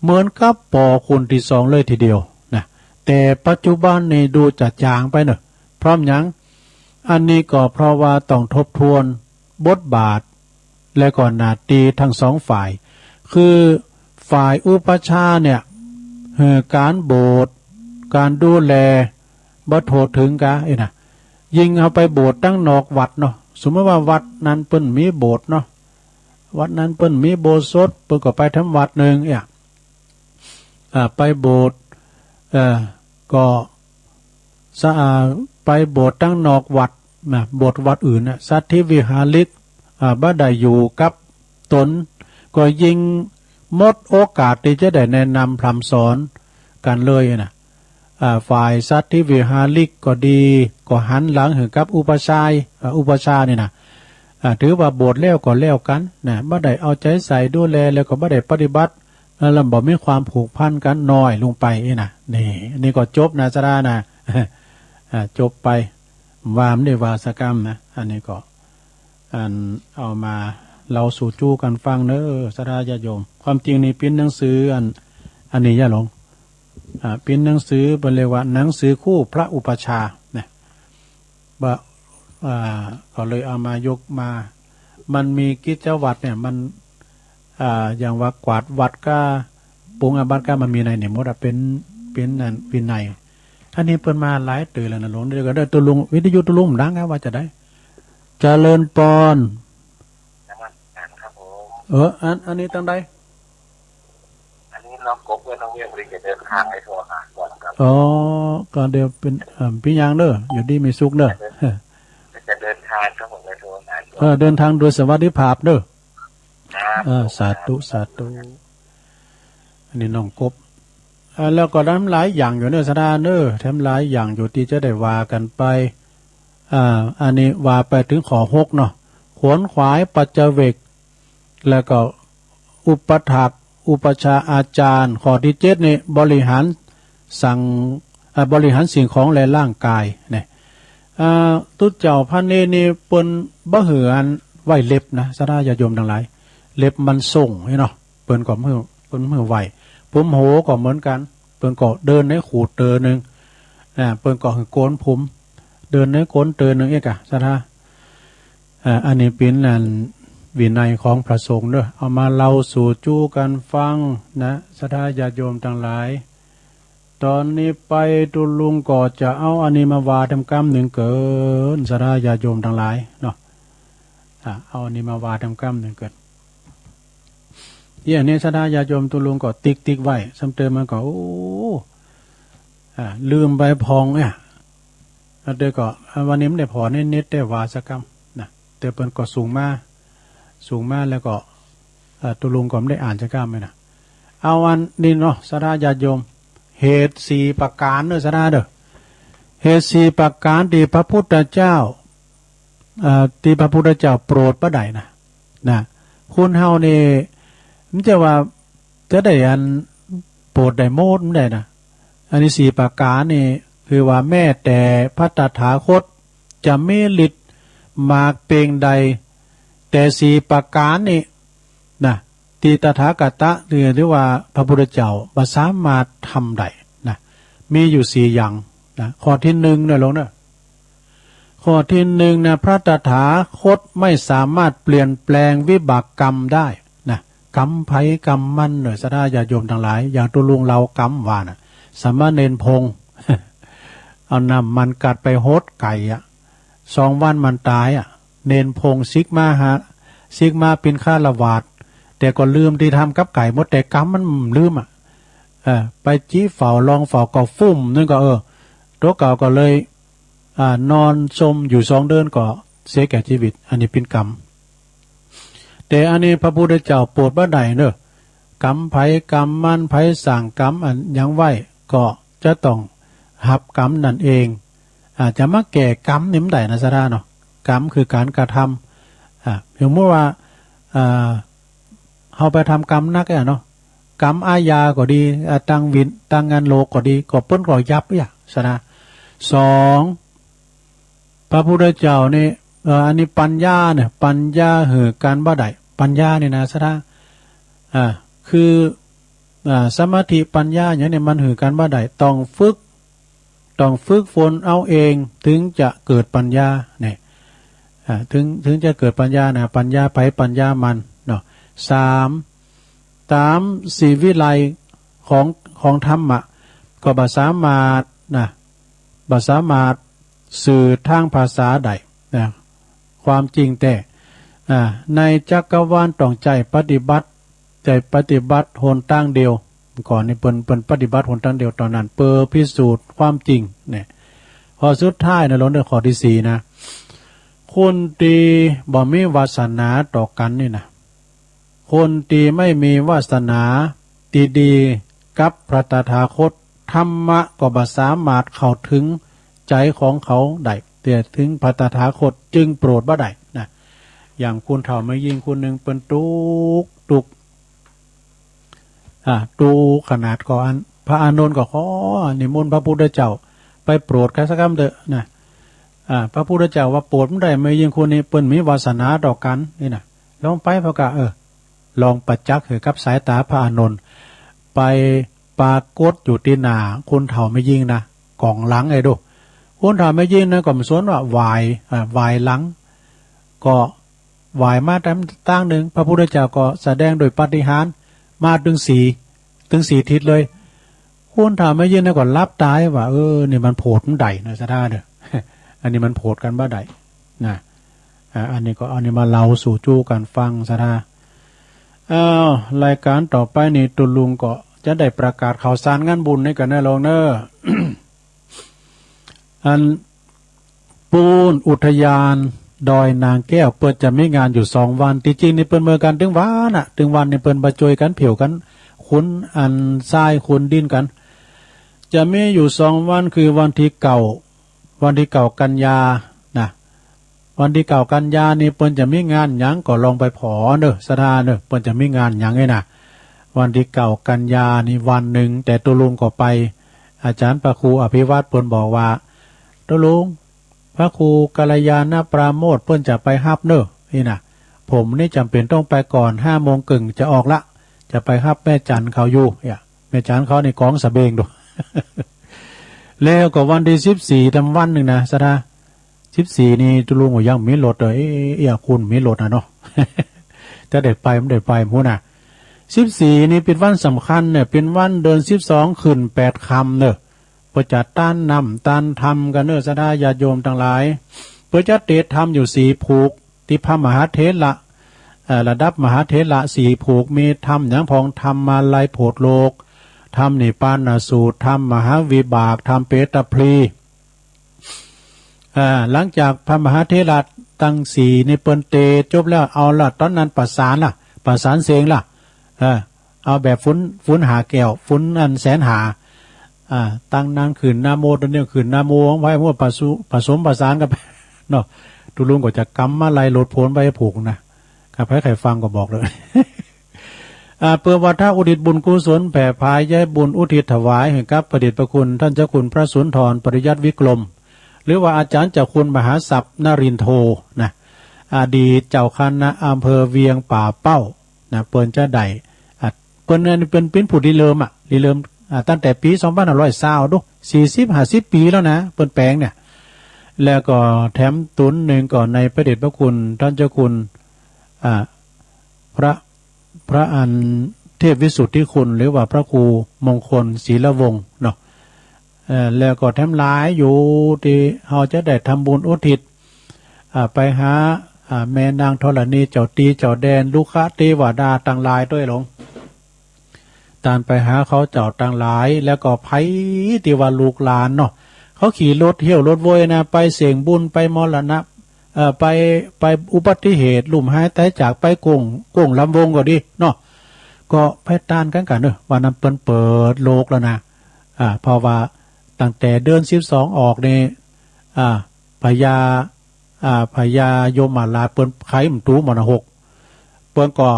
เหมือนกับปอคุณที่สองเลยทีเดียวนะแต่ปัจจุบันนี่ดูจะจางไปเนอะพร้อมยังอันนี้ก็เพราะว่าต้องทบทวนบทบาทและก่อนหน้าตีทั้งสองฝ่ายคือฝ่ายอุปชาเนี่ยการโบสถ์การดูแลบ่โทษถึงกะนะยิงเอาไปโบสถ์ตั้งนอกวัดเนาะสมมติว่าวัดนั้นเปิ้นมีโบสถ์เนาะวัดนั้นเปิ้นมีโบสถ์เปิ้นก็ไปทำวัดหนึ่งไปโบสถ์ก็สะอาดไปโบสถ์ตั้งนอกวัดนะโบสถ์วัดอื่นนะสัตธิวิหาริกบ่ได้อยู่กับตนก็ยิงหมดโอกาสที่จะได้แนะนำพร่ำสอนกันเลยนะฝ่ายสัตธิวิหาริกก็ดีก็หันหลังให้กับอุปชานี่นะถือว่าโบสถ์แล้วก็แล้วกันนะบ่ได้เอาใจใส่ดูแลแล้วก็บ่ได้ปฏิบัติแล้วบ่มีความผูกพันกันน้อยลงไปนะนี่ก็จบนะสรานะจบไปวามได้วาสกรรมนะอันนี้ก็เอามาเราสู่จู้กันฟังเนอะสราญาโยมความจริงนี่เป็นหนังสืออันนี้อย่าหลงเป็นหนังสือเป็นเรียกว่าหนังสือคู่พระอุปชาเนี่ยก็เลยเอามายกมามันมีกิจวัตรเนี่ยมันอย่างว่ากวาดวัดก็ปุงอาบัติก็มันมีในเนี่ยหมดเป็นนั่นเป็นในอันนี้เปิดมาหลายตื่นแล้วนะหลวงเดี๋ยวก็ได้ตัวลุงวิทยุตัวลุงดังครับว่าจะได้เจริญปอนอันนี้ตั้งใดอันนี้น้องกบเพื่อนน้องเวียงบริเกตเดินทางไปโทรหาก่อนครับก็เดี๋ยวเป็นพี่ยางเด้ออยู่ดีมีสุขเด้อจะเดินทางก็ผมไปโทรหาเดินทางโดยสวัสดิภาพเด้อสาธุอันนี้น้องกบแล้วก็ทำหลายอย่างอยู่เนอะสดาเนอะทำหลายอย่างอยู่ที่จะได้ว่ากันไปอันนี้ว่าไปถึงขอ6เนาะขวนขวายปัจเจเวกแล้วก็อุปถากอุปชาอาจารย์ข้อที่7นี่บริหารสิ่งของและร่างกายเนี่ยตุเจ้าพระเนนี่เปิ้นบ่เหือนไหวเล็บนะสดาญาโยมทั้งหลายเล็บมันส่งเนาะเปิ้นก็เพิ่นไหวผมโหก็เหมือนกันเปิ้นก็เดินในขูดเตอนึงเปิ้นก็โกนผมเดินในโกนเตอนึงเอกสดาอันนี้เป็นนั่นวินัยของพระสงฆ์เด้อเอามาเล่าสู่จู้กันฟังนะสดาญาโยมทั้งหลายตอนนี้ไปตุลุงก็จะเอาอันนี้มาวาทำกรรมหนึ่งเกินสดาญาโยมทั้งหลายเนาะเอาอันนี้มาวาทำกรรมหนึ่งเกินเนี่ยสดาญาโยมตุลุงก็ติ๊กไว้ซ้ำเติมมันก็ลืมไปพองเดี๋ยวก็วันนี้มันได้พอเน็ตได้วาสกรรมนะแต่เปิ้นก็สูงมากแล้วก็ตุลุงก็ไม่ได้อ่านสกรรมเลยนะเอาอันนี้เนาะสดาญาโยมเหตุ4ประการเนอะสดาเด้อเหตุ4ประการที่พระพุทธเจ้าโปรดบ่ได้นะคุณเฮานี่มันจะว่าจะได้อันโปรดได้โมดมันได้นะอันนี้4ประการนี่คือว่าแม่แต่พระตถาคตจะไม่ฤทธิ์มากเปงใดแต่4ประการนี่นะที่ตถาคตหรือว่าพระพุทธเจ้าบ่สามารถทำได้นะมีอยู่4อย่างนะข้อที่1เนี่ยลงเด้อข้อที่1นะพระตถาคตไม่สามารถเปลี่ยนแปลงวิบากกรรมได้นะกรรมไผกรรมมันเนอะสดาญาโยมทั้งหลายอย่างตุลุงเรากรรมว่าน่ะสามเณรพงเอาน้ำมันกัดไปโหดไก่2 วันมันตายเนนพงซิกมาเป็นฆราวาสแต่ก็ลืมที่ทำกับไก่หมดแต่กรรมมันลืมไปจี้เฝ้าลองเฝ้าก็ฟุ่มนึงก็ตัวเก่าก็เลยนอนชมอยู่2 เดือนก็เสียแก่ชีวิตอันนี้เป็นกรรมแต่อันนี้พระพุทธเจ้าโปรดบ่ได้เด้อกรรมไผกรรมมันไผสั่งกรรมอันยังไว้ก็จะต้องหับกรรมนั่นเองจะมาแก่กรรมนี่มันได้นะสดาเนาะกรรมคือการกระทำอย่างเมื่อว่าเฮาไปทำกรรมนักเนาะ กรรมอาญาก็ดีตั้งวินตั้งงานโลกก็ดีก็เปิ้นก็ยับอย่าสนะสองพระพุทธเจ้านี่อันนี้ปัญญาเนี่ยปัญญาเหอการบ่ได้ปัญญาเนี่ยนะสนะคือสมาธิปัญญาอย่างนี้มันเหอการบ่ได้ต้องฝึกฝนเอาเองถึงจะเกิดปัญญาเนี่ยถึงจะเกิดปัญญานะปัญญาไปปัญญามันเนาะสามสีวิไลของธรรมะก็บ่สามารถนะบ่สามารถสื่อทางภาษาใดนะความจริงแต่ในจักรวาลต้องใจปฏิบัติหนตั้งเดียวก่อนนี่เปิ้นปฏิบัติหนตั้งเดียวตอนนั้นเปิดพิสูจน์ความจริงเนี่ยพอสุดท้ายนะล้นด้วยข้อที่สี่นะคนตีบ่มีวาสนาต่อกันนี่นะคนตีไม่มีวาสนาดีกับพระตถาคตธรรมะก็บ่สามารถเข้าถึงใจของเขาได้แต่ถึงพระตถาคตจึงโปรดบ่ได้นะอย่างคุณเฒ่าไม่ยิ่งคุณหนึ่งเป็นตุกดูขนาดก่อนพระอานนท์ก็ขอนิมนต์พระพุทธเจ้าไปโปรดกันสักคำเถอะนะพระพุทธเจ้าว่าโปรดไม่ได้ไม่ยิ่งคนนี้เปิ้นมีวาสนาต่อกันนี่นะลองไปพระกะลองประจักษ์เหกับสายตาพระอานนท์ไปปรากฏอยู่ที่หน้าคนเฒ่าไม่ยิ่งนะกล่องหลังไอ้ดูคนเฒ่าไม่ยิ่งนะก็มาสวนว่าวายหลังก็วายมาตั้งหนึ่งพระพุทธเจ้าก็แสดงโดยปาฏิหาริย์มาถึงสี่ทิศเลยคนถามไม่เย็นนะก่อนรับตายว่านี่มันโผดมันใดนะสะท่าเด้อ อันนี้มันโผดกันบ้าใดนะอันนี้มาเล่าสู่จู้กันฟังสะท่ารายการต่อไปนี่ตุลุงก็จะได้ประกาศข่าวสารงานบุญให้กันแน่ลงเนอะอันปูนอุทยานดอยนางแก้วเปิดจะมีงานอยู่2 วันที่จริงนี่เปิ้นเมื่อกันถึงวันนี่เปิ้นบรรจอยกันเผียวกันคุ้นอันทรายคุ้นดินกันจะมีอยู่2 วันคือวันที่เก่ากันยานะวันที่เก่ากันยานี่เปิ้นจะมีงานหยังก็ลองไปผอเนอะสถานเนอะเปิ้นจะมีงานหยังไงนะวันที่เก่ากันยานี่วันหนึ่งแต่ตุลุงก็ไปอาจารย์พระครูอภิวัตรเปิ้นบอกว่าตุลุงพระครูกัลยาณปราโมทย์เพิ่นจะไปฮับเนอะนี่นะผมนี่จำเป็นต้องไปก่อน5 โมงครึ่งจะออกละจะไปฮับแม่จันเขาอยู่แม่จันเขาในกองสะเบงดู แล้วก็วันที่14ทำวันหนึ่งนะสะดา14นี่ตุลุงก็ยังมีรถคุณมีรถนะเนาะ จะได้ไปไม่ได้ไปพูดนะ14นี่เป็นวันสำคัญเนี่ยเป็นวันเดือน12ขึ้น8 ค่ำเนอะเพื่อจะต้านนำต้านทำกันเนอสดาญาโยมทั้งหลายเพื่อจะเตะทำอยู่4 ผูกที่พระมหาเถระระดับมหาเถระ4 ผูกมีธรรมอย่างพองธรรมมาลายโพธโลกธรรมนิพพานสูตรธรรมมหาวิบากธรรมเปตพลีหลังจากพระมหาเถระตั้ง4ในเปิ้นเตจบแล้วเอาละตอนนั้นประสานเสียงล่ะเอาแบบฟุ้นหาแก้วฟุ้นอันแสนหาตั้งนางขืนนาโมตอนนี้ขืนนาโมไว้พวกผสมประสานกับเนาะตุลุงก็จะกำมาไล่ลดโผลไปผูกนะกับใครฟังก็บอกเลย เพื่อวัฏอุทิศบุญกุศลแผ่พายย้ายบุญอุทิศถวายให้กับพระเดชพระคุณท่านเจ้าคุณพระสุนทรปริยัติวิกรมหรือว่าอาจารย์เจ้าคุณมหาศัพท์นรินโทนะอดีตเจ้าคณะอำเภอเวียงป่าเป้านะเปิ้นจะได้เปิ้นเนี่ยเป็นผู้ดีเริ่มตั้งแต่ปี2520ดู40-50 ปีแล้วนะเปิ้นแปลงเนี่ยแล้วก็แถมตุนหนึ่งก่อนในพระเดชพระคุณท่านเจ้าคุณพระอันเทพวิสุทธิคุณหรือว่าพระครูมงคลศีลวงศ์เนาะแล้วก็แถมหลายอยู่ที่เฮาจะได้ทำบุญอุทิศไปหาแม่นางธรณีเจ้าตีเจ้าแดนลูกค้าเทวดาต่างหลายด้วยหลงตานไปหาเขาเจ้าต่างหลายแล้วก็ไผที่ว่าลูกหลานเนาะเขาขี่รถเที่ยวรถโวยนะไปเสี่ยงบุญไปมรณะไปอุบัติเหตุลุ่มหายตายจากไปกงลำวงก็ดีเนาะก็ไปต้านกันเนอะว่านั้นเปิดโลกแล้วนะเพราะว่าตั้งแต่เดือน12ออกนี่พญายมมาลาเปิ้นไขมตูมรณะ6เปิ้นก็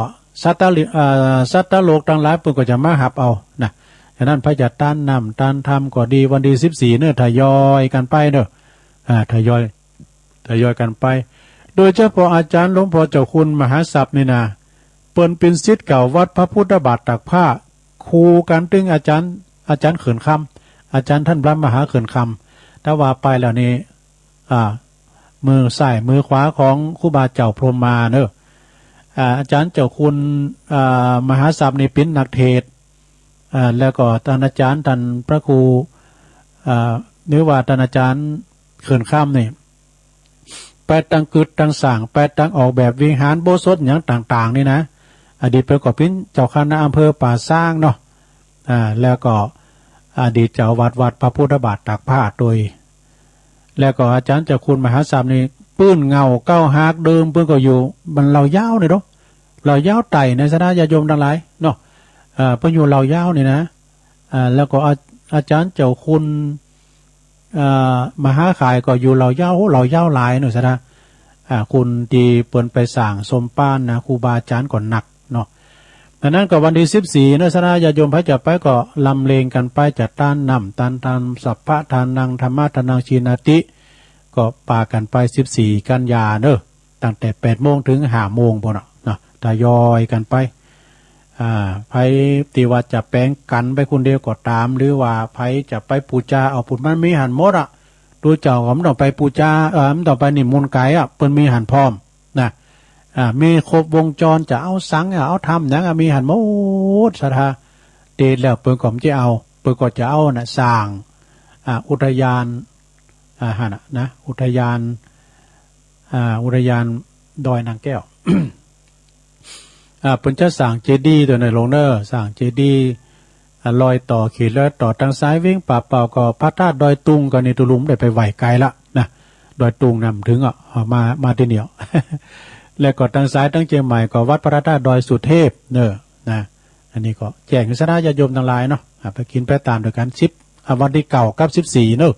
สัตว์โลกทั้งหลายเพิ่นก็จะมาหับเอานะฉะนั้นพระจะต้านนำต้านทำก็ดีวันที่14เนี่ยทยอยกันไปเด้อทยอยกันไปโดยเฉพาะอาจารย์หลวงพ่อเจ้าคุณมหาศัพท์นี่นะเปิ้นเป็นศิษย์เก่าวัดพระพุทธบาทตากผ้าครูกันตึงอาจารย์เขินคำอาจารย์ท่านพระมหาเขินคำถ้าว่าไปแล้วนี่มือซ้ายมือขวาของครูบาเจ้าพรหมมาเนอะอาจารย์เจ้าคุณมหาศัพท์นี่เป็นนักเทศแล้วก็ท่านอาจารย์ท่านพระครูหรือว่าท่านอาจารย์เขินข้ามนี่ไปตั้งกึดตั้งสั่งไปตั้งออกแบบวิหารโบสถ์อย่างต่างๆนี่นะอดีตเป็นก็เป็นเจ้าคณะอำเภอป่าสร้างเนาะแล้วก็อดีตเจ้าวัดพระพุทธบาทตากผ้าโดยแล้วก็อาจารย์เจ้าคุณมหาศัพท์นี่ปื้นเงาเก้าหากเดิมเพิ่นก็อยู่มันเรายาวนี่เนาะเรายาวไต่ในสถานญาโยมทั้งหลายเนาะเพิ่นอยู่เรายาวนี่นะแล้วก็อาจารย์เจ้าคุณมหาขายก็อยู่เรายาวหลายเนาะซะนะคุณที่เปิ้นไปสร้างสมป้านนะครูบาอาจารย์ก็หนักเนาะดังนั้นก็วันที่14เนาะสนะญาติโยมพระจะไปก็ลำเลงกันไปจัดต้านนำตันทำสัพพะทานังธรรมะทานังชีนาติก็ปากันไป14กันยาเนอะตั้งแต่8โมงถึง5โมงพุ่นเนาะทยอยกันไปไผติว่าจะแปลงกันไปคนเดียวก็ตามหรือว่าไผจะไปปูจาเอาผุดมันมีหันหมดดูเจ้าผมต้องไปปูจามันต้องไปนิมนต์ไก่เปิ้นมีหันพร้อมนะมีครบวงจรจะเอาสังเอาทำนะมีหันหมดศรัทธาเดชแล้วเปิ้นก็จะเอาเปิ้นก็จะเอานะสร้างอุทยานหันนะอุทยานดอยนางแก้ว เปิ้นจะสร้างเจดีย์ตัวในโรงเนอร์สร้างเจดีย์ลอยต่อขีดแล้วต่อทางซ้ายวิ่งป่าเป่าก็พระธาตุดอยตุงก็ในตุลุมได้ไปไหวไกลละนะดอยตุงนำถึงมาที่เหนียว แล้วก็ทางซ้ายทางเชียงใหม่ก็วัดพระธาตุดอยสุเทพเนอนะอันนี้ก็แจ้งศรัทธาญาติโยมทั้งหลายเนาะไปกินไปตามด้วยกัน10วันที่เก่ากับ14เนอะ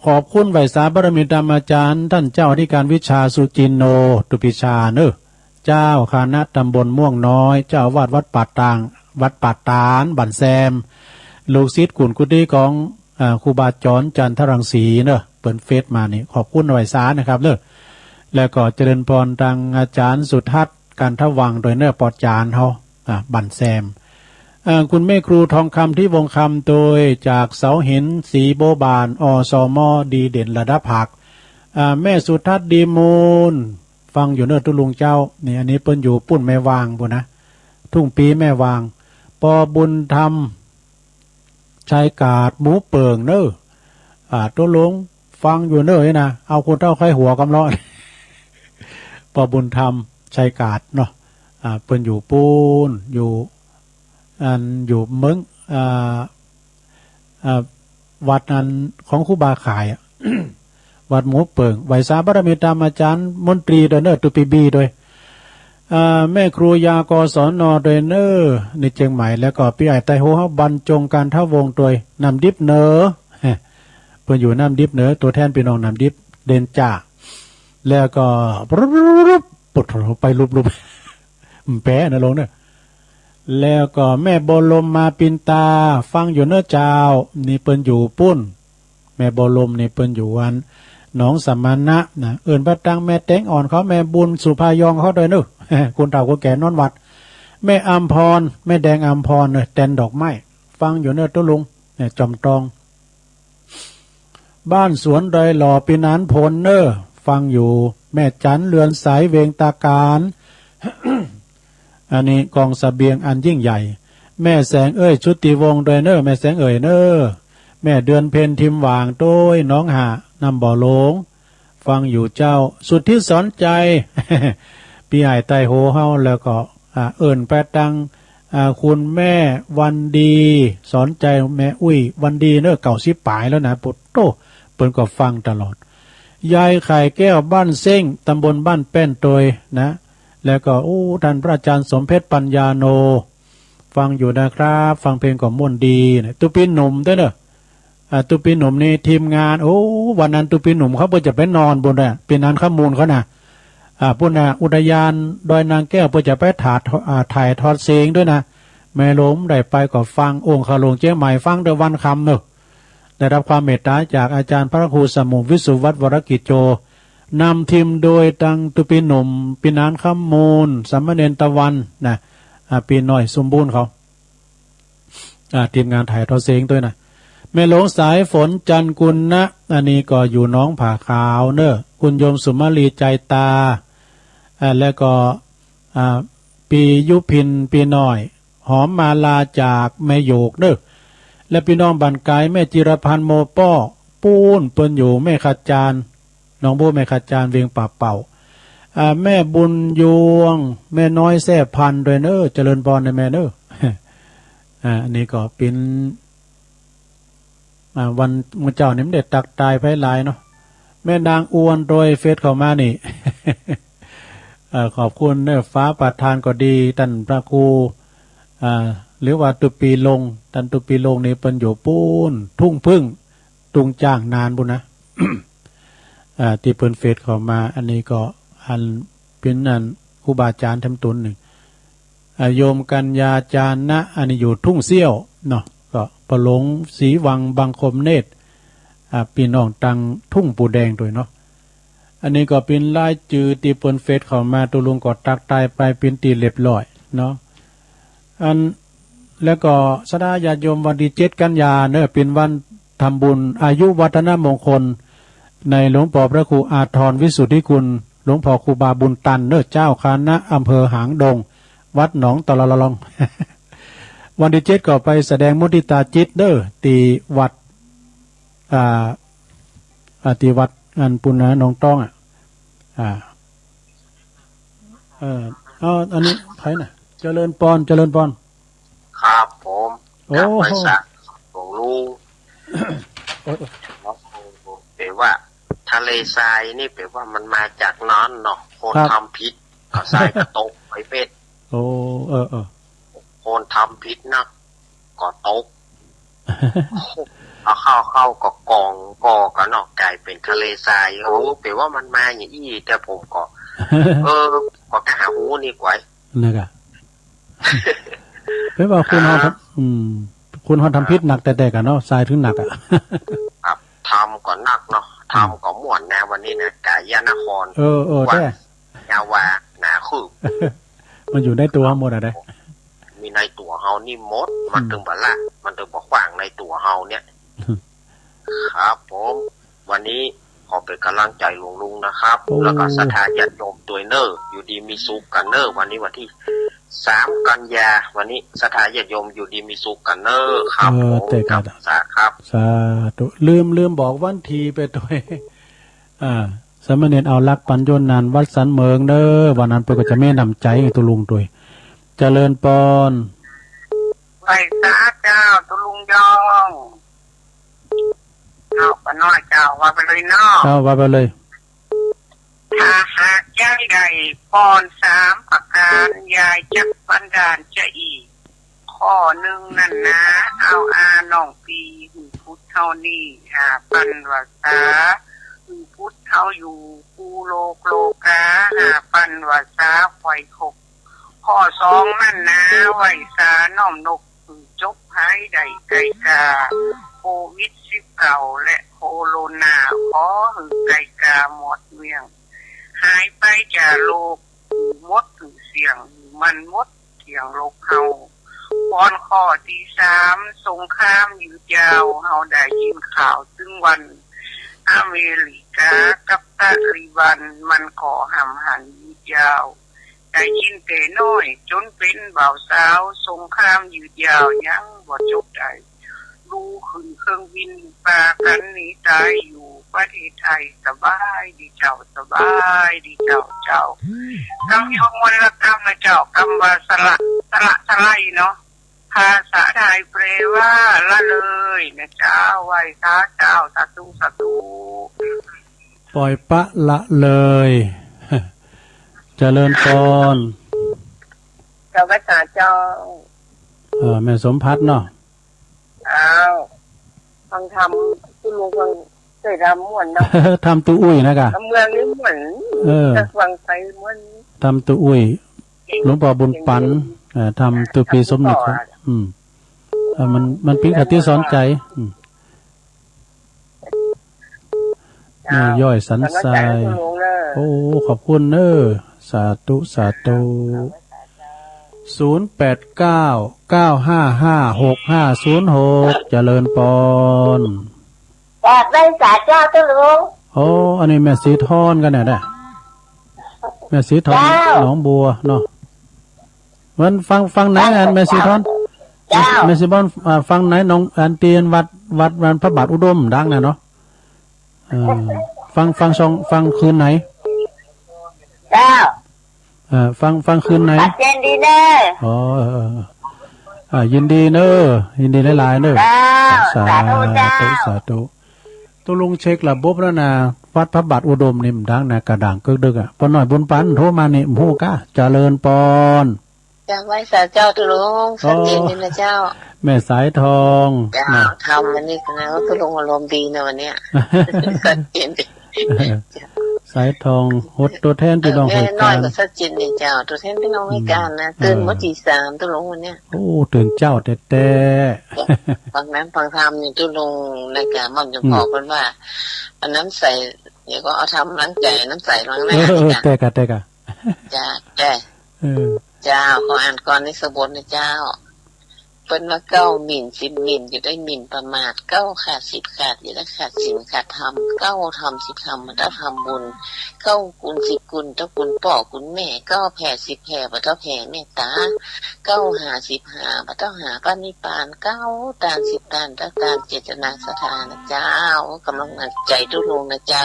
ขอบคุณไหวสาบารมีธรรมอาจารย์ท่านเจ้าอธิการวิชาสุจินโนตุปิชาเนอะเจ้าคณะตำบลม่วงน้อยเจ้าวัดป่าตานบันแซมลูกศิษย์กุลกุฏิของครูบาจรจันทรังสีเนอะเปิดเฟซมานี่ขอบคุณไหวสานะครับเนอะแล้วก็เจริญพรทางอาจารย์สุทัศน์การทวังโดยเนื้อปอดจานเขาบันแซมคุณแม่ครูทองคำที่วงคำโดยจากเสาหินสีโบบานสมดีเด่นระดับผักแม่สุทัศน์ดีมูลฟังอยู่เนื้อตุลุงเจ้านี่อันนี้เปิ้นอยู่ปุ่นแม่วางบุนะทุ่งปีแม่วางปอบุญธรรมชายกาดหมูเปิงเน้อตุลุงฟังอยู่เน้อนะเอาคนเท่าใครหัวกำร้อน ปอบุญธรรมชายกาดเนาะเปิ้นอยู่ปูนอยู่เมืองวัดนั้นของครูบาขาย วัดหมูเปิงไหวสาบารมีธรรมอาจารย์มนตรีโดยเนอร์ตุปีบีโดยแม่ครูยากศนโดยเนอร์ในเชียงใหม่แล้วก็พี่ไอ้ไตโฮเฮาบรรจงการท่าวงโดยนำดิบเนอเพิ่นอยู่นำดิบเนอตัวแทนพี่น้องนำดิบเด่นจ่าแล้วก็ปดไปรูปแปะนะลงเนอะแล้วก็แม่บรมมาปินตาฟังอยู่เนื้อเจ้านี่เปิ้นอยู่ปุ้นแม่บรมนี่เปิ้นอยู่วันหนองสมณะนะเอิ้นพระตังแม่แตงอ่อนเขาแม่บุญสุภายองเขาด้วยเนอะคุณเฒ่าคนแก่นอนวัดแม่อัมพรแม่แดงอัมพรเนอะแตนดอกไม้ฟังอยู่เนื้อตุลุงเนี่ยจอมตองบ้านสวนดอยหล่อปีนานพลเนอะฟังอยู่แม่จันเรือนสายเวงตาการ อันนี้กองเสบียงอันยิ่งใหญ่แม่แสงชุติวงศ์โดยเนอแม่แสงเนอแม่เดือนเพ็ญทิมหว่างโต้ยน้องหานำบ่อหลงฟังอยู่เจ้าสุดที่สนใจ พี่ใหญ่ไตโหเฮาแล้วก็แปดตังคุณแม่วันดีสอนใจแม่อุ้ยวันดีเนอเก่าสิปายแล้วนะปุตโตเปิ้นก็ฟังตลอดยายไข่แก้วบ้านเซ้งตำบลบ้านแป้นโตยนะแล้วก็ท่านพระอาจารย์สมเพชรปัญญาโนฟังอยู่นะครับฟังเพลงก็ม่วนดีนะตุปินหนุ่มด้วยเนอะตุปินหนุ่มนี่ทีมงานวันนั้นตุปินหนุ่มเขาเพิ่งจะไปนอนบนเป็นนั้นข้อมูลเขานะ ปุ่นอุทยานดอยนางแก้วเพื่อจะไปถ่ายทอดเสียงด้วยนะแม่ล้มได้ไปก็ฟังองค์ขลงเจียงใหม่ฟังเดวันคำเนอะได้รับความเมตตาจากอาจารย์พระครูสมุวิสุวัฒน์วรกิจโจนำทีมโดยตังตุปีหนุ่มปีนานขมูลสามเณรตะวันนะปีน้อยสมบูรณ์เขาทีมงานถ่ายทอดเสียงด้วยนะแม่หลวงสายฝนจันกุลนะอันนี้ก็อยู่น้องผาขาวเนอะคุณโยมสุมาลีใจตาแล้วก็ปียุพินปีน้อยหอมมาลาจากแม่โยกเนอะและพี่น้องบันไกแม่จิรพันธ์โมป้อปูนเปิ้นอยู่แม่ขจารน้องโบแม่ขจารเวียงป่าเป่าแม่บุญยวงแม่น้อยแซ่พันด้วยเนอะเจริญพรในแม่เนอะอันนี้ก็เป็นวันมื้อเจ้านี่มันได้ตักตายไผหลายเนาะแม่นางอ้วนโดยเฟซเข้ามานี่ ขอบคุณเนอะฟ้าประทานก็ดีท่านพระครูหรือว่าตุปีลงท่านตุปีลงนี่เปิ้นอยู่ปูนทุ่งพึ่งตุงจ้างนานบุญนะ ที่เปิ้นเฟซเข้ามาอันนี้ก็อันเป็นอันครูบาอาจารย์ทำตุนหนึ่งโยมกัญญาจารย์นะอันนี้อยู่ทุ่งเซี่ยวเนาะก็ประหลงศรีวังบางคมเนตรพี่น้องตังทุ่งปูแดงด้วยเนาะอันนี้ก็เป็นลายจือตีเปิ้นเฟซเข้ามาตุลุงก็ตักตายไปเป็นตีเรียบร้อยเนาะอันแล้วก็สดาญาติโยมวันที่7 กันยาเนอะเป็นวันทำบุญอายุวัฒนมงคลในหลวงพ่อพระครูอาทรวิสุทธิคุณหลวงพ่อครูบาบุญตันเนอะเจ้าคณะอำเภอหางดงวัดหนองตะละลอง วันที่7ก็ไปแสดงมุทิตาจิตเนอะตีวัดตีวัดอันปุณณะหนองต้องอันนี้ใครน่ะเจริญปอนครับผมกับไปสักของลุงแปลว่าทะเลทรายนี่แปลว่ามันมาจากน้อนเนาะคนทำพิษก็ทรายกระตกไปเป็ดคนทำพิษนะก็ตกเอาเข้าก็กองก็นอกกลายเป็นทะเลทรายโอ้แปลว่ามันมาอย่างอี้แต่ผมก็ก็หาหูนี่กว่านะครับไม่ว่าคุณคุณทำพิษหนักแต่กันเนาะทรายถึงหนักครับทำก่อนหนักเนาะทำก่อนม่วนนะวันนี้นะกายนครใช่ยาวาหนาคือมันอยู่ในตัวหมดอะได้มีในตัวเฮานี่มดมันถึงบ่ละมันถึงบ่ขวางในตัวเฮาเนี่ยครับผมวันนี้ขอเป็นกำลังใจลุงนะครับแล้วก็ศรัทธาญาติโยมตัวเนอร์อยู่ดีมีสุขกันเนอร์วันนี้วันที่3 กันยาวันนี้ศรัทธาญาติโยมอยู่ดีมีสุขกันเนอร์ครับผมกับสาครับสาธุลืมบอกวันทีไปตัวสามเณรเอาลักปัญโยนานวัดสันเมืองเนอวันนั้นเปิดก็จะแม่นำใจตัวลุงตัวเจริญปอนไปสาเจ้าตัวลุงยองเอาปน้อยเจ้าว่าไปเลยเนาะว่าไปเลยถ้าหากใจใดปอน3 ประการยายจักบันดาลจะอีกข้อหนึ่งนั่นนะเอาน้องปีหูพุทธเท่านี้ปันวาสาหูพุทธเท่าอยู่ภูโลกาปันวาสาไฟคกข้อ2นั่นนะไวสาน้อมนกจบหายใดไกลกาโควิด19และโคโรนาขอหือไกลกาหมดเมืองหายไปจากโลกมดถึงเสียงมันมดเสียงโลกเฮาปอนข้อที่3สงครามยืดยาวเฮาได้ยินข่าวถึงวันอเมริกากับตาลิบันมันก่อหำหันยืดยาวได้ยินแต่น้อยจนเป็นบ่าวสาวสงครามยืดยาวยังบ่จบได้ดูขึ้นเครื่องบินปากันหนีตายอยู่ประเทศไทยสบายดีเจ้าสบายดีเจ้ากำยงวันละกำนะเจ้ากำว่าสละไลเนาะภาษาไทยแปลว่าละเลยนะเจ้าไหว้พระเจ้าสาธุปล่อยปะละเลยเจริญพรเจ้าภาษาเจ้าแม่สมพัฒน์เนาะฟังธรรมคุณลุงฟัง เคยทำม่วนเนาะ ทำตัวอุ้ยนะกะ เมืองนี้เหมือนจะฟังไปเหมือน ทำตัวอุ้ยหลวงพ่อบุญปันทำตัวปีสมนึกครับมันเป็นคติสอนใจแม่ย่อยสันทรายโอ้ขอบคุณเนอสาธุสาธุ0899555656เจริญปอนอยากได้สาเจ้าเจ้าลุงโอ้อันนี้แม่สีทอนกันเนี่ยได้แม่สีทอนหนองบัวเนาะมันฟังไหนอันแม่สีทอนแม่สีบอนฟังไหนน้องอันเตียนวัดพระบาทอุดมดังน่ะเนาะฟังช่องฟังคืนไหนเจ้าฟังคืนไหนเจนดีเนออ๋อยินดีเนอยินดีหลายๆเนอสาธุสาธุตัวลุงเช็คระบบแล้วนะวัดพระบาทอุดมนี่มันดังนะกระด่างกึกดึกอ่ะปนหน่อยบุญปันโทรมานี่โหก้าเจริญปอนจะไว้สาเจ้าตัวลุงสักเจนดีนะเจ้าแม่สายทองทำวันนี้นะว่าตัวลุงอารมณ์ดีนะวันเนี้ยสักเจนดีสายทองหดตัวแทนพี่น้องให้การน้อยกว่าสักเจนดีเจ้าตัวแทนพี่น้องให้การนะตื่นเมื่อตี 3ตัวลุงวันเนี้ยโอ้ตื่นเจ้าแต่ฟังนั้นฟังธรรมนี่ตัวลุงในการมั่นจะบอกกันว่าอันน้ำใส่เดี๋ยวก็เอาทำล้างใจน้ำใส่ล้างหน้าแต่กะจ้าเจ้าขออ่านก่อนในสบทนะเจ้าเป็นว่าเก้าหมิ่น10 หมิ่นอยู่ได้หมิ่นประมาทเก้าขาด10 ขาดอยู่ได้ขาดศีลขาดธรรมเก้าทำ10 ทำมันต้องทำบุญเก้ากุล10 กุลเจ้ากุลป่อกุลแม่เก้าแผ่10 แผ่บัดเจ้าแผ่เมตตาเก้าหา10 หาบัดเจ้าหาปานิปานเก้าตาน10 ตานตานเจตนาสถานะเจ้ากำลังใจทุกลงนะเจ้า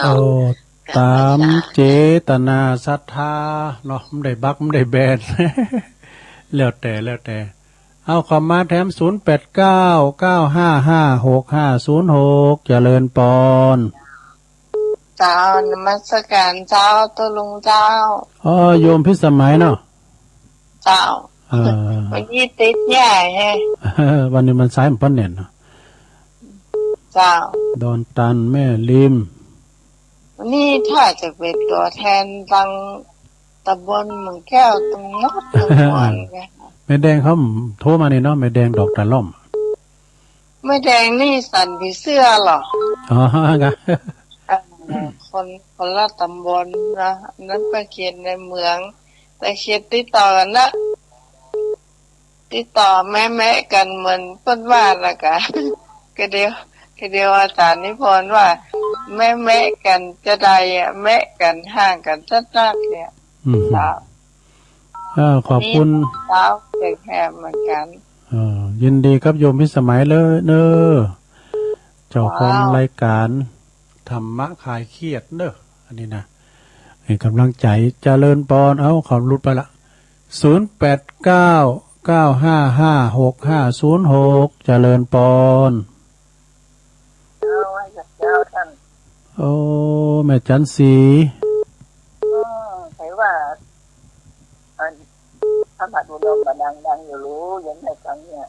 ตามเจตนาศรัทธาเนาะไม่ได้บักไม่ได้แบนแล้วแต่เอาคำมาแถม0899555656เจริญปอนเจ้านมัสการเจ้าตัวลุงเจ้าโยมพิสมัยเนาะเจ้าวันนี้ติดแย่ไงวันนี้มันสายมันพันเนี่ยเนาะเจ้าดอนตันแม่ริมวันนี้ถ้าจะเป็นตัวแทนตังตำบลเมืองแก้วตรงนอดตรงวันไงแม่แดงเขาโทรมานี่เนาะแม่แดงดอกตะล่อมแม่แดงนี่สันผีเสื้อหรอครับคนละตำบลนะนั้นไปเขียนในเมืองแต่เขียนติดต่อกันนะติดต่อแม่กันเหมือนเปิ้นว่าละกะก็เดียวอาจารย์นิพนธ์ว่าแม่กันจะได้แม่กันห่างกันจัดนักเนี่ยขอบคุณเจ้าเป็นแค่เหมือนกันยินดีครับโยมพิสมัยเลยเนอเจ้าของรายการธรรมะคลายเครียดเนออันนี้นะให้กำลังใจเจริญปอนเอาขอรุดไปละ0899555656เจริญปอนโอ้แม่จันสีใช่ว่าพระบาทอุดมดังอยู่รู้ยังไงกันเนี่ย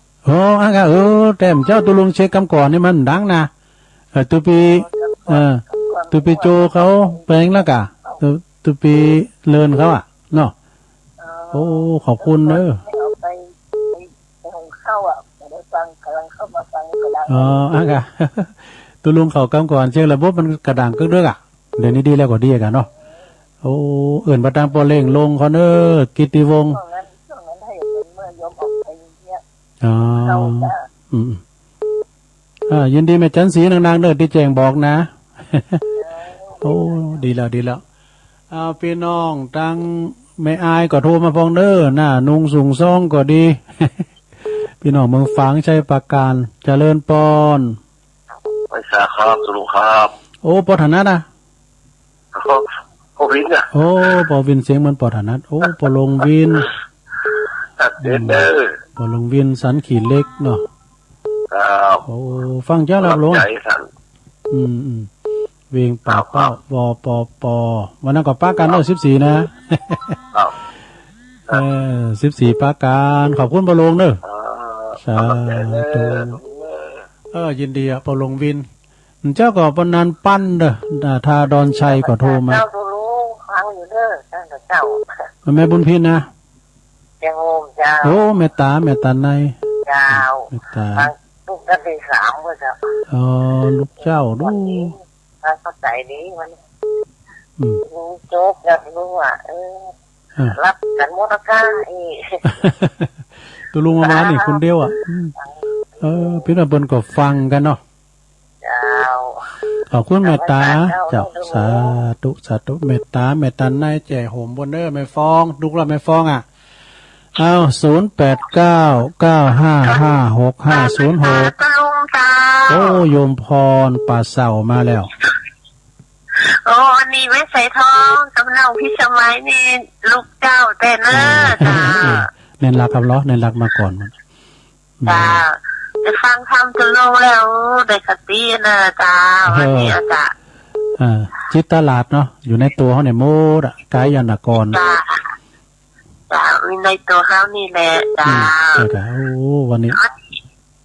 แต้มเจ้าตุลุงเช็คคำก่อนนี่มันดังนะตุปีโจเขาแปลงแล้วกะตุปีเลินเขาอ่ะเนาะโอ้ขอบคุณเนอะไปของเข้าอ่ะได้ฟังกำลังเข้ามาฟังกระดังตุลุงเขาคำก่อนเช็คระบบมันกระดังกึกด้วยอ่ะเดี๋ยวนี้ดีแล้วกว่าดีกันเนาะโอ้เอื่นประตามปอเล่งลงเขาเนอกิตติวงศ์ยินดีแม่จันสีนางๆเด้อที่แจ้งบอกนะโอ้ดีแล้วพี่น้องตั้งไม่อายก็โทรมาพองเด้อหน้านุงสูงซ่องก็ดีพี่น้องเมืองฝางชัยปราการเจริญปอนไปสาครับสรุปครับโอ้ปอฐานะนะปอวินอ่ะโอ้ปอวินเสียงมันปอฐานะโอ้ปอลงวินเด่นเด้อปอลงวินสันขีดเล็กเนาะครับโอ้ฟังเจ้าหลับลงเวียงป่าเป้าปอวันนั้นก็ป้ากันเนาะ14นะ14ป้ากันขอบคุณปอลงเด้อสาธุยินดีอ่ะปอลงวิน เจ้าก็ปนันปั้นเด้อทาดอนชัยก็โทรมา เจ้าก็รู้ฟังอยู่เด้อตั้งแต่เจ้า แม่บุญพินนะ เจ้าโฮมเจ้า โอ้แม่ตาใน เจ้า แม่ตา ฟังลูกกันตีสามก็จะ อ๋อลูกเจ้าดู ฟังเข้าใจดีมัน อืม รู้โจ๊กอยากรู้ว่ารับกันมดก้าอีก ตัวลุงมานี่คนเดียวอ่ะพี่น้องเปิ้นก็ฟังกันเนาะ เจ้า ขอบคุณแม่ตาเจ้าสาธุแม่ตาในแจ่โหมบนเด้อแม่ฟองลูกละแม่ฟองอ่ะเอา0899555656 ตะลุงตา โอ้โยมพรป่าเสามาแล้ว โอ้อันนี้ไม่ใส่ทองกำลังพี่สมัยนี่ลูกเจ้าแต่เนอจ้า เน้นรักครับล้อเน้นรักมาก่อนมัน จ้าจะฟังทำตะลุงแล้วได้สติเนอจ้าวันนี้จ้า จิตตลาดเนาะอยู่ในตัวเขาเนี่ยโมดอะกายยานกร จ้าจ้ามีในตัวเขานี่แหละจ้า โอ้วันนี้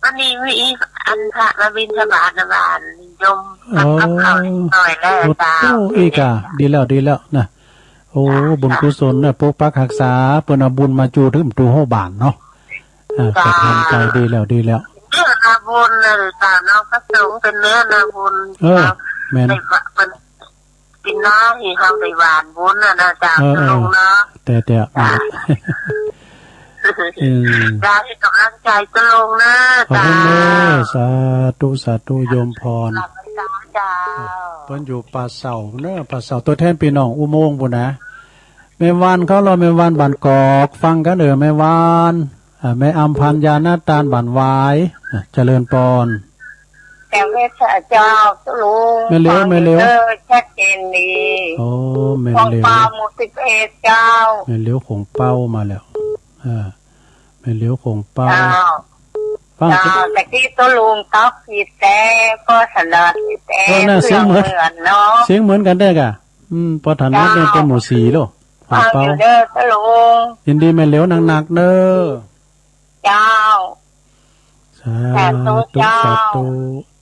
วันนี้มีอันพระมาบิณฑบาตนะบานยมรับเขาหน่อยแล้วจ้า โอ้อีกอ่ะดีแล้วนะโอ้บุญกุศลเนี่ยปกปักรักษาเปิ้นเอาบุญมาจูถึงตูโฮบานเนาะกระทำใจดีแล้ว เนื้อนาบุญเลยจ้าน้องพระสงฆ์เป็นเนื้อนาบุญ แม่น เป็นน้องที่เขาได้หวานบุญนะจ้าลุงเนาะ แต่จ้าให้กำลังใจตะลงนะ ขอบ จ้า คุณแม่สาธุโยมพร จ้า เพิ่นอยู่ป่าเสาเนอะป่าเสาตัวแทนพี่น้องอุโมงค์พุ่นนะแม่วานเขาเราแม่วานบ้านกอกฟังกันแม่วานแม่อำพันยานาตาลบ้านวายเจริญปอน แต่เวชเจ้าตะลุงชัดเจนดี โอ้แม่ ของ เหลว ปาหมู่11เจ้า แม่เหลวของเป้ามาแล้วแม่เหลวของเป้าฟัง เจ้าแต่ที่ตะลุงต๊อกผิดแต่ก็สลัดผิดแต่เสียงเหมือนเนาะ เสียงเหมือนกันได้กะพอฐานะเป็นหมู่สีโลของเป้า เด้อตะลุง ยินดีแม่เหลวหนักๆเด้อ เจ้า สาธุ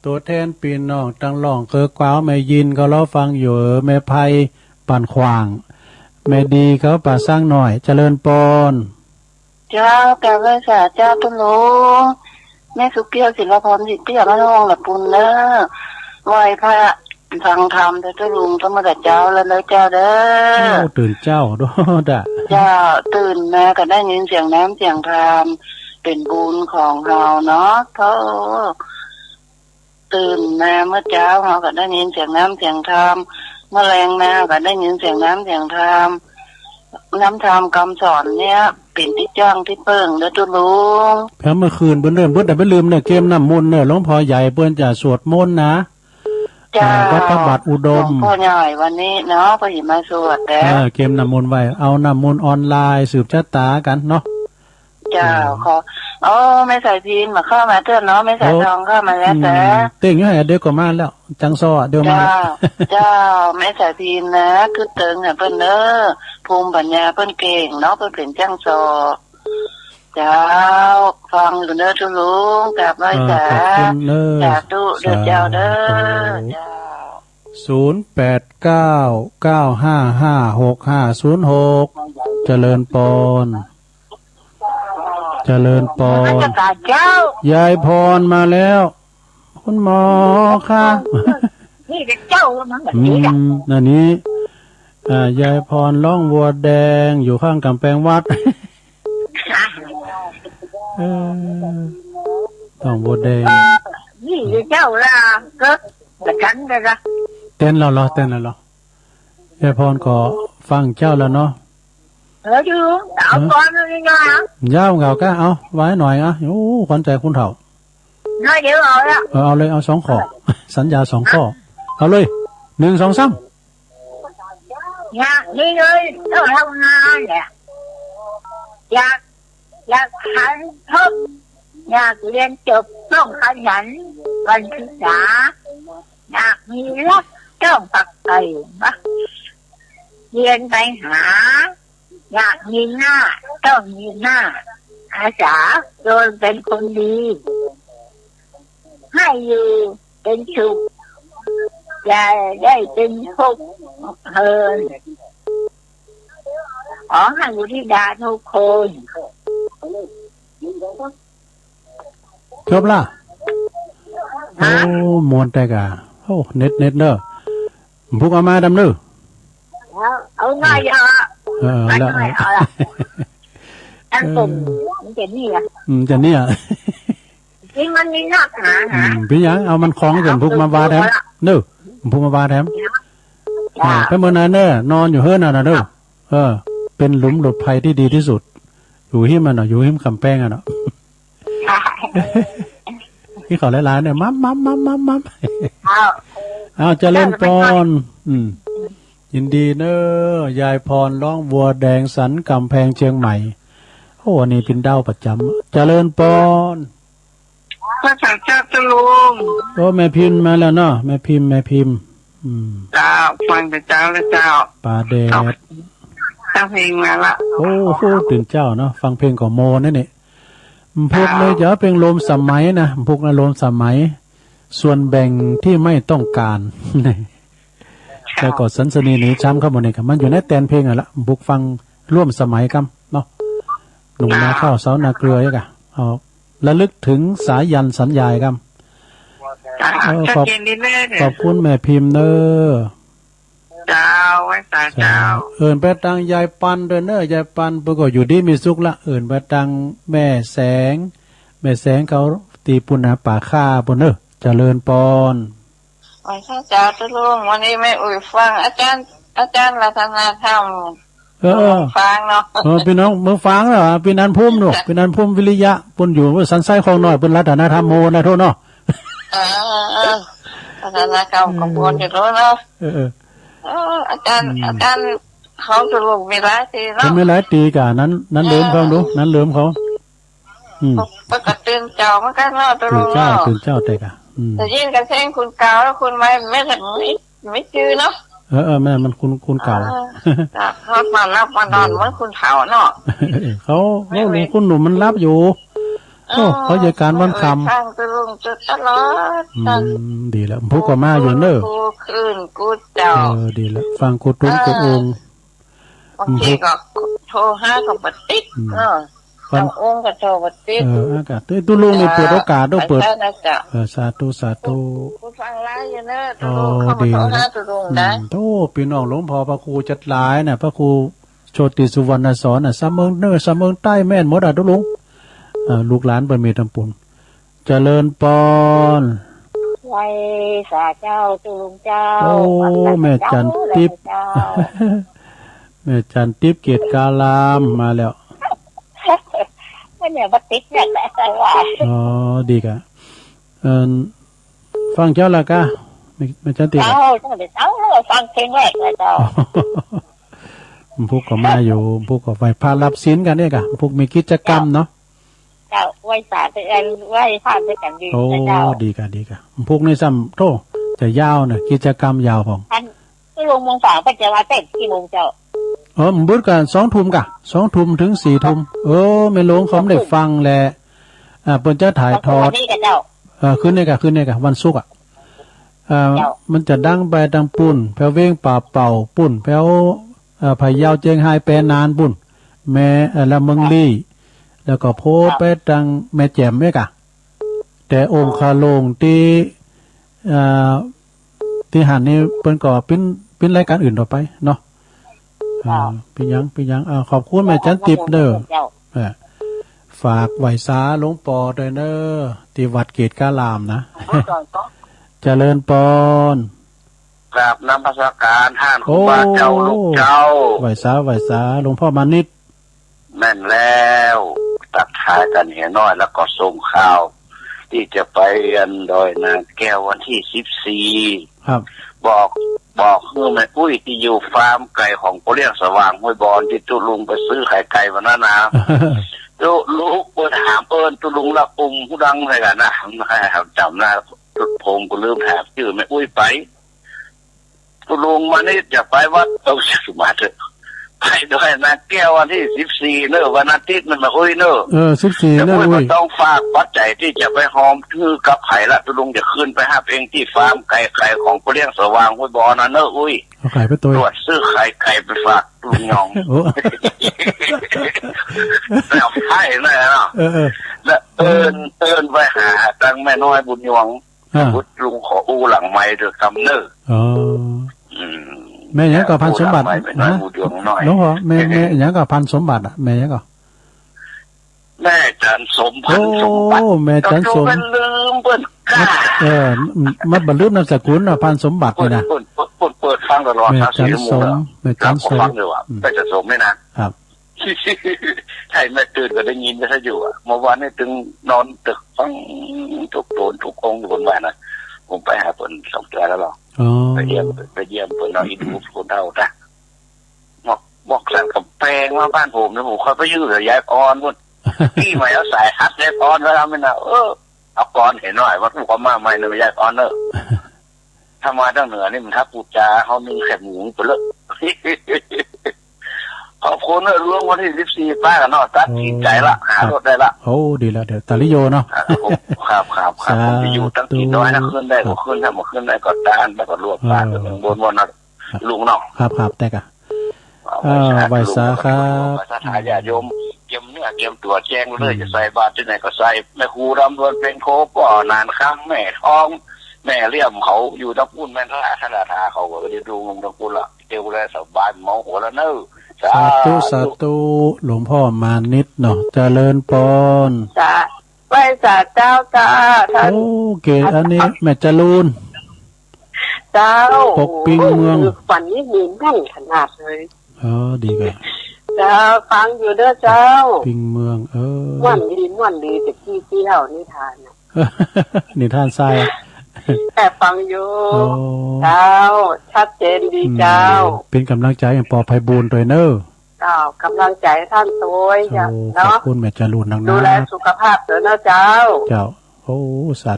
ตัวแทนปีน้องตั้งหล่องเคือกว้าวแม่ยินเขาเล่าฟังอยู่แม่ไพปั่นขวางแม่ดีเขาป่าสร้างหน่อยเจริญปอนเจ้าแกเวชเจ้าตะลุงแม่สุเกียวศิลปพรสิเปียมาห้องหลับปุนเด้อไหวพระฟังธรรมแต่ตะลุงต้องมาแต่เจ้าแล้วเลยเจ้าเด้อตื่นเจ้าด้วยเจ้าตื่นแม่ก็ได้ยินเสียงน้ำเสียงธรรมเป็นบุญของเราเนาะเขาตื่นมาเมื่อเช้าเราก็ได้ยินเสียงน้ำเสียงธรรมเมื่อแรงมาก็ได้ยินเสียงน้ำเสียงธรรมน้ำธรรมคำสอนเนี่ยเป็นที่จ้างที่เปิ่งเด้อตุลุงแพ้เมื่อคืนเบิ้นแต่ไม่ลืมเนี่ยเกมน้ำมนต์เนี่ยหลวงพ่อใหญ่เปิ้นจะสวดมนต์นะวัดพระบาทอุดมพ่อใหญ่วันนี้เนาะพอหยิบมาสวดแต่เกมน้ำมนต์ไว้เอาน้ำมนต์ออนไลน์สืบชะตากันเนาะเจ้าขอไม่ใส่พินมาเข้ามาเตือนเนาะไม่ใส่ทองเข้ามาแล้วแต่เต่งให้เดี๋ยวก็มาแล้วจังซ้อเดี๋ยวมาเจ้าไม่ใส่พินนะคือเติงเพิ่นเด้อภูมิปัญญาเพิ่นเก่งเนาะเพิ่นเป็นจังซอเจ้าฟังอยู่เด้อทุลุงกราบไหว้จ้าสาธุเด้อเจ้าเด้อเจ้า0899555656เจริญปอนยายพรมาแล้วคุณหมอค่ะนี่เป็นเจ้ามันแบบนี้นั่นนี้ยายพรล่องวัวแดงอยู่ข้างกำแพงวัดต้องวัวแดงนี่เจ้าล่ะก็แต่ฉันเลยนะเต้นแล้วยายพรก็ฟังเจ้าแล้วเนาะดูเอาก่อนเลยนะยาวเงาก็เอาไว้หน่อยโอ้ขวัญใจคุณเฒ่าน้อยเดี๋ยวเอาละเอาเลยเอา2 ข้อสัญญา2 ข้อเอาเลย1 2 3อยากนี่เลยต้องทำงานเนี่ยอยากขันทบอยากเรียนจบต้องขยันวันศึกษาอยากมีรักต้องปักใจเรียนไปหาอยากมีหน้าต้องมีหน้าอาสาโดยเป็นคนดีให้อยู่เป็นสุข ยายได้เป็นทุกเฮินขอให้บุตรธิดาทุกคนจบละโอ้มวนแต่กะโอ้เน็ตเด้อพวกเอามาดำเด้อเอาหน่อยอ่ะแล้วเอาละอันตุ่มมันจะนี่อ่ะจะเนี่ยจริงมันมีนักหนาพี่ยังเอามันคล้องจนพวกมาบาแถมเด้อพวกมาบาแถมไปเมื่อนั้นเด้อนอนอยู่เฮือนน่ะเด้อเป็นหลุมหลบภัยที่ดีที่สุดอยู่หิมมันเนาะอยู่หิมคำแป้งอ่ะเนาะที่เขาหลายๆเนี่ยมัมเอาเจริญพรยินดีเนอยายพรร้องบัวแดงสันกำแพงเชียงใหม่โอ้นี่เป็นดาวประจำเจริญพรพระสังฆเจ้าลุงโอ้แม่พิมพ์มาแล้วเนาะแม่พิมพ์เจ้าฟังแต่เจ้าแล้วเจ้าป่าแดดตั้งเพลงมาละโอ้โหตื่นเจ้าเนาะฟังเพลงของโมนั่นนี่พวกเลยจะเป็นลมสมัยนะพวกนั้นลมสมัยส่วนแบ่งที่ไม่ต้องการแล้วก็สันสนีหนีช้ำเข้ามาเนี่ยมันอยู่ในแตนเพลงอ่ะละบุกฟังร่วมสมัยกันเนาะหนุ่มนาข้าวเสานาเกลือยังไงเอาระลึกถึงสายันสัญญากันขอบคุณแม่พิมพ์เนอเจ้าไว้ตาเจ้าไปตังยายปันเด้อเนอยายปันปก็อยู่ดีมีสุขละไปตังแม่แสงเขาตีปุณณป่าข้าปุณเนอเจริญปอนวันข้าเจ้าตุลุงวันนี้ไม่อุ่ยฟังอาจารย์รัตนาธรรมฟังเนาะพี่น้องเมื่อฟังเหรอพี่นันพุ่มหนูพี่นันพุ่มวิริยะปุณอยู่สันไซคลองหน่อยปุณรัตนาธรรมโมนะโทษเนาะรัตนาธรรมของปุณอยู่รู้เนาะอาจารย์เขาตุลุงมีหลายตีเนาะไม่หลายตีกันนั้นเลื่อมเขาดูนั้นเลื่อมเขาปกติเจ้ามันก็เนาะตุลุงเนาะตื่นเจ้าแต่กะแต่ยิ่งกันเส้นคุณเก่าแล้วคุณไม่ถึงไม่จื้อเนาะแม่มันคุณเก่าเขามารับมานอนเหมือนคุณเฒ่าเนาะเขาหนุ่มคุณหนุ่มมันรับอยู่เขาจัดการวันคำข้างตุลุงจุดตลอดดีแล้วพวกก็มาอยู่เนอะกูคืนกูเจ้าดีแล้วฟังกูตุ้งกูองบางทีก็โทรหากับปฏิกเจ้าองค์กับโทรปฏิกอากาศตุลุงนี่เปิดโอกาสด้วยเปิดสาธุกูฟังไล่อยู่เนอะตุลุงเขาโทรหาตุลุงได้โตพี่น้องหลวงพ่อพระครูจัดหลายน่ะพระครูโชติสุวรรณสอนน่ะสามเมืองเนอสามเมืองใต้แม่นหมดตุลุงลูกหลานเปิดเมตำปุนเจริญปอนไว้สาเจ้าตุลุงเจ้าโอ้แม่จันทิพย์แม่จันทิพย์เกตกาลามมาแล้วไม่เนี่ยบัติดเนี่ยแหละอ๋อดีกะฟังเจ้าละกะไม่จันทิพย์เจ้าฟังเพลงแรกเลยเจ้าพวกก็มาอยู่พวกก็ไปพารับศีลกันเนี่ยกะพวกมีกิจกรรมเนาะเจ้าไหว้สาด้วยกันไหว้พระด้วยกันดีเจ้าดีกะพวกในซ้ำโตจะยาวน่ะกิจกรรมยาวของที่ลงมงฝางก็จะมาเต้นกี่โมงเจ้ามันบุดกัน2 ทุ่มกะ2 ทุ่มถึง4 ทุ่มไม่ลงเขาไม่ได้ฟังแหละเปิ้นจะถ่ายทอดขึ้นเนี่ยกะวันศุกร์มันจะดังไปดังปุ่นแผ่วเว้งป่าเป่าปุ่นแผ่วพะเยาเจียงไฮ้แปรนานปุ่นแม่ละเมืองลี่แล้วก็โพไปดังแม่แจ่มเด้กะแต่องค์คาโลงที่หันนี่เปิ้นก็เป็นรายการอื่นต่อไปเนาะพี่ยังขอบคุณแม่จันทิพย์เด้อฝากไหวสาหลวงปอด้วยเด้อที่วัดเกตกาลามนะเจริญปอนกราบนมัสการท่านครูบาเจ้าลูกเจ้าไหวสาหลวงพ่อมานิดแม่นแล้วตักทายกันเห็นน้อยแล้วก็ส่งข่าวที่จะไปดอยนางแก้ววันที่14ครับบอกคือแม่ปุ้ยที่อยู่ฟาร์มไก่ของโปเลียงสว่างห้วยบอนที่ตุลุงไปซื้อไข่ไก่วันนั้นนะลูกเปิดถามตุลุงละผู้ดังอะไรกันนะจำได้ตุดพงกูลืมถามชื่อแม่ปุ้ยไปตุลุงมานี่จะไปวัดต้องสุมาเถอะ ไปด้วยนะแก้ววันที่14เนอะวันอาทิตย์มันมาอุ้ยเนอะ14แต่เนอะอุ้ย อุ้ มั ย นต้องฝากปัจจัยที่จะไปหอมชื่อกับไผ่ละตุลุงจะขึ้นไปหาเองที่ฟาร์มไก่ของผู้เลี้ยงสว่างห้วยบอนะเนอะอุ้ยเอาไข่ไปตัว ตรวจซื้อไก่ไปฝากลุงยอง โอ้ แล้วไผ่เลยเนาะแล้วเอิญไปหาตั้งแม่น้อยบุญยองพุทธลุงขออู้หลังไม้เดือกำเนอะอ๋อแม่ยังก็พันสมบัตินะน้องเหรอแม่ยังก็พันสมบัติอ่ะแม่ยังก็แม่จันสมพันสมบัติแม่จันสมเป็นลืมเปิ้นกล้ามันบรรลุนามสกุลพันสมบัติเลยนะเปิดฟังตลอดแม่จันสมแม่จันสมฟังเลยว่ะแม่จันสมไม่นะครับใช่แม่ตื่นก็ได้ยินก็ถ้าอยู่อ่ะเมื่อวานนี่ถึงนอนตึกฟังทุกโดนทุกองอยู่บนบ้านนะผมไปหาเปิ้น2 เดือนแล้วหรอไปเยี่ยมเปิ้นเอาอีดูคนเท่าจ้ะบอกสั่งกับแพงมาบ้านผมนะผมค่อยไปยื้อยายพรพุ่นพี่ไม่เอาสายฮัดยายพรแล้วไม่นะเอาก่อนเห็นหน่อยว่าผู้ความมาใหม่เลยยายพรเนอะถ้ามาตั้งเหนือนี่มันถ้าปูจาเขานึ่งแคบหมูไปเลยขอบคุณรวมวันที่14ป้ากันเนาะตัดสินใจละหารถได้ละโอ้ดีแล้วเดี๋ยวตาลิโยเนาะครับผมจะอยู่ตั้งกี่น้อยนะขึ้นได้ก็ขึ้นถ้ามาขึ้นได้ก็ตานแล้วก็รวบปานบนนะลุงเนาะครับแต่กะใบสาครับสถาญาโยมเตรียมเนื้อเตรียมตัวแจ้งเลยจะใส่บาตรที่ไหนก็ใส่แม่ครูรำรวนเป็นโคป่อนานข้ามแม่ท้องแม่เลี้ยมเขาอยู่ตะพูนแม่ท่าทาเขาก็จะดูลงตะพูนละเอวแล้วสบายเมาหัวแล้วเนอะสาธุหลวงพ่อมานิดเนาะเจริญปอนไหว้สาเจ้าจ้าท่านโอ้เกศอันนี้แม่จรูนเจ้าปกปิงเมืองฝันนี้มีแน่นขนาดเลยดีกันเจ้าฟังอยู่เด้อเจ้าปิงเมืองม่วนดีแต่ที่เที่ยวนิทานนิทานทรายแต่ฟังอยู่เจ้าชัดเจนดีเจ้าเป็นกำลังใจอย่างปอไพบูลย์ด้วยเนอะเจ้ากำลังใจท่านตัวเนาะขอบคุณแม่จรูนนังนะดูแลสุขภาพเถอะนะเจ้าโอ้สา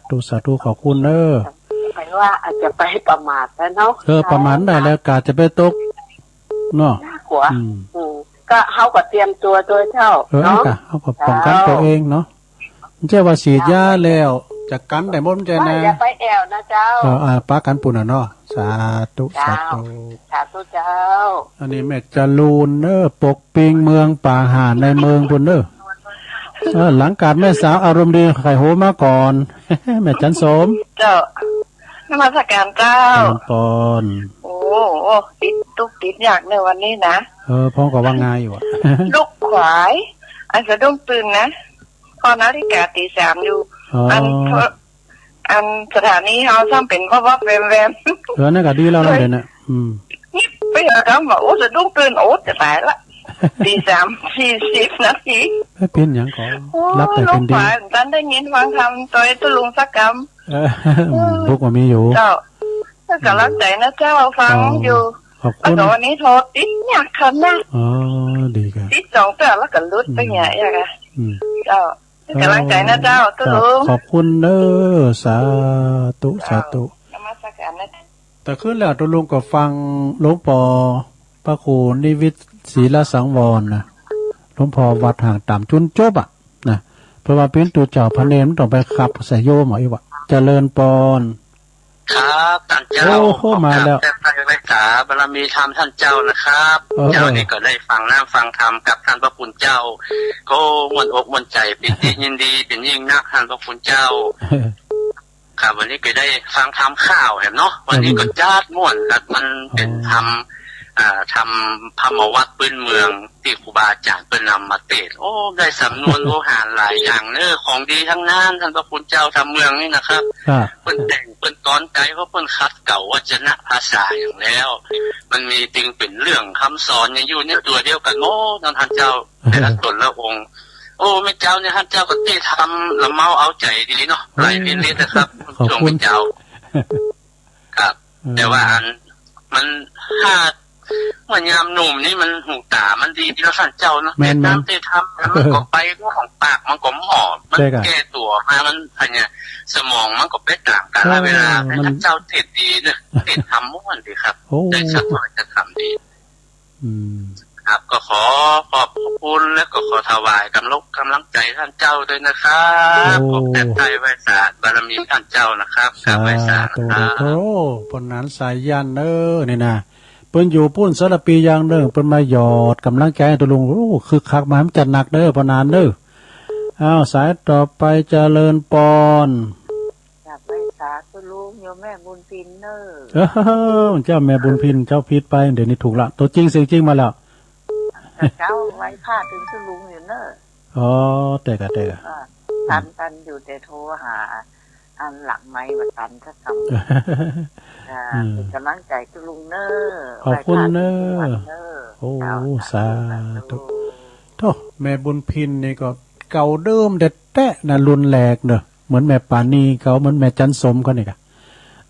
ธุขอบคุณเนอะไปว่าอาจจะไปประมาทแล้วเนาะประมาทได้แล้วกาจะไปตกเนาะน่ากลัวก็เขาก็เตรียมตัวเจ้าเนาะเขาก็ป้องกันตัวเองเนาะไม่ใช่ว่าฉีดยาแล้วจากกันแต่บ่มใจนะอย่าไปแอวนะเจ้าป้ากันปุ่นเนาะสาธุเจ้าอันนี้แม่จรูนเนอะปกปิงเมืองป่าหาในเมืองปุ่นเนอะหลังการแม่สาวอารมณ์ดีไข่โหมาก่อนแม่จันสมเจ้านมัสการเจ้าปอนโอ้ติดอยากในวันนี้นะพ่อก็ว่าง่ายอยู่ลูกขวายอันจะต้องตื่นนะพอนาฬิกาตี 3อยู่อันสถานีเขาซ้ำเป็นเพราะว่าแวมนั่นก็ดีแล้วนั่นเดี๋ยวนะนี่ไปหาคำว่าโอ้จะต้องตื่นโอ้จะตายละตี 3:40 นาทีไม่เป็นอย่างก่อนรับแต่เป็นดีท่านได้ยินฟังคำตัวตุลุงสักคำลูกว่ามีอยู่เจ้าก็กำลังใจนะเจ้าฟังอยู่ขอบคุณวันนี้โทรติดยากขนาดดีกันติด2 ตัวแล้วก็ลุดไปไงอย่างเจ้ากำลังใจนะเจ้าตุลุงขอบคุณเด้อสาธุนมัสการนะแต่ขึ้นแล้วตุลุงก็ฟังหลวงพ่อพระครูนิวิตศรีละสังวรนะหลวงพ่อวัดห่างต่ำจุนจบนะเพราะว่าเป็นตัวเจ้าพระเนรต้องไปขับใส่โยมอีกว่าเจริญปอนครับท่านเจ้ามาแล้วแต่ไปรักษาบารมีธรรมท่านเจ้านะครับเจ้านี่ก็ได้ฟังน้ำฟังธรรมกับท่านพระคุณเจ้าก็มวนอกมวนใจเป็นที่ยินดีเป็นยิ่งนักท่านพระคุณเจ้าครับวันนี้ก็ได้ฟังธรรมข่าวเห็นเนาะวันนี้ก็ญาติม่วนแล้วมันเป็นธรรมทำธรรมวัดพื้นเมืองที่ครูบาอาจารย์เป็นนำมาเทศน์โอ้ได้สำนวนโลหะหลายอย่างเนอของดีทั้งนั้นท่านพระคุณเจ้าทำเมืองนี่นะครับเพิ่นแต่งเพิ่นตอนไกลเพราะเพิ่นคัดเก่าวัจนะภาษาอย่างแล้วมันมีจริงเป็นเรื่องคำสอนยังอยู่ในตัวเดียวกันโอ้ท่านเจ้าแต่ละตนละองค์โอ้แม่เจ้าเนี่ยท่านเจ้าก็เต้ทำละเมาเอาใจดีเนาะหลายเรื่องนี้นะครับช่วงแม่เจ้าครับแต่ว่ามันถ้าวันยามหนุ่มนี่มันหูตามันดีที่เราสั่นเจ้านะแต่ตามเตทำมันก็ไปก็ของปากมันก็หมอมันแก้ตัวมามันอะไรเนี่ยสมองมันก็เป็นต่างกันเวลาให้ท่านเจ้าเทศดีเนี่ยเทศทำม้วนดีครับได้สักวันจะทำดี ครับก็ขอขอบคุณและก็ขอถวายกำลังใจท่านเจ้าด้วยนะครับขอบแต่ไทยไวศาสตร์บารมีท่านเจ้านะครับกับไวศาสตร์ครับ โตปนนั้นสายยันนี่นะเปิ้นอยู่ปุ้นสารปีอย่างเด้อเปิ้นมาหยอดกำลังใจให้ตัวลุงคือคักมามันจัดหนักเด้อปนนั้นเด้อสายต่อไปเจริญปอนจากไวศาสตร์ตัวลุงโยมแม่บุญพินเนอเจ้าแม่บุญพินเจ้าพิษไปเดี๋ยวนี้ถูกละตัวจริงเสียงจริงมาแล้วเจ้าไว้พาถึงตัวลุงอยู่เนออ๋อแต่กะตันอยู่แต่โทรหาอันหลังไม้มาตันถ้าทำเป็นกำลังใจตัวลุงเนอขอบคุณเนอโอ้สาธุโธ่แม่บุญพินนี่ก็เก่าเดิมแต่แตะน่ะรุนแรงเด้อเหมือนแม่ปานีเขาเหมือนแม่จันสมเขานี่กะ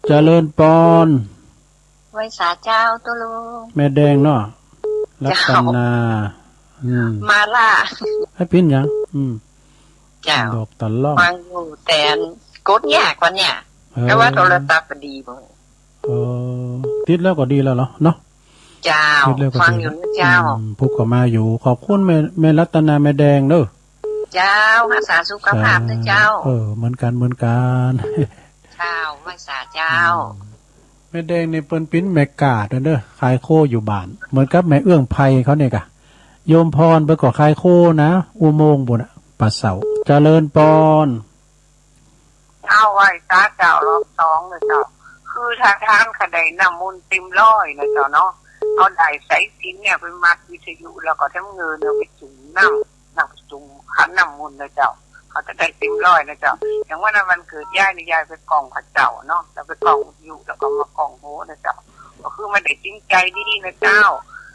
เจริญปอนไว้สาเจ้าตัวลุงแม่แดงเนาะรัตนามาล่าให้พินยังเจ้าดอกตะล่อฟังอยู่แต่กดยากกว่าเนี่ยแต่ว่าโทรศัพท์ดีบ่ติดแล้วก็ดีแล้วเนาะเจ้าฟังอยู่นะเจ้าผู้ก็มาอยู่ขอบคุณแม่รัตนาแม่แดงเด้อเจ้ารักษาสุขภาพนะเจ้าเหมือนกันเจ้าไว้สาเจ้าแม่แดงในเปิ้นปิ้นแม่กาดเด้อขายโคอยู่บ้านเหมือนกับแม่เอื้องไผเขาเนี่ยกะโยมพรไปก่อขายโคนะอุโมงค์บุญป่าเสาเจริญปอนเอาไว้ตาเจ้ารอบ2เลยเจ้าคือทางขะไดน้ำมูลติมร้อยนะเจ้าเนาะเอาได้ใส่สินเนี่ยไปมัดวิทยุแล้วก็ทั้งเงินเอาไปจุ่มน้ำจุ่มขันน้ำมูลนะเจ้าเขาจะได้ติมร้อยนะเจ้าอย่างว่าวันเกิดย่ายนี่ยายไปกองพระเจ้าเนาะแล้วไปกองอยู่แล้วก็มากองโหนะเจ้าก็คือมันได้จริงใจดีนะเจ้า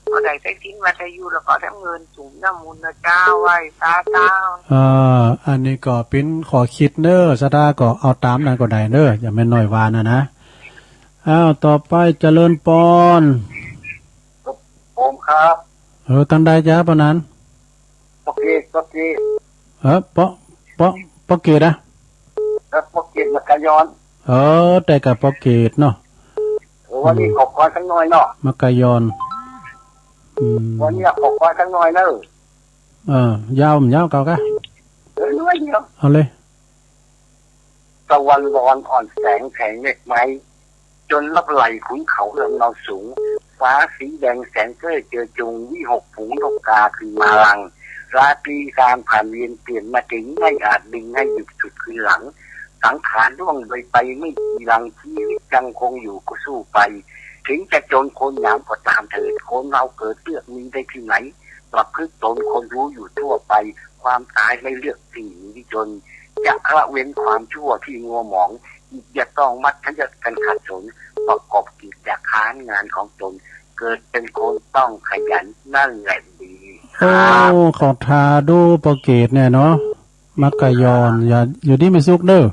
เอาได้ใส่สินวัตยุแล้วก็ทั้งเงินจุ่มน้ำมูลนะเจ้าไว้ตาเจ้าอันนี้ก็เป็นขอคิดเนอสตาก็เอาตามนั้นก็ได้เนออย่าไม่น้อยวานะต่อไปเจริญปอนผมครับตั้งได้จ้าปะนั้นปกีปอเกตนะปอเกตมักกะยอนแต่กับปอเกตเนาะวันนี้ขอบควายข้างน้อยเนาะมักกะยอนวันนี้ขอบควายข้างน้อยเนอะยาวเก่ากะน้อยเดียวเอาเลยตะวันร้อนอ่อนแสงแผงเมฆไม้จนลับไหลขุนเขาเรืองเงาสูงฟ้าสีแดงแสงเจ้ยเจอจุงวิหกฝูงนกกาคือมาลังราตรีการผ่านเวียนเปลี่ยนมาถึงไม่อาจดึงให้หยุดสุดคืนหลังสังขารล่วงเลยไปไม่กี่ลังชีวิตยังคงอยู่ก็สู้ไปถึงจะจนคนหยามก็ตามเถิดคนเราเกิดเลือกมีได้ที่ไหนประพฤติตนคนรู้อยู่ทั่วไปความตายไม่เลือกสิ่งที่จนจะละเว้นความชั่วที่งัวหมองอย่าต้องมัดทันจะกันขัดสนประกอบกิจจากค้านงานของตนเกิดเป็นคนต้องขยันนั่นแหละดีของทาดูโปรเกตเนี่ยเนาะมักกะยอนอย่าอยู่ที่ไม่ซุกเด้อ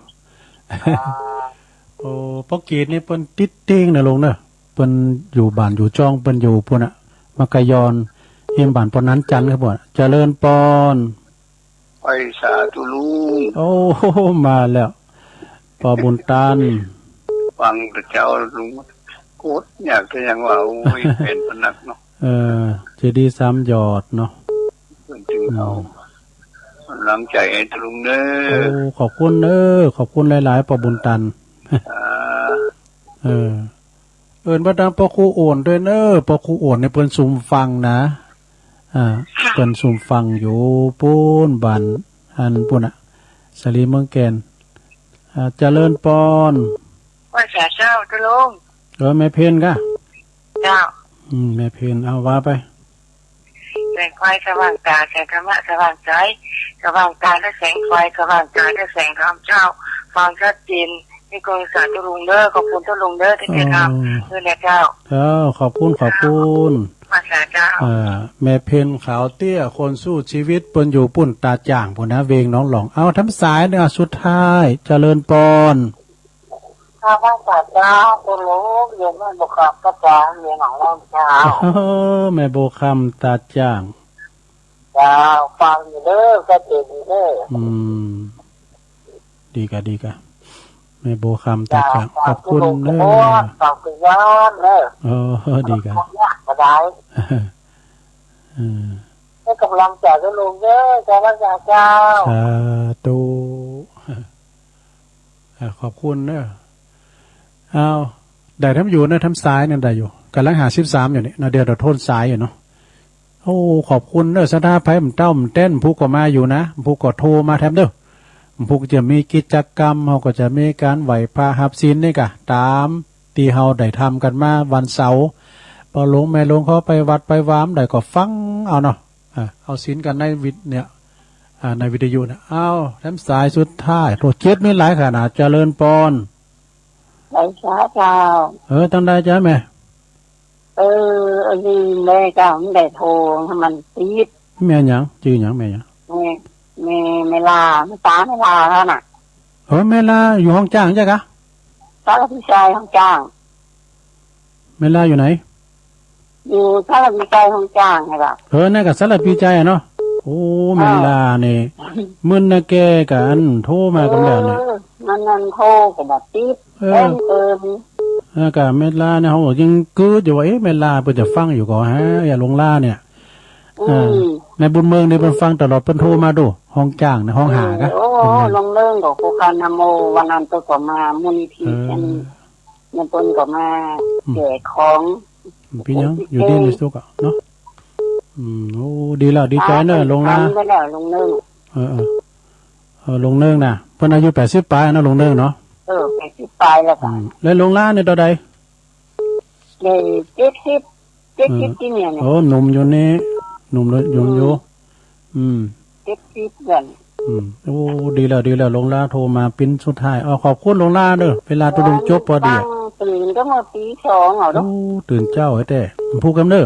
โปรเกตนี่เปิ้นติดติ้งนะลงเด้อเปิ้นอยู่บ้านอยู่จ้องเปิ้นอยู่พุ่นน่ะมักกะยอนเฮียมบ้านปนนั้นจันทร์ครับบ่เจริญปอนไปสาธุลุงมาแล้วปอบุญตันฟังพระเจ้าลุงโคตรอยากจะยังว่าโอ้ยเป็นพนักเนาะเจดีย์3หยอดเนาะจึงเอาหลังใจให้ลุงเด้อขอบคุณขอบคุณหลายๆปอบุญตันบ่ดังปอครูโอนด้วยปอครูโอนในเพิ่นซุ่มฟังนะเพิ่นซุ่มฟังอยู่ปูนบันอันปุ่นน่ะสลีเมืองแก่นเจริญปอนว่าเจ้าตะลุงแม่เพนกะเจ้าแม่เพนเอาว่าไปแสงไฟสว่างตาแสงธรรมะสว่างใจสว่างตาและแสงไฟสว่างใจและแสงธรรมเจ้าฟังชัดเจนนี่กองสารตะลุงเด้อขอบคุณตะลุงเด้อที่ได้ทำคือแเจ้าขอบคุณมาสาเจ้าแม่เพนขาวเตี้ยคนสู้ชีวิตเปิ้นอยู่ปุ่นตาจ่างพุ่นนะเวงน้องหลองเอาทั้งสายเด้อสุดท้ายเจริญปอนข้าพเจ้าเป็นลูกเรียนแม่บุคคลเจ้าเรียนของเราเจ้าแม่โบคำตาจ่างเจ้าฟังอยู่เด้อก็เจดีเด้อดีกะแม่โบคำตาจ่างขอบคุณเด้อขอบคุณย้อนเด้อดีกะก็ได้ ให้กำลังใจก็ลุงเด้อเจ้าพระเจ้าสาธุขอบคุณเนอะเอาได้ทำอยู่นะทำซ้ายนั่นได้อยู่กำลัง53อยู่นี่นะเดี๋ยวเราโทษซ้ายอยู่เนาะโอ้ขอบคุณเนอะสถาไพ่มันเต้ามันเต้นผู้ก็มาอยู่นะผู้ก็โทรมาแทมเด้อผู้ก็จะมีกิจกรรมเขาก็จะมีการไหวพระหับศีลนี่กะตามที่เฮาได้ทำกันมาวันเสาร์พอลงแม่ลงเขาไปวัดไปวามได้ก็ฟังเอาเนาะเอาศีลกันในวิดเนี่ยในวิทยุนะเอาแถมสายสุดท้ายโทษเจ็ดไม่หลายขนาดเจริญปอนได้ช้าเจ้าตั้งได้จ้าแม่อันนี้แม่เจ้าไม่ได้โทรให้มันติดแม่ยังจื่อยังแม่ยังแม่ลาไม่ตาไม่ลาแล้วน่ะแม่ลาอยู่ห้องจ้างใช่กะสารพิชัยห้องจ้างแม่ลาอยู่ไหนอยู่สารพิชัยห้องจ้างไงล่ะนั่นกับสารพิชัยเนาะโอ้แม่ลาเนี่ยมึนนะแกกันโทรมากันแล้วเนี่ยมันโทรกับแบบติดกับแม่ลาเนี่ยเขายังกืดอยู่ว่าแม่ลาเพิ่นจะฟังอยู่ก่อนอย่าลงล่าเนี่ยในบุญเมืองเนี่ยเพิ่นฟังตลอดเพิ่นโทรมาดูห้องจ้างในห้องหากะลงเรื่องกับโคคานโมวันนั้นตัวก็มามูลนิธิเนี่ยเพิ่นก็มาแจกของพี่ยังอยู่ดีในสุกเนาะโอ้ดีแล้วดีใจเนอะลงล่าไม่แล้วลงเรื่องลงเรื่องน่ะเพิ่นอายุ80ปลายนะลงเรื่องเนาะ80ปลายแล้วค่ะแล้วลงล่าเนี่ยตัวใดเลย70ที่เนี่ยโอ้หนุ่มอยู่นี่หนุ่มอยู่70กันโอ้ดีแล้วลงล่าโทรมาปิ้นสุดท้ายขอบคุณลงล่าเด้อเวลาตัวลงจบพอดีตื่นก็มาตี2เอาเนาะตื่นเจ้าแต่พูดกันเด้อ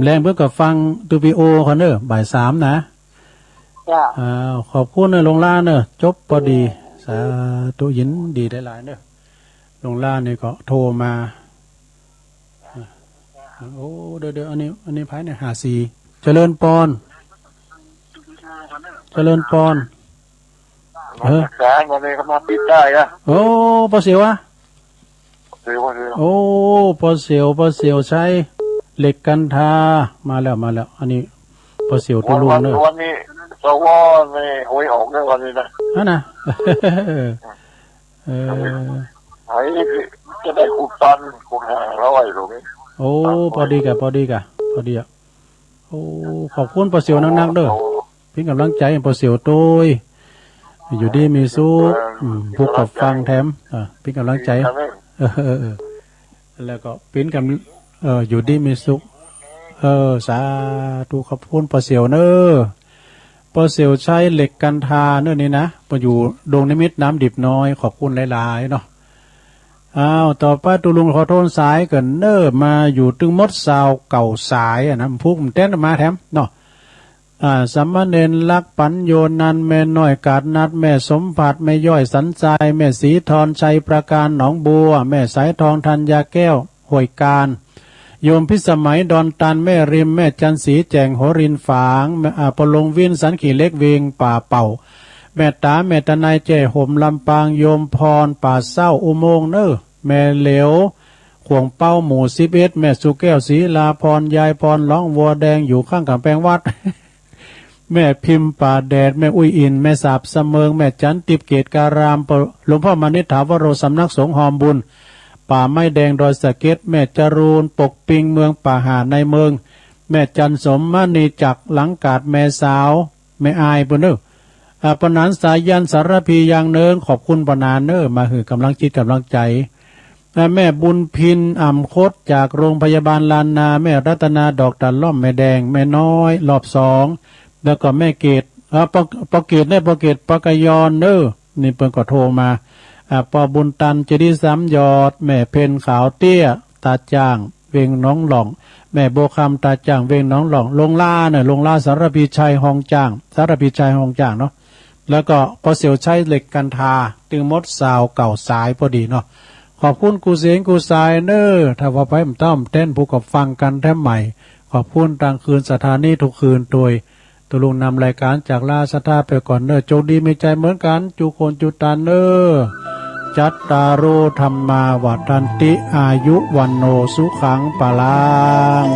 แรงเพื่อกับฟังตูวีโอคอนเนอร์บ่าย3นะขอบคุณเนอะลงล่าเนอะจบพอดีสาธุยินดีได้หลายเนอะลงล่านี่ก็โทรมาโอ้เดี๋ยวอันนี้ไพ่เนี่ย54เจริญปอนแสงวันนี้เขามาปิดได้นะโอ้ปอเสียวะโอ้ปอเสียวใช้เหล็กกันทามาแล้วอันนี้ปอเสียวตัวลุงเนอะวันนี้สวไม่หวยออกได้วันนี้นะนะไอ้จะได้ขุดตันขุดหาแล้วไอ้ตรงนี้โอ้พอดีอ่ะโอ้ขอบคุณปอเสียวนักๆเด้อเป็นกำลังใจปอเสียวโตยอยู่ดีมีสู้พวกกับฟังแถมเป็นกำลังใจแล้วก็เป็นกำอยู่ดีมีสุขสาธุขอบคุณปอเสียวเนอะปอเสียวใช้เหล็กกันทาเนอะนี่นะมาอยู่ดงนิมิตน้ำดิบน้อยขอบคุณหลายๆเนาะต่อไปตุลุงขอโทษสายกันเนอะมาอยู่ตึงมดสาวเก่าสายนะพูกมันเต้นมาแถมเนาะสัมมาเนรลักปัญโยนันแม่น้อยกาดนัดแม่สมผัสแม่ย่อยสันทรายแม่สีทรชัยประการหนองบัวแม่สายทองธัญญาแก้วห้วยการโยมพิสมัยดอนตันแม่ริมแม่จันสีแจงโหรินฝางแม่ปลงวินสันขี่เล็กเวงป่าเป่าแม่ตาแม่ตะนายเจ้ห่มลำปางโยมพรป่าเศร้าอุโมงค์เนอแม่เหลวขวงเป้าหมู่11แม่สุแก้วศรีลาพรยายพรร้องวัวแดงอยู่ข้างกำแพงวัด แม่พิมพ์ป่าแดดแม่อุ้ยอินแม่สาบเสมิงแม่จันติบเกตการามหลวงพ่อมณิษฐาวโรสำนักสงฆ์หอมบุญป่าไม้แดงดอยสะเก็ดแม่จรูนปกปิงเมืองป่าหาในเมืองแม่จันสมมณีจักหลังกาดแม่สาวแม่อายปนเนอปนานสายยันสารพียางเนินขอบคุณปนานเนอมาหือกำลังจิตกำลังใจแม่บุญพินอ่ำคดจากโรงพยาบาลลานนาแม่รัตนาดอกตันล่อมแม่แดงแม่น้อยรอบ2แล้วก็แม่เกตปอเกตได้ปอเกตปากยอนเนอนี่เพิ่นก็โทรมาปอบุญตันจะได้ซ้ำยอดแม่เพนขาวเตี้ยตาจ้างเวงน้องหล่องแม่โบคำตาจ้างเวงน้องหล่องลงล่าเนี่ยลงล่าสารพีชัยห้องจ้างสารพีชัยห้องจ้างเนาะแล้วก็พอเสียวใช้เหล็กกันทาตึงมดสาวเก่าสายพอดีเนาะขอบคุณกูเสียงกูสายเนอถ้าว่าไปมันต้อมเต้นผู้กับฟังกันแท้ใหม่ขอบคุณกลางคืนสถานีทุกคืนโดยตัวลุงนำรายการจากลาสตาไปก่อนเนอโชคดีมีใจเหมือนกันจุคนจุตานเนอจัตตาโรธรรมาวัฏันติอายุวันโนสุขังปะลัง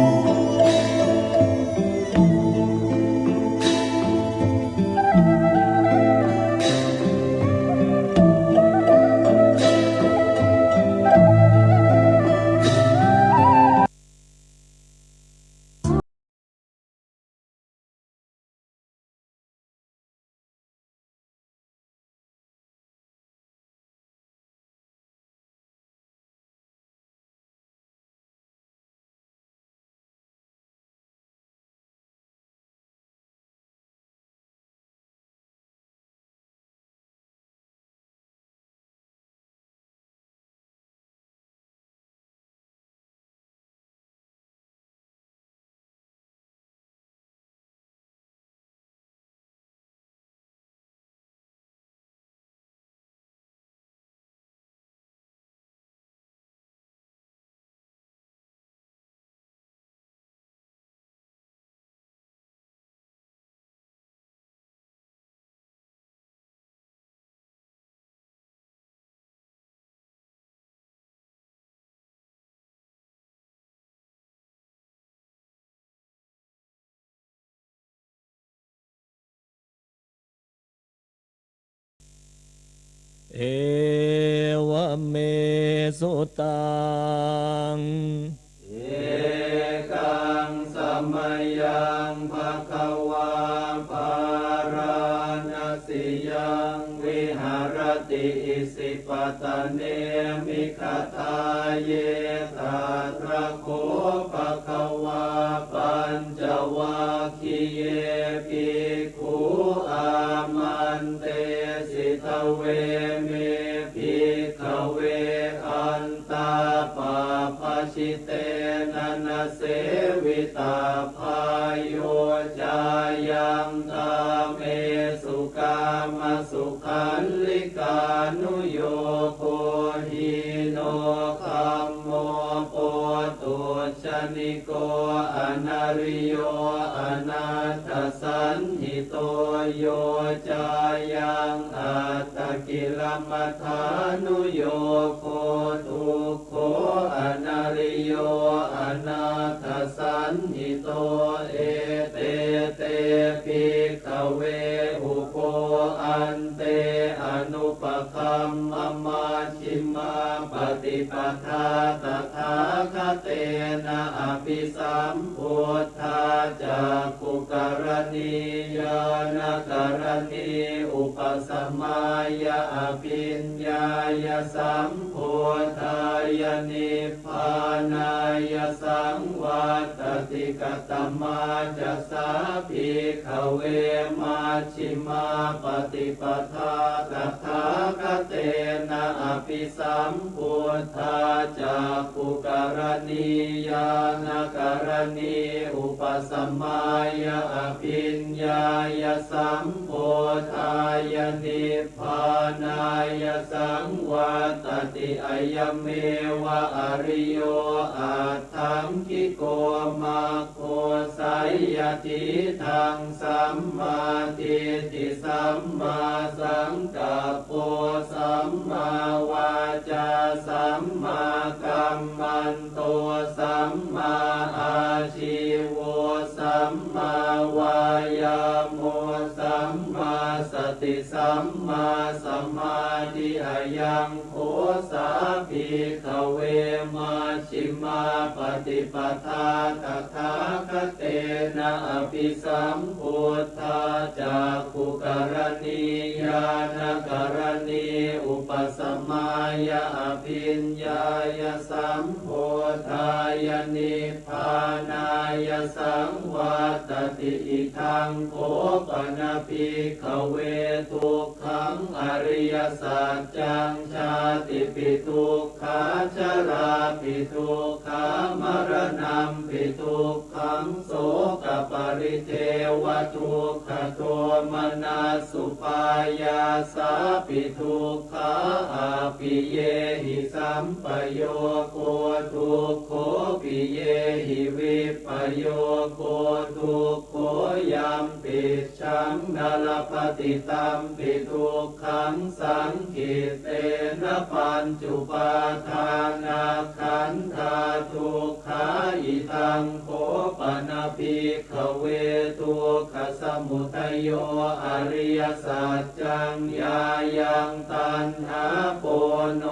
เอวเมสุตังเอกังสัมมายังภะคะวาภาราณสิยังวิหารติอิสิปตเนมิขทาเยตาตระโคภะคะวาปัญจวัคคีเยภิกขุอามันเตสิทเวเมภิกขเวอันตาปาปชิเตนะนะเสวิตาภายโยจายังตาเมสุกามสุขันลิกานุโยโคหิโนคัมโมโปตุชนิโกอนาริโยอนาถสันหิโตโยจายังอัตตกิลมัฏฐานุโยโคทุกโขอนาริโยอนาถสันหิโตเอเตเตภิกขเวอุโปอันเตอนุปคัมมมาชิมาปฏิปทาตถาคเตนะอภิสัมพุทธาจักขุกรณียานกรณีอุปสมัยยะอภิญญายสัมพุทธายนิพพานายสังวัตติกตมาจัสสาภิกขเวมาชิมาปฏิปทาตถาคเตนะอภิสัมพุทธาจักขุกรณียานกรณีอุปสมัยยะอภิญญายสัมพุทธายนิพพานายสังวัตติอะยเมวะอริโยอาทังคิโกมาโคสัยยติทังสัมมาทิฏฐิสัมมาสังกัปโปสัมมาวาจาสัมมากัมมันโตสัมมาอาชีโวสัมมาวายาโมสัมมาสติสัมมาสมาธิอายังโฆสาภิกขเวมาชิมาปฏิปทาตถาคเตนะอภิสัมพุทธาจักขุกรณียานกรณีอุปสมัยยะอภิญญายสัมพุทธายนิพพานายสังวัตติอิทังโคปนะภิกขเวทุกขังอริยสัจจังชาติปิทุกขาชราปิทุกขามรณะปิทุกขังโสกปริเทวทุกขโทมนัสสุปายาสาปิทุกขาอาปิเยหิสัมปโยโคทุกโขปิเยหิวิปโยโคทุกโขยัมปิชังนลปฏิตัมปิทุกขังสังขิเตนะปัญจุปาทานาขันธาทุกขาอิทังโคปนะภิกขเวทุกขสมุทัยโยอริยสัจจังยายังตัณหาโปโน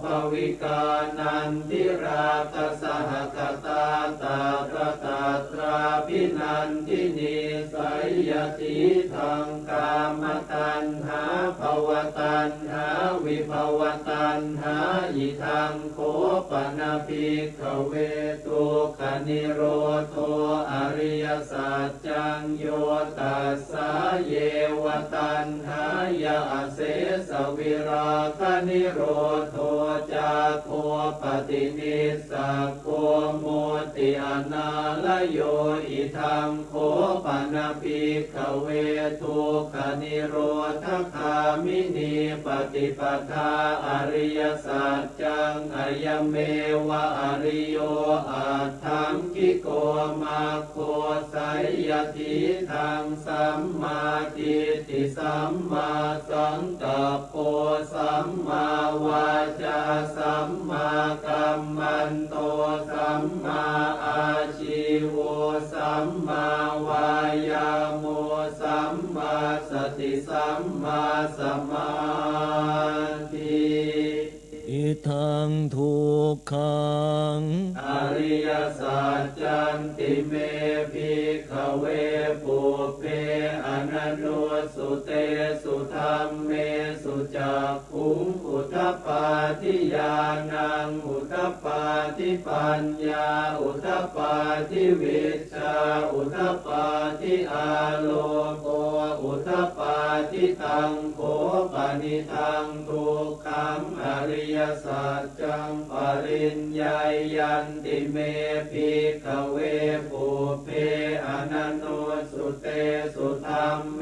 ภวิกานันทิราคสหคตาตาตระตาตราภินันทินีสัยยติทังกามตัณหาภวตัณหาวิภวตัณหาอิทังโคปนะภิกขเวทุกขนิโรโธอริยสัจจังโยตัสสะเยวตัณหายะเสสวิราคนิโรโธจาโคปฏินิสสะโคโมติอนาลโยอิทังโคปนะภิกขเวทุกขนิโรธคามินีปฏิปทาอริยสัจจังอายเมวะอริโยอาทังคิโกมาโคสัยยติทังสัมมาทิฏฐิสัมมาสังกัปโปสัมมาวาจาสัมมากัมมันโตสัมมาอาชีโวสัมมาวายาโมสัมมาสติสัมมาสมาธิ ทังทุกขังอริยสัจจันติเมภิกขเวปุเพอนันโนสุเตสุธัมเมสุจักขุงอุทธัปปาทิญาณังอุทธัปปาทิปัญญาอุทธัปปาทิวิชชาอุทธัปปาทิอาโลโกอุทธัปปาทิตังโขปนิทังทุกขังอริยสัจจังปริญญายันติเมภิกขเวปุเพอนันโนสุเตสุธัมเม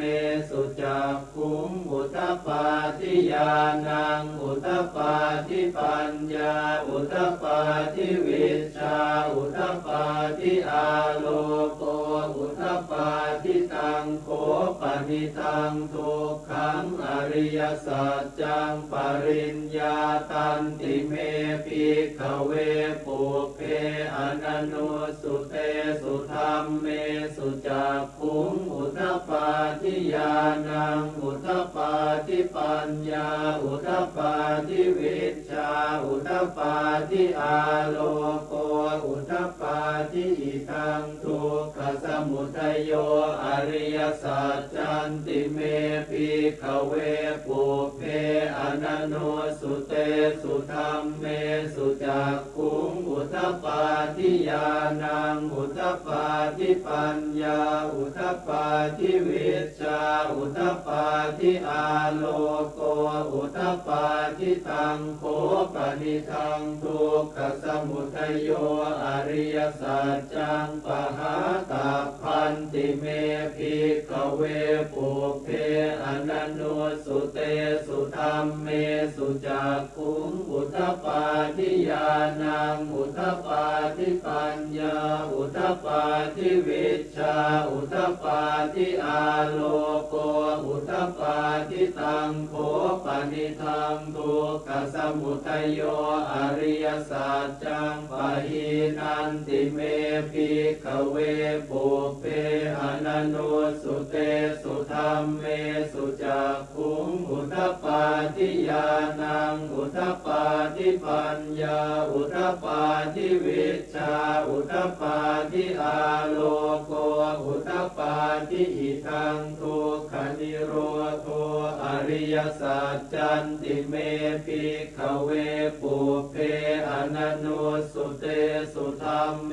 สุจักขุงอุทธัปปาทิญาณังอุทธัปปาทิปัญญาอุทธัปปาทิวิชชาอุทธัปปาทิอาโลโกอุทธัปปาทิตังโขปนิทังทุกขังอริยสัจจังปริญญาตันติเมภิกขเวปุเพอนันโนสุเตสุธัมเมสุจักขุงอุทธัปปาทิญาณังอุทธัปปาทิปัญญาอุทธัปปาทิวิชชาอุทธัปปาทิอาโลโกอุทธัปปาทิอิทังทุกขสมุทัยโยอริยสัจจันติเมภิกขเวปุเพอนันโนสุเตสุธัมเมสุจักขุงอุทธัปปาทิญาณังอุทธัปปาทิปัญญาอุทธัปปาทิวิชชาอุทธัปปาทิอาโลโกอุทธัปปาทิตังโขปนิทังทุกขสมุทัยโยอริยสัจจังปหาตัพพันติเมภิกขเวปุเพอนันโนสุเตสุธัมเมสุจักขุงอุทธัปปาทิญาณังอุทธัปปาทิปัญญาอุทธัปปาทิวิชชาอุทธัปปาทิอาโลโกอุทธัปปาทิตังโขปนิทังทุกขสมุทัยโยอริยสัจจังปะหินันติเมภิกขเวปุเพอนันโนสุเตสุธัมเมสุจักขุงอุทธัปปาทิญาณังอุทธัปปาทิปัญญาอุทธัปปาทิวิชชาอุทธัปปาทิอาโลโกอุทธัปปาทิอิทังทุกขนิโรโธอริยสัจจันติเมภิกขเวปุเพอนันโนสุเตสุธัมเม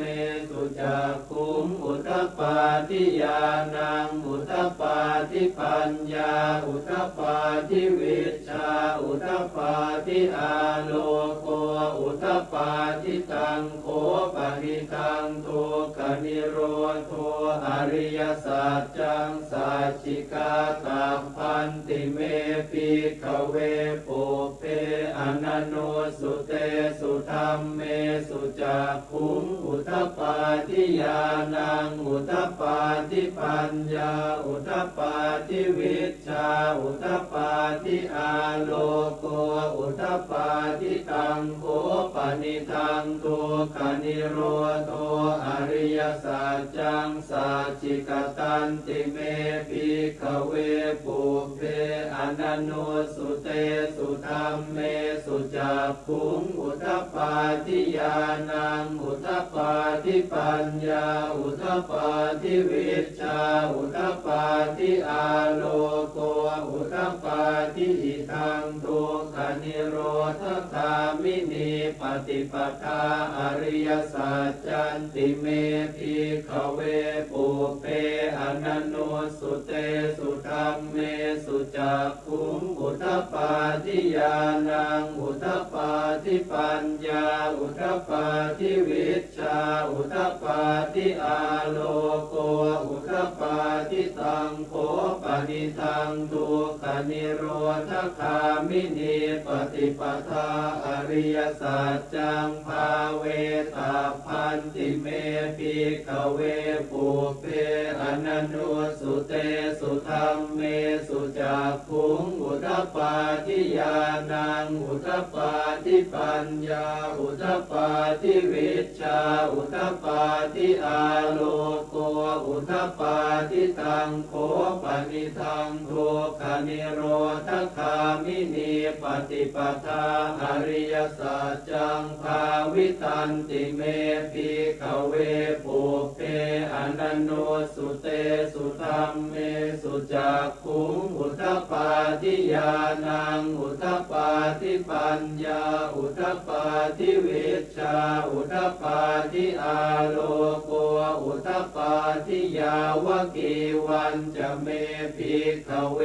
สุจักขุงอุทธัปปาทิญาณังอุทธัปปาทิปัญญาอุทธัปปาทิวิชชาอุทธัปปาทิอาโลโกอุทธัปปาทิตังโขปนิทังทุกขนิโรโธอริยสัจจังสัจจิกาตัพพันติเมภิกขเวปุเพอนันโนสุเตสุธัมเมสุจักขุงอุทธัปปาทิญาณังอุทธัปปาทิปัญญาอุทธัปปาทิวิชชาอุทธัปปาทิอาโลโกอุทธัปปาทิตังโขปนิทังทุกขนิโรโธอริยสัจจังสัจจิกตันติเมภิกขเวปุเพอนันโนสุเตสุธัมเมสุจักขุงอุทธัปปาทิญาณังอุทธัปปาทิปัญญาอุทธัปปาทิวิชชาอุทธัปปาทิอาโลโกอุทธัปปาทิอิทังทุกขนิโรธคามินีปฏิปทาอริยสัจจันติเมภิกขเวปุเพอนันโนสุเตสุธัมเมสุจักขุงอุทธัปปาทิญาณังอุทธัปปาทิปัญญาอุทธัปปาทิวิชชาอุทธัปปาทิอาโลโกอุทธัปปาทิตังโขปนิทังทุกขนิโรธคามินีปฏิปทาอริยสัจจังภาเวตาพันติเมภิกขเวปุเพอนันโนสุเตสุธัมเมสุจักขุงอุทธัปปาทิญาณังอุทธัปปาทิปัญญาอุทธัปปาทิวิชชาอุทธัปปาทิอาโลโกอุทธัปปาทิตังโขปนิ ทังทุกขนิโรธคามินีปฏิปทาอริยสัจจังภาวิตันติเมภิกขเวปุเพอนันโนสุเตสุธรรมเมสุจักขุงอุทธปาทิญาณังอุทธปาทิปัญญาอุทธปาทิวิชชาอุทธปาทิอาโลโกอุทธปาทิยาวกีวันจะเมภิกขเว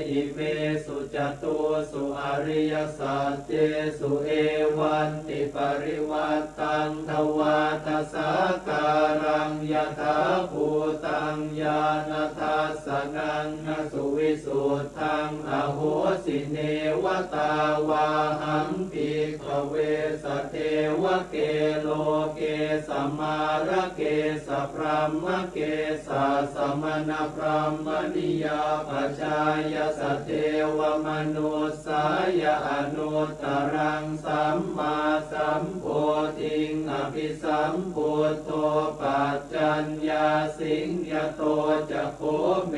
อิเมสุจตุสุอริยสัจเจสุเอวันติปริวัตตังทวาทสาการังยถาภูตังญาณทัสสนังนสุวิสุทธังอโหสิเนวตาวาหังภิกขเวสเทวเกโลเกสัมมาระเกสพรหมเกสาสมณพรหมนิยาปัจจายสเทวมนุสายอนุตตรังสัมมาสัมโพธิงอภิสัมพุทโธปัจจัญญาสิงยโตจะโคเม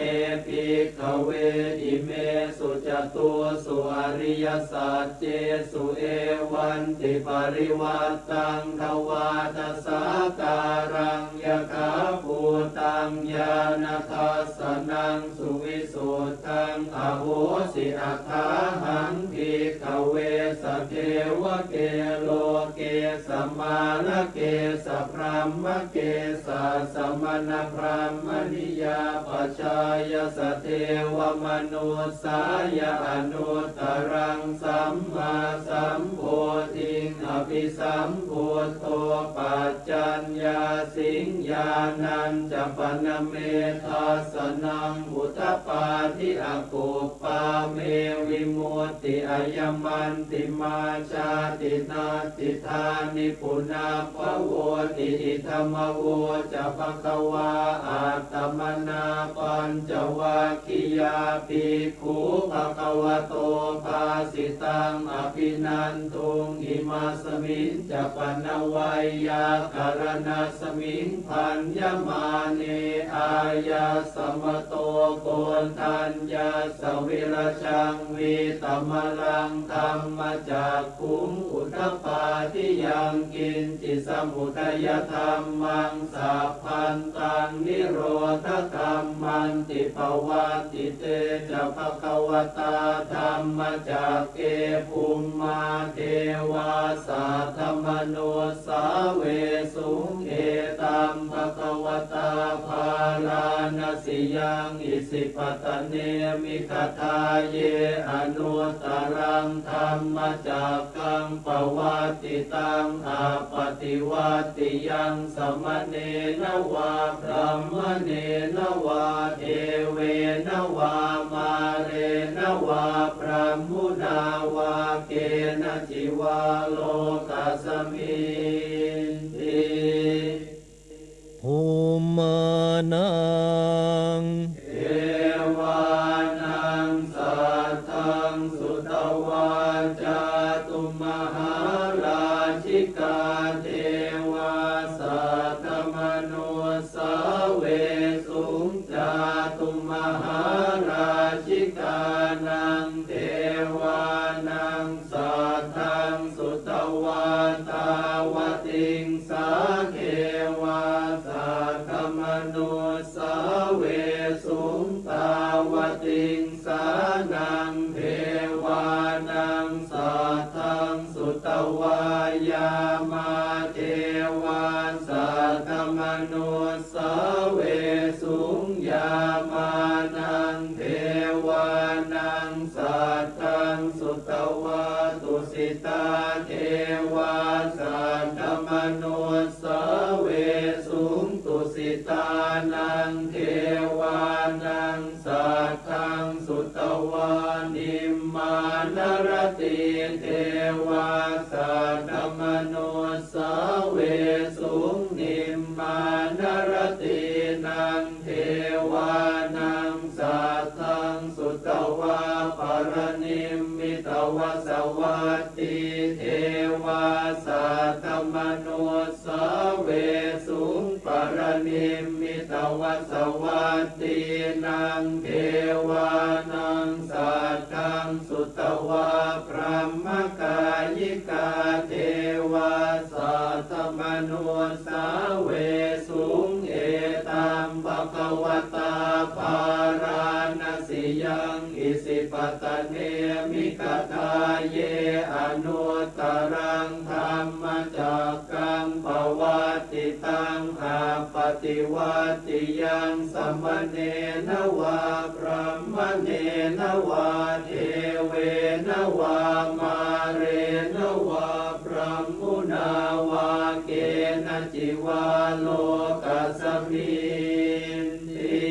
ภิกขเวอิเมสุจตุสุอริยสัจเจสุเอวันติปริวัตตังทวาทสาการังยถาภูตังญาณทัสสนังสุวิสุทธังอโหสิอัคขาหังภิกขเวสเทวเกโลเกสัมมาระเกสพรหมเกสาสมณพราหมณิยาปัจจายสเทวมนุสายอนุตตรังสัมมาสัมโพธิงอภิสัมพุทโธปัจจัญญาสิงญาณัญจะปนเมทัสสนังอุทธปาทิอกุปปาเมวิมุตติอัยมันติมาชาตินาติธานิปุนาภโวติอิธรรมโวจะภควาอาตมนาปัญจวัคคียาภิกขุภควโตภาสิตังอภินันทุงอิมาสมิงจะปนวัยยาการณาสมิงพันยมาเนอายาสมโตโกนทัญญาสวิรชังวิตมลังธรรมจากขุงอุทธปาทิยังกินจิสมุทัยธรรมังสัพพันตังนิโรธธรรมันติภวัติเตจะภควตาธรรมจากเกภูมิมาเทวาสัทธมโนสาเวสุงเอตัมภควตาภาลานาสิยังอิสิปตเนมิคทาเยอนุตตรังธรรมจากกังปวัติตังอาปฏิวัติยังสมเนนวาพระมเนนวาเทเวนวามาเรนวาพระมุนาวาเกณจิวาโลกัสมิติภูมานังเอวานังสัทธังสุตวาจาตุมหาราชิกาเทวาสัทธมโนสาเวสุงจาตุมหาราชิกานังเทวานังสัทธังสุตวาตาวติงสาเกวาสัทธมโนสาเวสุงตาวติงสานังเทวานังสัทธังสุตวายามาเทวาสัทธมโนสาเวสุงยามานังเทวานังสัทธังสุตวาตุสิตาเทวาสัทธมโนสาเวสุงตุสิตานังเทวานังสัทธังสุตวานิมมานรติเทวาสัทธมโนสาเวสุงนิมมานรตินังเทวานังสัทธังสุตวาปรนิมมิตวสวัตติเทวาสัทธมโนสาเวสุงปรนิมมิตวส วัตตินังเทวานังสัตตังสุตวะพระมกายิกาเทวาสัตตมนุสาเวสุงเอตัมภควตาภาราณสิยังอิสิปตเนมิกตาเยอนุตตรังธรรมจักกังปวัตติตังอาปฏิวัติยังสัมมเนนวาพระมเนนวาเทเวนวามาเรนวาพระมุนาวาเกณจิวาโลกัสมินติ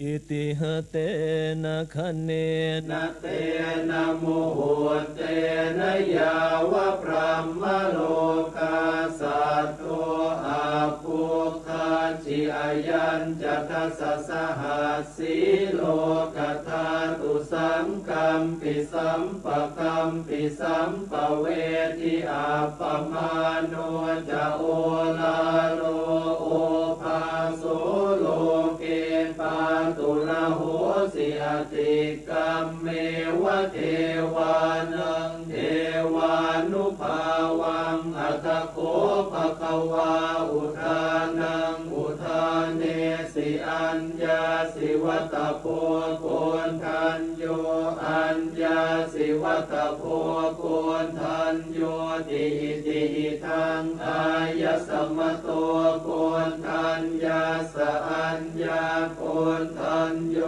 อิติหเตนะคะเนนะเตนะโมโหเตนะยาวะพระมโลกาสัตโตอาภูคาจิอายัญจัตสัสหัสสีโลกธาตุสังกัมปิสัมปะกัมปิสัมปะเวทิอาปมาโนจะโอลาโลโอภาโสโลเกปาตุระโหสิอติกัมเมวะเทวานังเทวานุภาวังอัตโคภควาอุทานังอุทานเนสิอัญญาสิวัตโพโกนทันโยอัญญาสิวัตโพโกนทันโยติติทังอายสมโตโกนทันยาสอัญญาโกนทันโย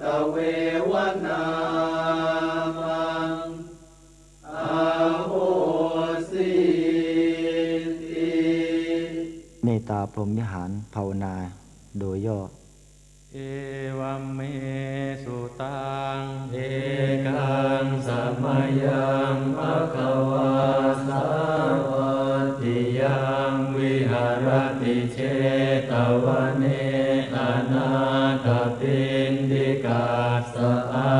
ตเววนามังอาโหสิติเมตตาพรหมวิหารภาวนาโดยย่อเอวัมเมสุตังเอกังสัมมายังภะคะวาสาวติยังวิหารติเชตวเนอนาถปิณฑิกาสอา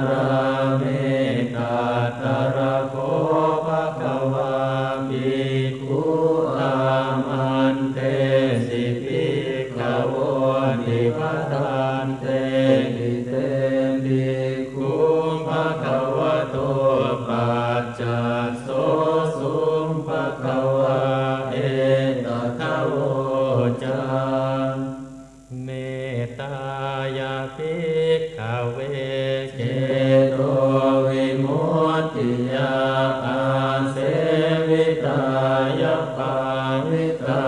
ราเมตตาระโคภะคะวาภิกขุอามันเตสิภิกขโวติภะทานเตติเตภิกขุภะคะวะโตปัจจัสโสสุงภะคะวะเอตทะโวจาเมตตายาภิกขเวเจโตวิมุตติยาอาเสวิตายาปาวิตา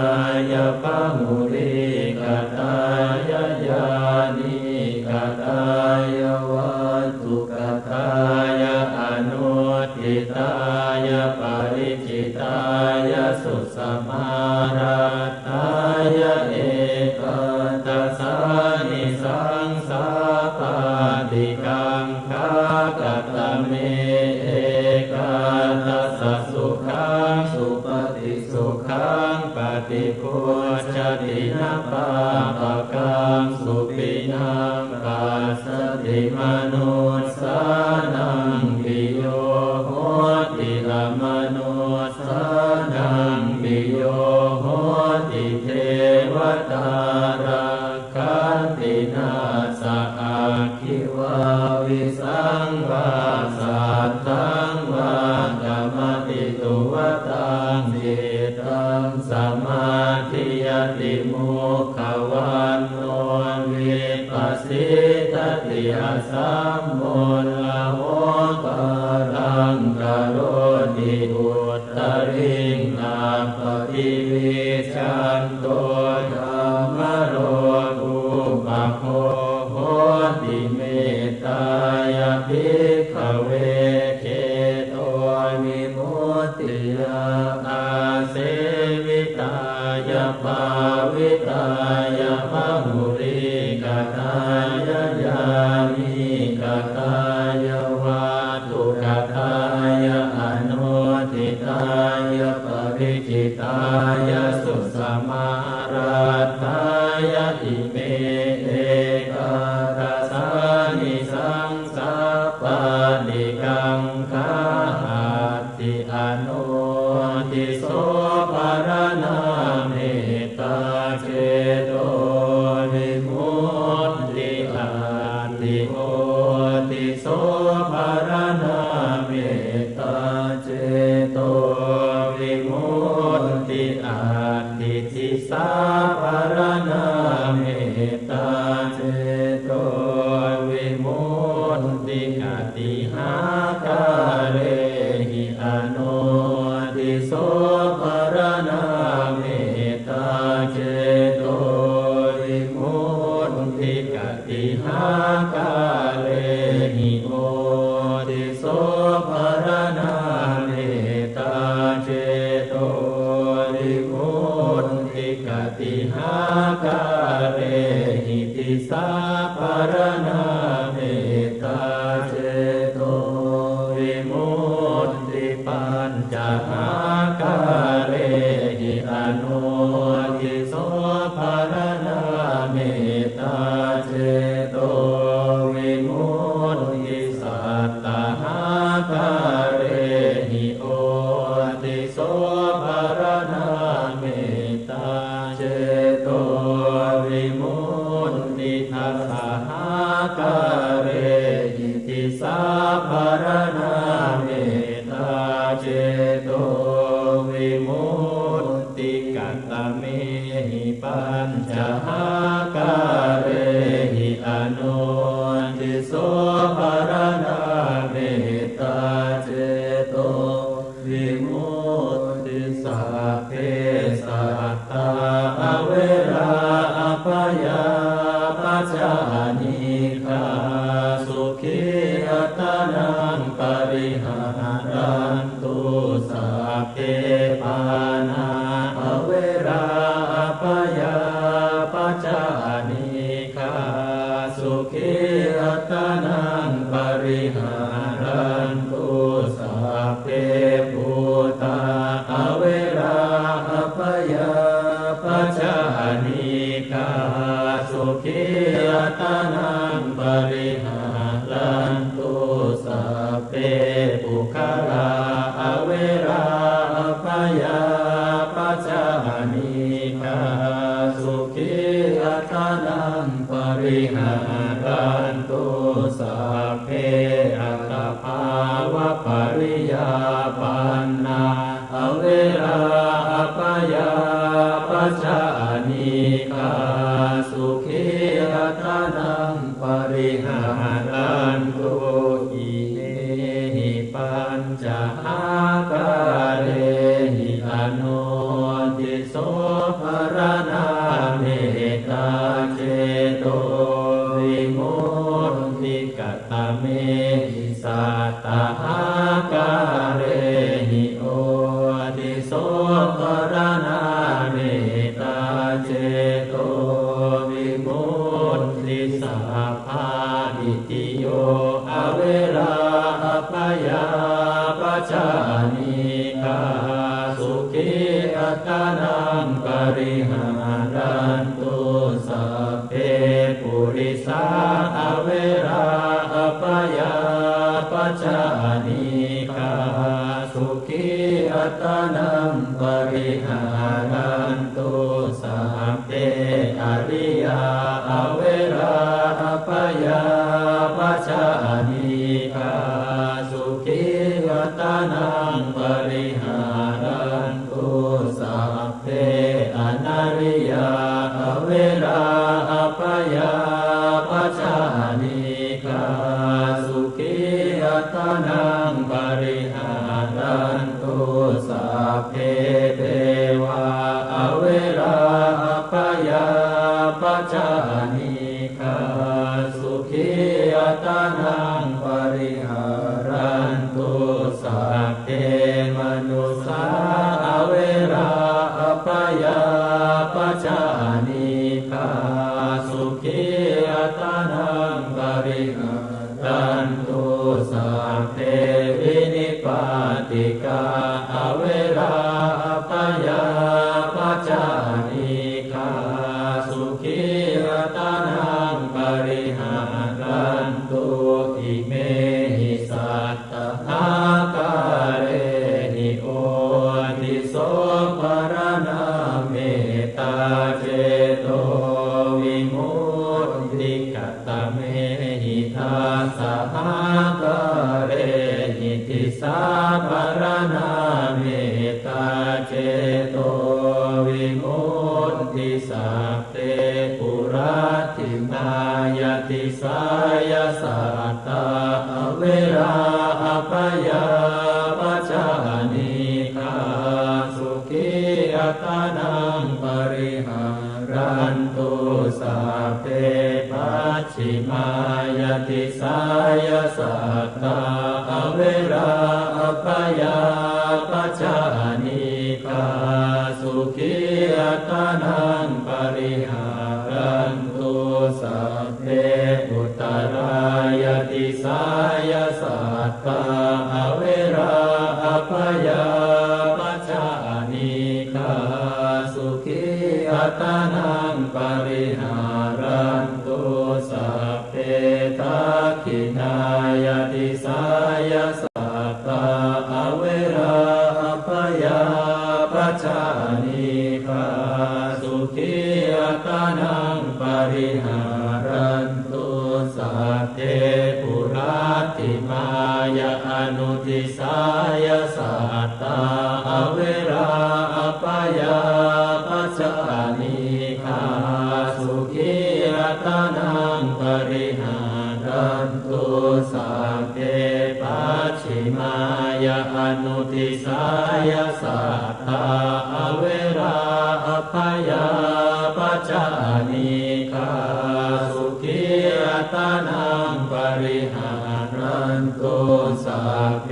ยาปะมุริกตายาญาณิกตายาวัตถุกตายาอนุทิตายาปริจิตายาสุสมาราตายาเอกตัสสานิสังสาปาติกังคากตเมเอกตัสสะสุขังสุปฏิสุขังปฏิพุชตินะปาปะกังสุปินังปัสสติมนุสสานังปิโยโหติละมนุสสานังปิโยโหติเทวตาราคันตินาสะอาคิวาวิสังวาสัตตังวากรรมติตุวตังจิตังสมาธิยติมุขวันโนวิปัสสิทติอาสัมโมลโหปะรังกโรติอุตตริงอาปฏิวิชันโตธรรมโรกุปะโคโหติเมตตายาภิกขเวเขโตวิมุตติยาอาเสวิตายาปาวิตายาภะมุริกตายาญาณิกตายาวัตถุกตายาอนุทิตายาปริจิตายาสุสมาราตายาอิเมเอกตัสสานิสังสาปานิกังคาติอนุทิโสภารนาเมตตาเจโต ปัญจหาการเรหิอนุทิโสภารณาเมตตาเจโตวิมุตติสัตตหาการเรหิโอติโสภารณาเมตตาเจโตวิมุตติทัสสะหาการเรหิติสาภารณาเมตตาเจโตวิมุตติกัตตะเมหิปัญจหาการเรหิอนุทิโสภารณาเมตตาเจโตวิมุตติสัพเพสัตตาอเวราอภยาปัจจานิฆาสุขีอัตตานังปริหารันตุสัพเพปานาอเวราอภยาปัจจานิฆาสุขีอัตตานังปริหารันตุสัพเพภูตาอเวราอภยาปัจจานิฆาสุขีอัตตานังปริหารันตุสัพเพปุคลาอเวราอภยาปัจจานิฆาสุขีอัตตานังปริหารันตุสัพเพอัตตภาวะปริยาปันนาอเวราอภยาปัจจานิฆาสุขีอัตตานังปริหารันตุอิเมหิปัญจหาการเรหิอนุทิโสภารณาเมตตาเจโตวิมุตติกัตตะเมหิสัตตหาการเรหิโอติโสภารณาเมตตาเจโตวิมุตติสัพพาดิติโยอเวราอภยาปัจจานิฆาสุขีอัตตานังปริหารันตุสัพเพปุริสาอเวราอภยาปัจจานิฆาสุขีอัตตานังปริหารันตุสัพเพอริยาอเวราอภยาปัจจานิฆาสุขีอัตตานังปริหารันตุสัพเพอนาริยาอเวราอภยาปัจจานิฆาสุขีอัตตานังปริหารันตุสัพเพเทวาอเวราอภยาปัจจานิฆาสุขีอัตตานังปริหารันตุสัพเพมนุสาอเวราอภยาปัจจานิฆาสุขีอัตตานังปริหารันตุสัพเพวินิปาติกาอเวราอภยาปัจจานิฆาสุขีอัตตานังปริหารันตุอิเมหิสัตตหาการเรหิโอติโสภารณาเมตตาเจโตวิมุตติกัตตะเมหิทัสสะหาการเรหิติสาภารณาเมตตาเจโตวิมุตติสัพเพปุราติมายติสายสัตตาอเวราอภยาปัจจานิฆาสุขีอัตตานังปริหารันตุสัพเพปัจฉิมายติสายสัตตาอเวราอภยาปัจจานิฆาสุขีอัตตานังปริหารันตุสัพเพอุตตรายติสายสัตตาอเวราอภ ยาปัจจานิคาสุขีอัตนังปริหารันตุสัพเพทักขินายติสายสัตตาอเวราปยาปัจจานิคาสุขีอัตนังปริหารันตุสัพเพปุราติมายาอนุทิสายสัตตาอเวราปยาปัจจานิคาสุขีอัตนังปริหารันตุสัพเพปัจฉิมายาอนุทิสายสัตตาอเวราปยาปัจจานิคาสุขีอัตนังปริหารันตุสัพเพ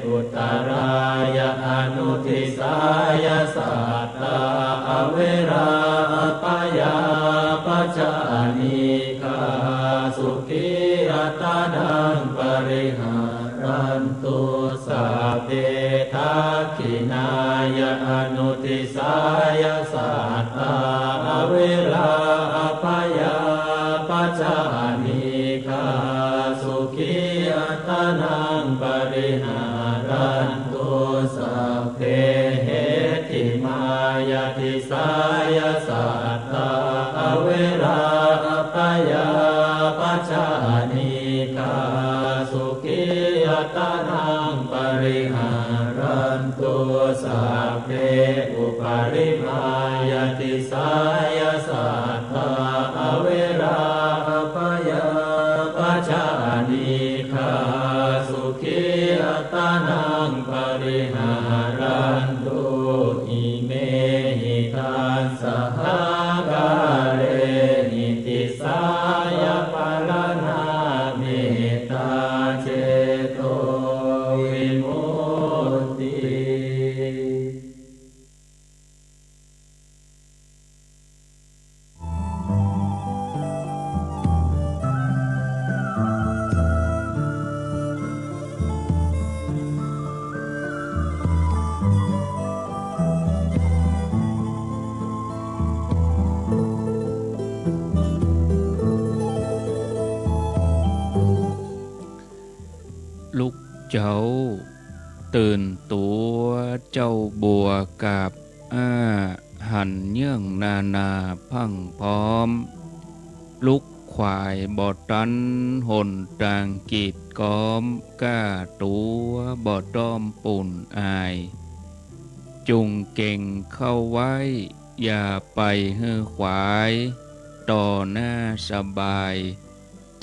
อุตตรายาอนุทิสายสัตตาอเวราปยาปัจจานิคาสุขีอัตนังปริหารันตุสัพเพทักขินายาอนุทิสายสัตตาอเวราปยาปัจจานิคาสุขีอัตนังปริหารันตุสัพเพเหติมายาติสายสัตตาอเวราปยาปัจจานิคาสุขีอัตนังปริหารันตุสัพเพอุปาริมายาติสายสัตตาอเวราปยาปัจจานิคาสุขีอัตนังปริหารันตุอิเมหิทัสสะหากาเรหิติสายปารณาเมตตาเจโตวิมุตติ ลูกเจ้าตื่นตัวเจ้าบัวกับหันเยื่องนาพังพร้อมลุกควายบอตันหนตางกีดก้อมก้าตัวบอต้อมปุ่นอายจุงเก่งเข้าไว้อย่าไปเฮือขวายต่อหน้าสบาย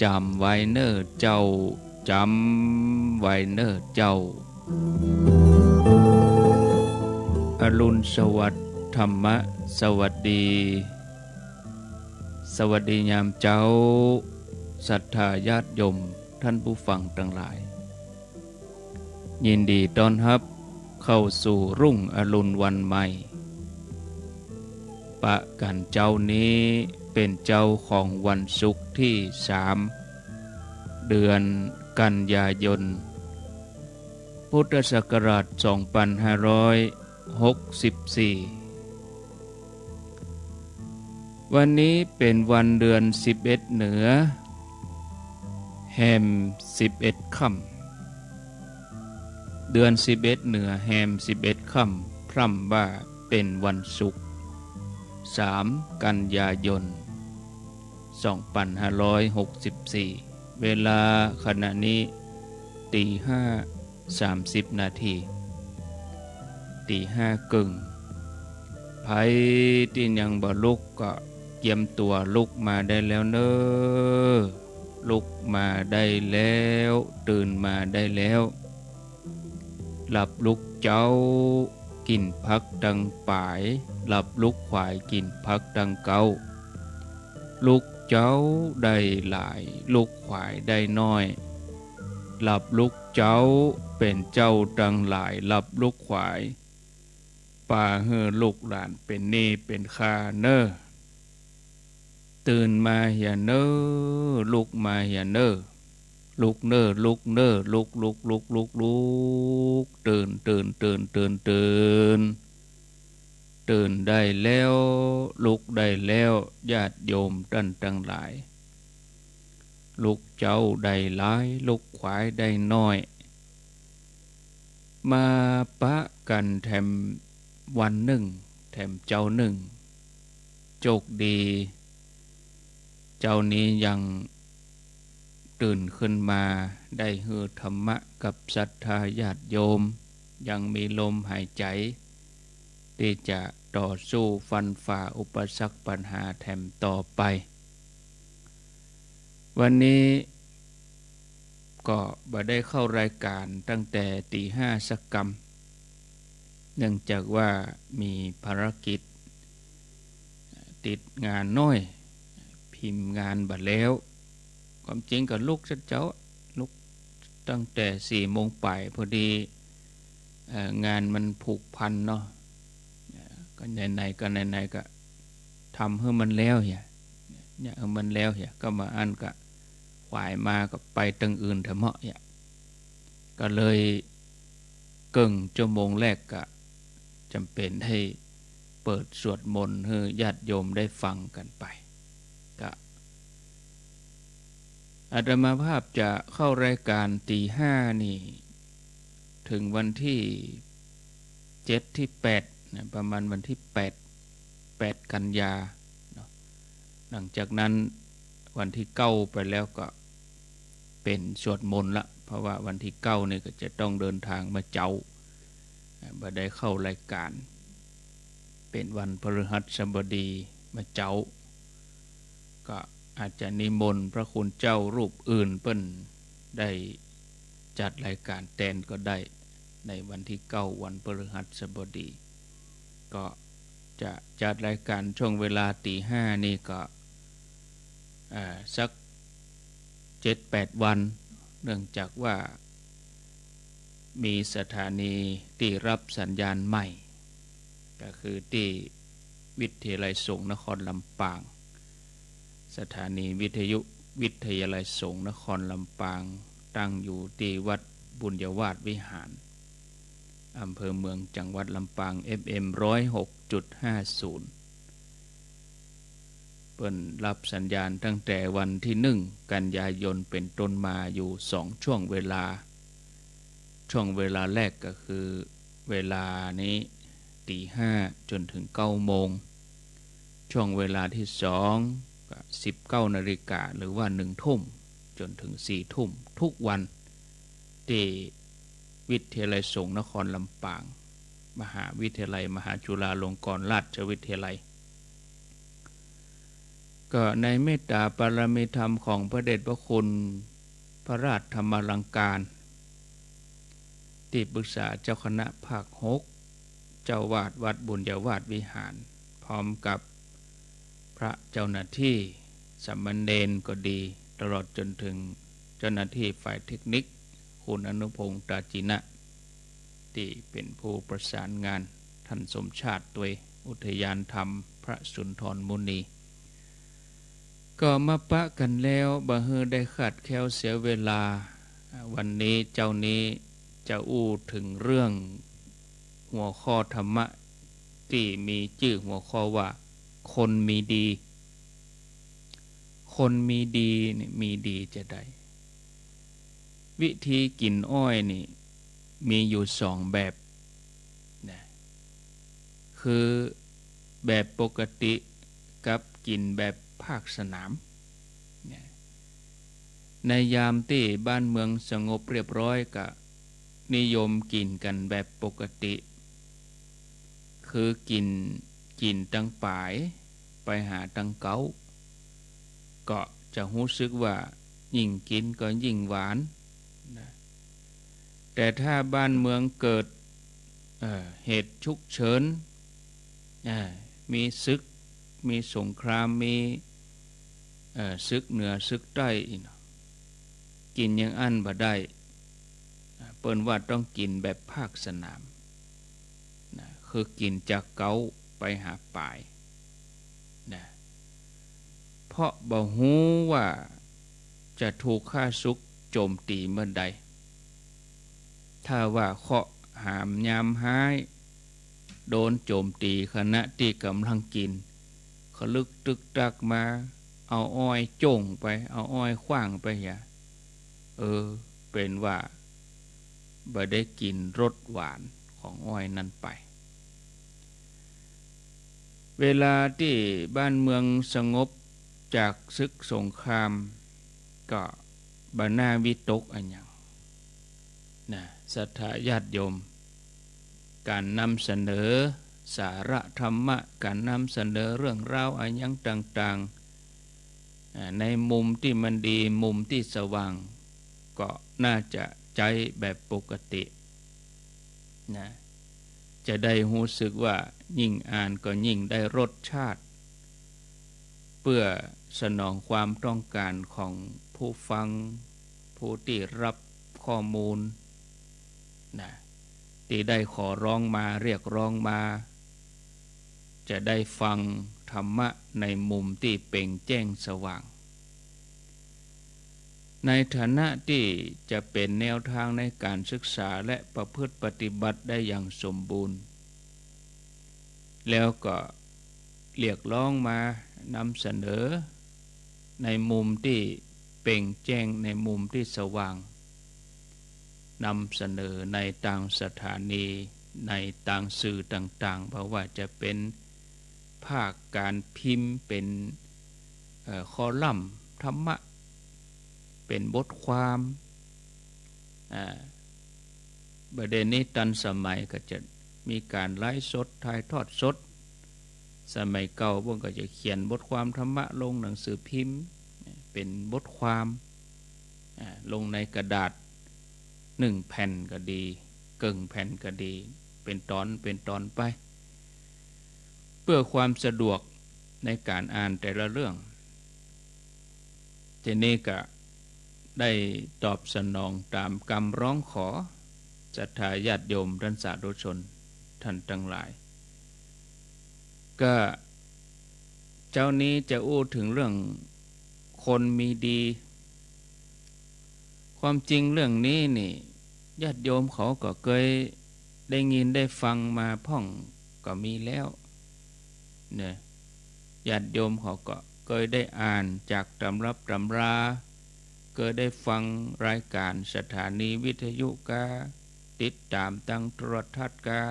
จำไว้เน้อเจ้าจำไว้เน้อเจ้าอรุณสวัสดิ์ธรรมะสวัสดีสวัสดียามเจ้าศรัทธาญาติโยมท่านผู้ฟังทั้งหลายยินดีต้อนรับเข้าสู่รุ่งอรุณวันใหม่ปะกันเจ้านี้เป็นเจ้าของวันศุกร์ที่3เดือนกันยายนพุทธศักราช2564วันนี้เป็นวันเดือน11เหนือแฮม11ค่ำเดือน11เหนือแฮม11ค่ำพร่ำว่าเป็นวันศุกร์3กันยายน2564เวลาขณะนี้ตี5:30 นาทีตี5 กึ่งไผที่ยังบ่ลุกก็เตรียมตัวลุกมาได้แล้วเน้อลุกมาได้แล้วตื่นมาได้แล้วหลับลุกเจ้ากินพักดังป่ายหลับลุกขวายกินพักดังเก่าลุกเจ้าได้หลายลุกขวายได้น้อยหลับลุกเจ้าเป็นเจ้าดังหลายหลับลุกขวายป่าเฮือลูกหลานเป็นนี่เป็นข้าเน้อตื่นมาอย่าเน้อลุกมาอย่าเน้อ ลุกเน้อลุกเน้อลุกลุกลุกลุกลุกตื่นตื่นตื่นตื่นตื่นตื่นได้แล้วลุกได้แล้วญาติโยมท่านทั้งหลายลุกเจ้าได้หลายลุกขวายได้น้อยมาปะกันแถมวันหนึ่งแถมเจ้าหนึ่งโชคดีเจ้านี้ยังตื่นขึ้นมาได้ฮือธรรมะกับศรัทธาญาติโยมยังมีลมหายใจที่จะต่อสู้ฟันฝ่าอุปสรรคปัญหาแถมต่อไปวันนี้ก็บ่ได้เข้ารายการตั้งแต่ตีห้าสักกรรมเนื่องจากว่ามีภารกิจติดงานน้อยพิมพ์งานบัดแล้วความจริงก็ลุกเจ้าลุกตั้งแต่4 โมงไปพอดีงานมันผูกพันเนาะก็ไหนๆก็ทำให้มันแล้วเนี่ยมันแล้วเนี่ยก็มาอันก็ขวายมาก็ไปตั้งอื่นเถอะเหมาะเนี่ยก็เลยเกิ่งชั่วโมงแรกก็จำเป็นให้เปิดสวดมนต์ให้ญาติโยมได้ฟังกันไปก็อาตมาภาพจะเข้ารายการตี 5นี่ถึงวันที่7ที่8นะประมาณวันที่8กันยาหลังจากนั้นวันที่9ไปแล้วก็เป็นสวดมนต์ละเพราะว่าวันที่9นี่ก็จะต้องเดินทางมาเจ้าบ่ได้เข้ารายการเป็นวันพฤหัสบดีมาเจ้าก็อาจจะนิมนต์พระคุณเจ้ารูปอื่นเปิ้นได้จัดรายการแทนก็ได้ในวันที่9วันพฤหัสบดีก็จะจัดรายการช่วงเวลาตี 5นี่ก็สัก 7-8 วันเนื่องจากว่ามีสถานีที่รับสัญญาณใหม่ก็คือที่วิทยาลัยสงฆ์นครลำปางสถานีวิทยาลัยสงฆ์นครลำปางตั้งอยู่ที่วัดบุญยวาสวิหารอำเภอเมืองจังหวัดลำปาง FM 106.50 เปิ่นรับสัญญาณตั้งแต่วันที่1 กันยายนเป็นต้นมาอยู่2ช่วงเวลาแรกก็คือเวลานี้ตี 5จนถึง9 โมงช่วงเวลาที่2ก็19 นาฬิกาหรือว่า1 ทุ่มจนถึง4 ทุ่มทุกวันที่วิทยาลัยสงฆ์นครลำปางมหาวิทยาลัยมหาจุฬาลงกรณราชวิทยาลัยก็ในเมตตาปรมีธรรมของพระเดชพระคุณพระราชธรรมลังการที่ปรึกษาเจ้าคณะภาค 6เจ้าวาดวัดบุญยวาสวิหารพร้อมกับพระเจ้าหน้าที่สามเณรก็ดีตลอดจนถึงเจ้าหน้าที่ฝ่ายเทคนิคคุณอนุพงษ์ตาจินะที่เป็นผู้ประสานงานท่านสมชาติตัวอุทยานธรรมพระสุนทรมุนีก็มาปะกันแล้วบ่ฮือได้ขาดแคลวเสียเวลาวันนี้เจ้านี้จะอู้ถึงเรื่องหัวข้อธรรมะที่มีชื่อหัวข้อว่าคนมีดีคนมีดีนี่มีดีจะได้วิธีกินอ้อยนี่มีอยู่2 แบบนะคือแบบปกติกับกินแบบภาคสนามในยามที่บ้านเมืองสงบเรียบร้อยก็นิยมกินกันแบบปกติคือกินตั้งปลายไปหาตั้งเก้าก็จะรู้สึกว่ายิ่งกินก็ยิ่งหวานแต่ถ้าบ้านเมืองเกิดเหตุฉุกเฉินมีศึกมีสงครามมีศึกเหนือศึกใต้กินยังอั้นบ่ได้เปิ้นว่าต้องกินแบบภาคสนามคือกินจากเก้าไปหาปลายนะเพราะบ่ฮู้ว่าจะถูกฆ่าศึก โจมตีเมื่อใดถ้าว่าเคาะหามยามห้ายโดนโจมตีขณะที่กำลังกินเขาลึกตึกตักมาเอาอ้อยโจ่งไปเอาอ้อยขว้างไปอย่าเป็นว่าบ่ได้กินรสหวานของอ้อยนั้นไปเวลาที่บ้านเมืองสงบจากศึกสงครามก็บ่น่าวิตกอันหยังนะศรัทธาญาติโยมการนำเสนอสาระธรรมะการนำเสนอเรื่องราวอันหยังต่างๆในมุมที่มันดีมุมที่สว่างก็น่าจะใจแบบปกตินะจะได้รู้สึกว่ายิ่งอ่านก็ยิ่งได้รสชาติเพื่อสนองความต้องการของผู้ฟังผู้ที่รับข้อมูลนะที่ได้ขอร้องมาเรียกร้องมาจะได้ฟังธรรมะในมุมที่เปล่งแจ้งสว่างในฐานะที่จะเป็นแนวทางในการศึกษาและประพฤติปฏิบัติได้อย่างสมบูรณ์แล้วก็เรียกร้องมานำเสนอในมุมที่เปล่งแจ้งในมุมที่สว่างนำเสนอในต่างสถานีในต่างสื่อต่างๆเพราะว่าจะเป็นภาคการพิมพ์เป็นคอลัมน์ธรรมะเป็นบทความประเด็นนี้ทันสมัยก็จะมีการไลฟ์สดถ่ายทอดสดสมัยเก่าพวกก็จะเขียนบทความธรรมะลงหนังสือพิมพ์เป็นบทความลงในกระดาษ1แผ่นก็ดีกึ่งแผ่นก็ดีเป็นตอนไปเพื่อความสะดวกในการอ่านแต่ละเรื่องทีนี้ก็ได้ตอบสนองตามคำร้องขอศรัทธาญาติโยมท่านสาธุชนท่านทั้งหลายก็เจ้านี้จะอู้ถึงเรื่องคนมีดีความจริงเรื่องนี้นี่ญาติโยมเขาก็เคยได้ยินได้ฟังมาพ่องก็มีแล้วเนี่ยญาติโยมเขาก็เคยได้อ่านจากตำรับตำราเคยได้ฟังรายการสถานีวิทยุกาติดตามตั้งโทรทัศน์กา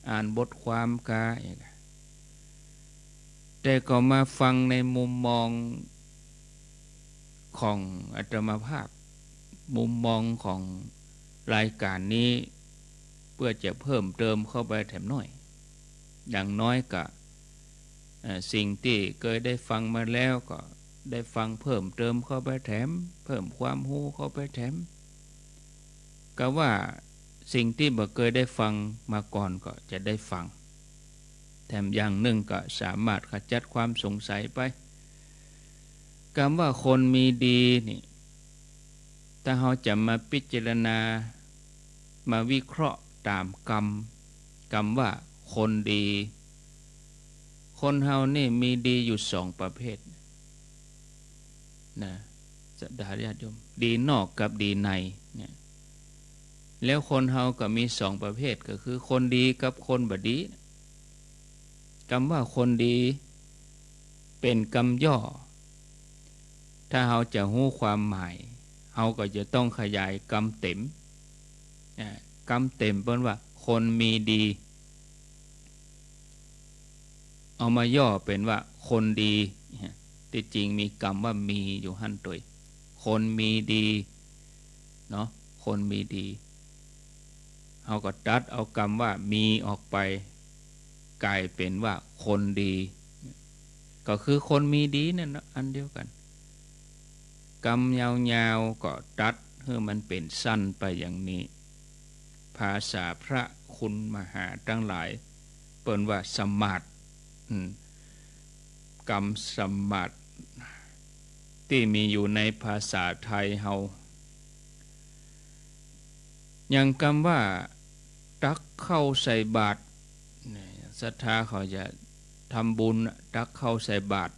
อ่านบทความกาแต่ก็มาฟังในมุมมองของอาตมาภาพมุมมองของรายการนี้เพื่อจะเพิ่มเติมเข้าไปแถมน้อยอย่างน้อยก็สิ่งที่เคยได้ฟังมาแล้วก็ได้ฟังเพิ่มเติมเข้าไปแถมเพิ่มความรู้เข้าไปแถมก็ว่าสิ่งที่บ่เคยได้ฟังมาก่อนก็จะได้ฟังแถมอย่างหนึ่งก็สามารถขจัดความสงสัยไปคำว่าคนมีดีนี่ถ้าเราจะมาพิจารณามาวิเคราะห์ตามกรรมว่าคนดีคนเฮานี่มีดีอยู่2ประเภทนะสัทธาญาติโยมดีนอกกับดีในเนี่ยแล้วคนเฮาก็มี2ประเภทก็คือคนดีกับคนบ่ดีคำว่าคนดีเป็นคำย่อถ้าเฮาจะรู้ความหมายเฮาก็จะต้องขยายคำเต็มคำเต็มเป็นว่าคนมีดีเอามาย่อเป็นว่าคนดีที่จริงมีคำว่ามีอยู่หั่นตัวคนมีดีเนาะคนมีดีเฮาก็ตัดเอาคำว่ามีออกไปกลายเป็นว่าคนดีก็คือคนมีดีนั่นอันเดียวกันคำยาวๆก็ตัดให้มันเป็นสั้นไปอย่างนี้ภาษาพระคุณมหาทั้งหลายเปิ้นว่าสมาธิกรรมสมาธิที่มีอยู่ในภาษาไทยเฮาอย่างคำว่าตักเข้าใส่บาตรศรัทธาเขาจะทำบุญตักเข้าใส่บาตร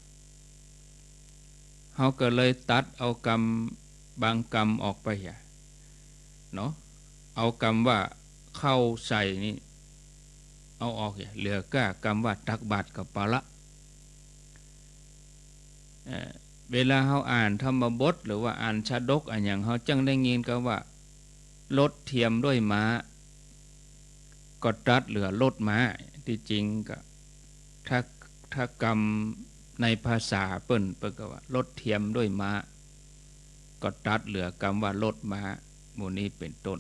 เฮาก็เลยตัดเอาค บางกรรมออกไปเนาะเอากรรมว่าเข้าใส่นี่เอาออกเหลือก้ากรรมว่าตักบาตรกับปาละเวลาเฮาอ่านธรรมบทหรือว่าอ่านชาดกอันอย่างเฮาจังได้ยินก็ว่าลดเทียมด้วยม้าก็ตัดเหลือลดม้าที่จริงก็ถ้ากรรมในภาษาเปิ้นก็ว่าลดเทียมด้วยม้าก็ตัดเหลือกรรมว่าลดม้าหมู่นี้เป็นต้น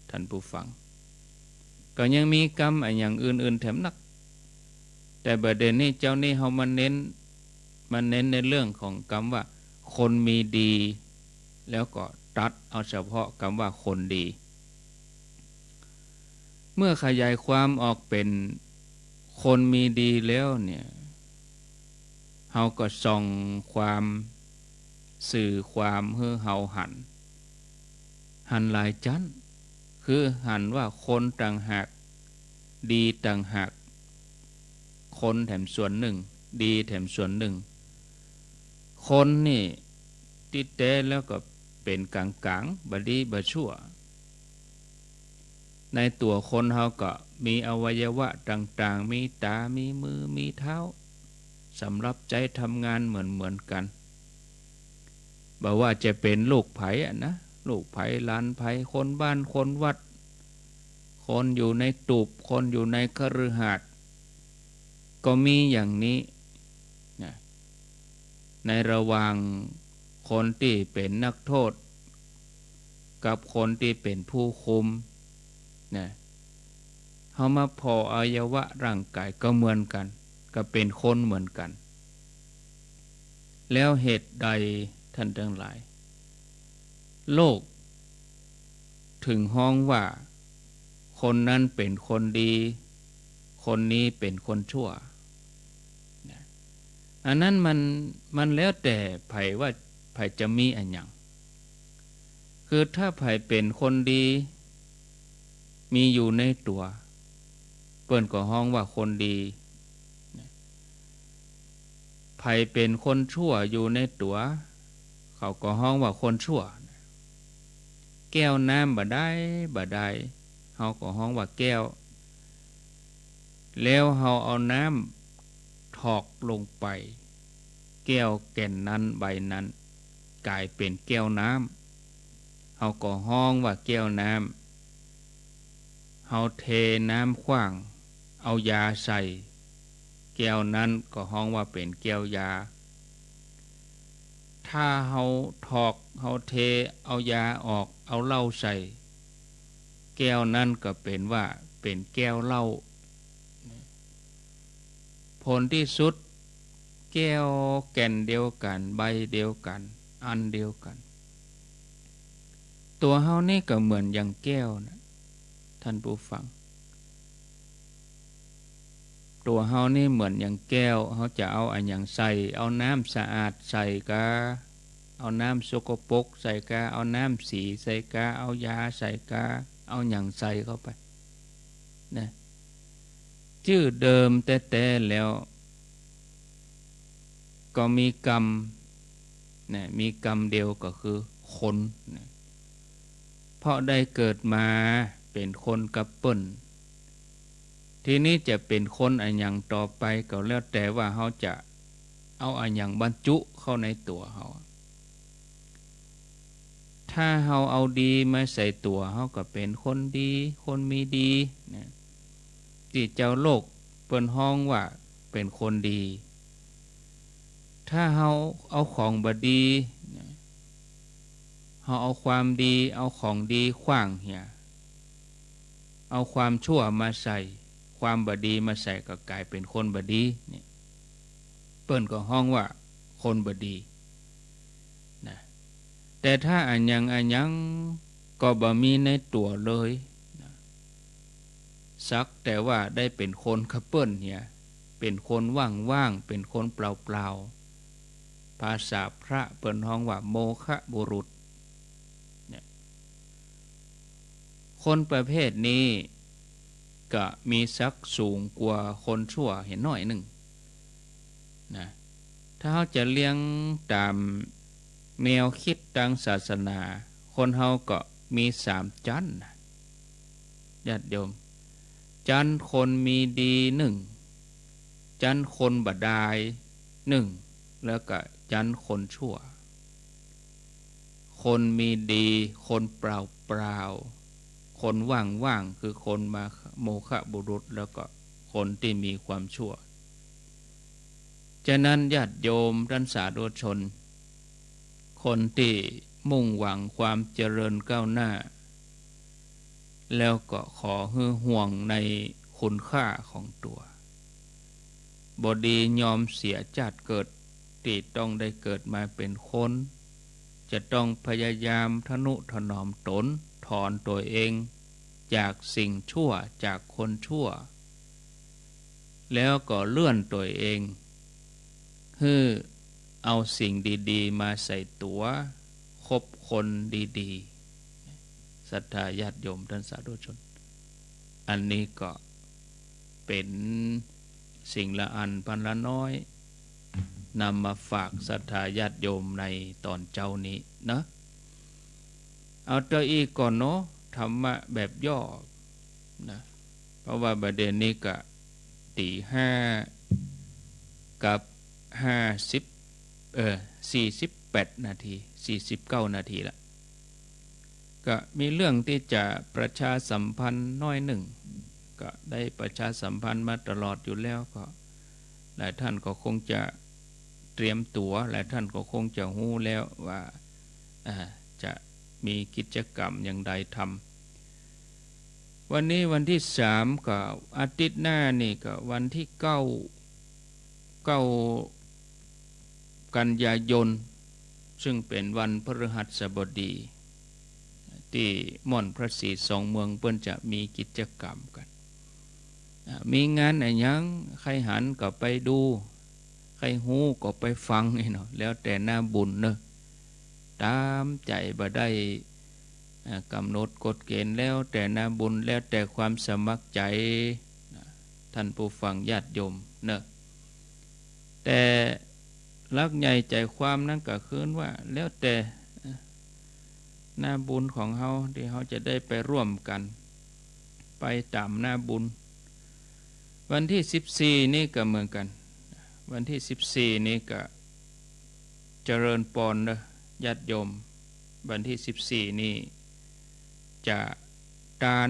ท่านผู้ฟังก็ยังมีกรรมอันอย่างอื่นๆแถมนักแต่ประเด็นนี้เจ้านี่เฮามาเน้นในเรื่องของกรรมว่าคนมีดีแล้วก็ตัดเอาเฉพาะคำว่าคนดีเมื่อขยายความออกเป็นคนมีดีแล้วเนี่ยเฮาก็ส่องความสื่อความเฮือเฮาหันหลายชั้นคือหันว่าคนต่างหากดีต่างหากคนแถมส่วนหนึ่งดีแถมส่วนหนึ่งคนนี่ติดแต่แล้วก็เป็นกลางๆบ่ดีบ่ชั่วในตัวคนเฮาก็มีอวัยวะต่างๆมีตามีมือมีเท้าสำหรับใจทำงานเหมือนกันบ่ว่าจะเป็นลูกไผนะลูกไผหลานไผคนบ้านคนวัดคนอยู่ในตูบคนอยู่ในคฤหาสน์ก็มีอย่างนี้นะในระหว่างคนที่เป็นนักโทษกับคนที่เป็นผู้คุมนะเฮามาพออวัยวะร่างกายก็เหมือนกันก็เป็นคนเหมือนกันแล้วเหตุใดท่านทั้งหลายโลกถึงห้องว่าคนนั้นเป็นคนดีคนนี้เป็นคนชั่วอันนั้นมันแล้วแต่ไผว่าไผจะมีอันหยังคือถ้าไผเป็นคนดีมีอยู่ในตัวเปิ้นก็ห้องว่าคนดีไผเป็นคนชั่วอยู่ในตัวเขาก็ห้องว่าคนชั่วแก้วน้ำบ่ได้เฮาก็ห้องว่าแก้วแล้วเฮาเอาน้ำถอกลงไปแก้วแก่นนั้นใบนั้นกลายเป็นแก้วน้ำเฮาก็ห้องว่าแก้วน้ำเฮาเทน้ำขว้างเอายาใส่แก้วนั้นก็ห้องว่าเป็นแก้วยาถ้าเฮาถอกเฮาเทเอายาออกเอาเหล้าใส่แก้วนั้นก็เป็นว่าเป็นแก้วเหล้าผลที่สุดแก้วแก่นเดียวกันใบเดียวกันอันเดียวกันตัวเฮานี่ก็เหมือนอย่างแก้วนะท่านผู้ฟังตัวเฮานี่เหมือนอย่างแก้วเฮาจะเอาอันอย่างใส่เอาน้ำสะอาดใส่กะเอาน้ำสกปรกใส่กะเอาน้ำสีใส่กะเอายาใส่กะเอาอย่างใส่เข้าไปนะชื่อเดิมแต่แล้วก็มีกรรมนะมีกรรมเดียวก็คือคนนะเพราะได้เกิดมาเป็นคนกับเปิ้นทีนี้จะเป็นคนอันอย่างต่อไปก็แล้วแต่ว่าเขาจะเอาอันอย่างบรรจุเข้าในตัวเขาถ้าเขาเอาดีมาใส่ตัวเขาก็เป็นคนดีคนมีดีนะที่เจ้าโลกเปิ้นห้องว่าเป็นคนดีถ้าเขาเอาของบดีเขาเอาความดีเอาของดีขว้างเหี่ยเอาความชั่วมาใส่ความบดีมาใส่ก็กลายเป็นคนบดีนี่เปิ้นก็ห้องว่าคนบดีนะแต่ถ้าอันยังก็บ่มีในตัวเลยนะสักแต่ว่าได้เป็นคนกับเปิ้นเนี่ยเป็นคนว่างๆเป็นคนเปล่าๆภาษาพระเปิ้นห้องว่าโมฆะบุรุษเนี่ยคนประเภทนี้ก็มีศักดิ์สูงกว่าคนชั่วเห็นหน่อยหนึ่งนะถ้าเขาจะเลี้ยงตาม แนวคิดทางศาสนา คนเฮาก็มี3จันทร์ญาติโยมจันทร์คนมีดี1จันทร์คนบ่ดาย1แล้วก็จันทร์คนชั่วคนมีดีคนเปล่าคนว่างคือคนมาโมฆะบุรุษแล้วก็คนที่มีความชั่วฉะนั้นญาติโยมท่านสาธุชนคนที่มุ่งหวังความเจริญก้าวหน้าแล้วก็ขอให้ห่วงในคุณค่าของตัวบ่ดียอมเสียชาติเกิดที่ต้องได้เกิดมาเป็นคนจะต้องพยายามทนุถนอมตนถอนตัวเองจากสิ่งชั่วจากคนชั่วแล้วก็เลื่อนตัวเองให้เอาสิ่งดีๆมาใส่ตัวคบคนดีๆศรัทธาญาติโยมท่านสาธุชนอันนี้ก็เป็นสิ่งละอันพันละน้อยนำมาฝากศรัทธาญาติโยมในตอนเจ้านี้นะเอาตัวอีกก่อนเนาะธรรมะแบบย่อนะเพราะว่าประเด็นนี้ก็ตี5กับ48 นาที49 นาทีละก็มีเรื่องที่จะประชาสัมพันธ์น้อยหนึ่งก็ได้ประชาสัมพันธ์มาตลอดอยู่แล้วก็หลายท่านก็คงจะเตรียมตัวหลายท่านก็คงจะรู้แล้วว่าจะมีกิจกรรมอย่างใดทำวันนี้วันที่3ก็อาทิตย์หน้านี่ก็วันที่9กันยายนซึ่งเป็นวันพฤหัสบดีที่ม่อนพระศรีสองเมืองเปิ้นจะมีกิจกรรมกันมีงานอะไรยังใครหันก็ไปดูใครหูก็ไปฟังเนาะแล้วแต่หน้าบุญเนอะตามใจบ่ได้กำหนดกฎเกณฑ์แล้วแต่หน้าบุญแล้วแต่ความสมัครใจท่านผู้ฟังญาติโยมเนอะแต่ลักใหญ่ใจความนั้นก็คือว่าแล้วแต่หน้าบุญของเฮาที่เฮาจะได้ไปร่วมกันไปตามหน้าบุญวันที่14นี่ก็เหมือนกันวันที่14นี่ก็เจริญปอนนะญาติโยมวันที่14นี่จะการ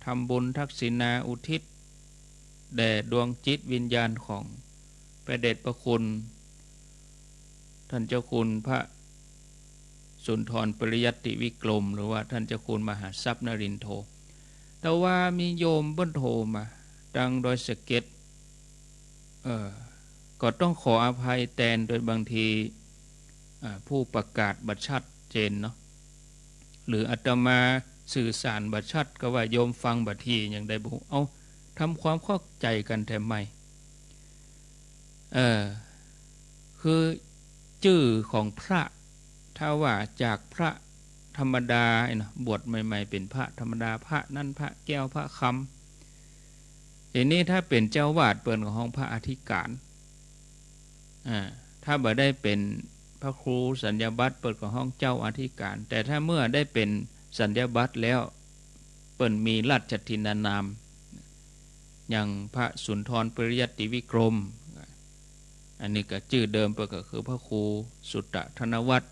ทำบุญทักษิณาอุทิศแด่ดวงจิตวิญญาณของพระเดชพระคุณท่านเจ้าคุณพระสุนทรปริยัติวิกรมหรือว่าท่านเจ้าคุณมหาทรัพย์นรินทร์โทแต่ว่ามีโยมเบิ้นโทมาดังโดยสะเก็ดก็ต้องขออภัยแทนโดยบางทีผู้ประกาศบัตรชัดเจนเนาะหรืออาตมาสื่อสารบัตรชัดก็ว่าโยมฟังบัตรทีอย่างใดบุเอาทำความเข้าใจกันแทนไม่คือชื่อของพระถ้าว่าจากพระธรรมดานะบวชใหม่ๆเป็นพระธรรมดาพระนั่นพระแก้วพระคำทีนี้ถ้าเป็นเจ้าวาดเปิดของห้องพระอธิการถ้าบ่ได้เป็นพระครูสัญญาบัตรเปิดของห้องเจ้าอธิการแต่ถ้าเมื่อได้เป็นสัญญาบัตรแล้วเปิดมีราชทินานามอย่างพระสุนทรปริยัติวิกรมอันนี้ก็ชื่อเดิมก็คือพระครูสุตตธนวัฒน์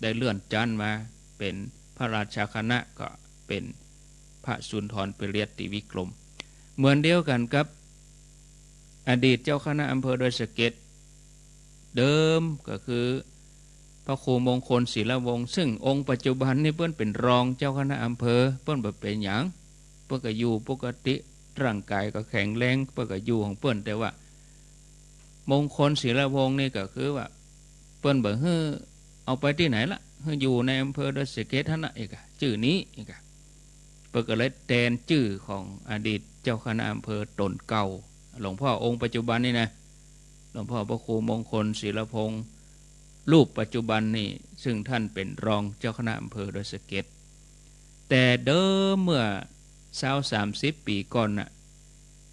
ได้เลื่อนชั้นมาเป็นพระราชาคณะก็เป็นพระสุนทรปริยัติวิกรมเหมือนเดียวกันกับอดีตเจ้าคณะอำเภอดอยสะเก็ดเดิมก็คือพระครูมงคลศิลวงศ์ซึ่งองค์ปัจจุบันนี่เพิ่นเป็นรองเจ้าคณะอำเภอเพิ่นบ่เป็นหยังเพิ่นก็อยู่ปกติร่างกายก็แข็งแรงเพิ่นก็อยู่ของเพิ่นแต่ว่ามงคลศิลวงศ์นี่ก็คือว่าเปิ้นบ่ฮื้อเอาไปที่ไหนล่ะฮื้ออยู่ในอำเภอดอยสะเก็ดท่านน่ะอีกชื่อนี้อีกเปิ้นก็เลยแทนชื่อของอดีตเจ้าคณะอำเภอตนเก่าหลวงพ่อองค์ปัจจุบันนี่นะหลวงพ่อพระครูมงคลศิลพงศ์รูปปัจจุบันนี่ซึ่งท่านเป็นรองเจ้าคณะอำเภอดอยสะเก็ดแต่เดิมเมื่อ20-30 ปีก่อนน่ะ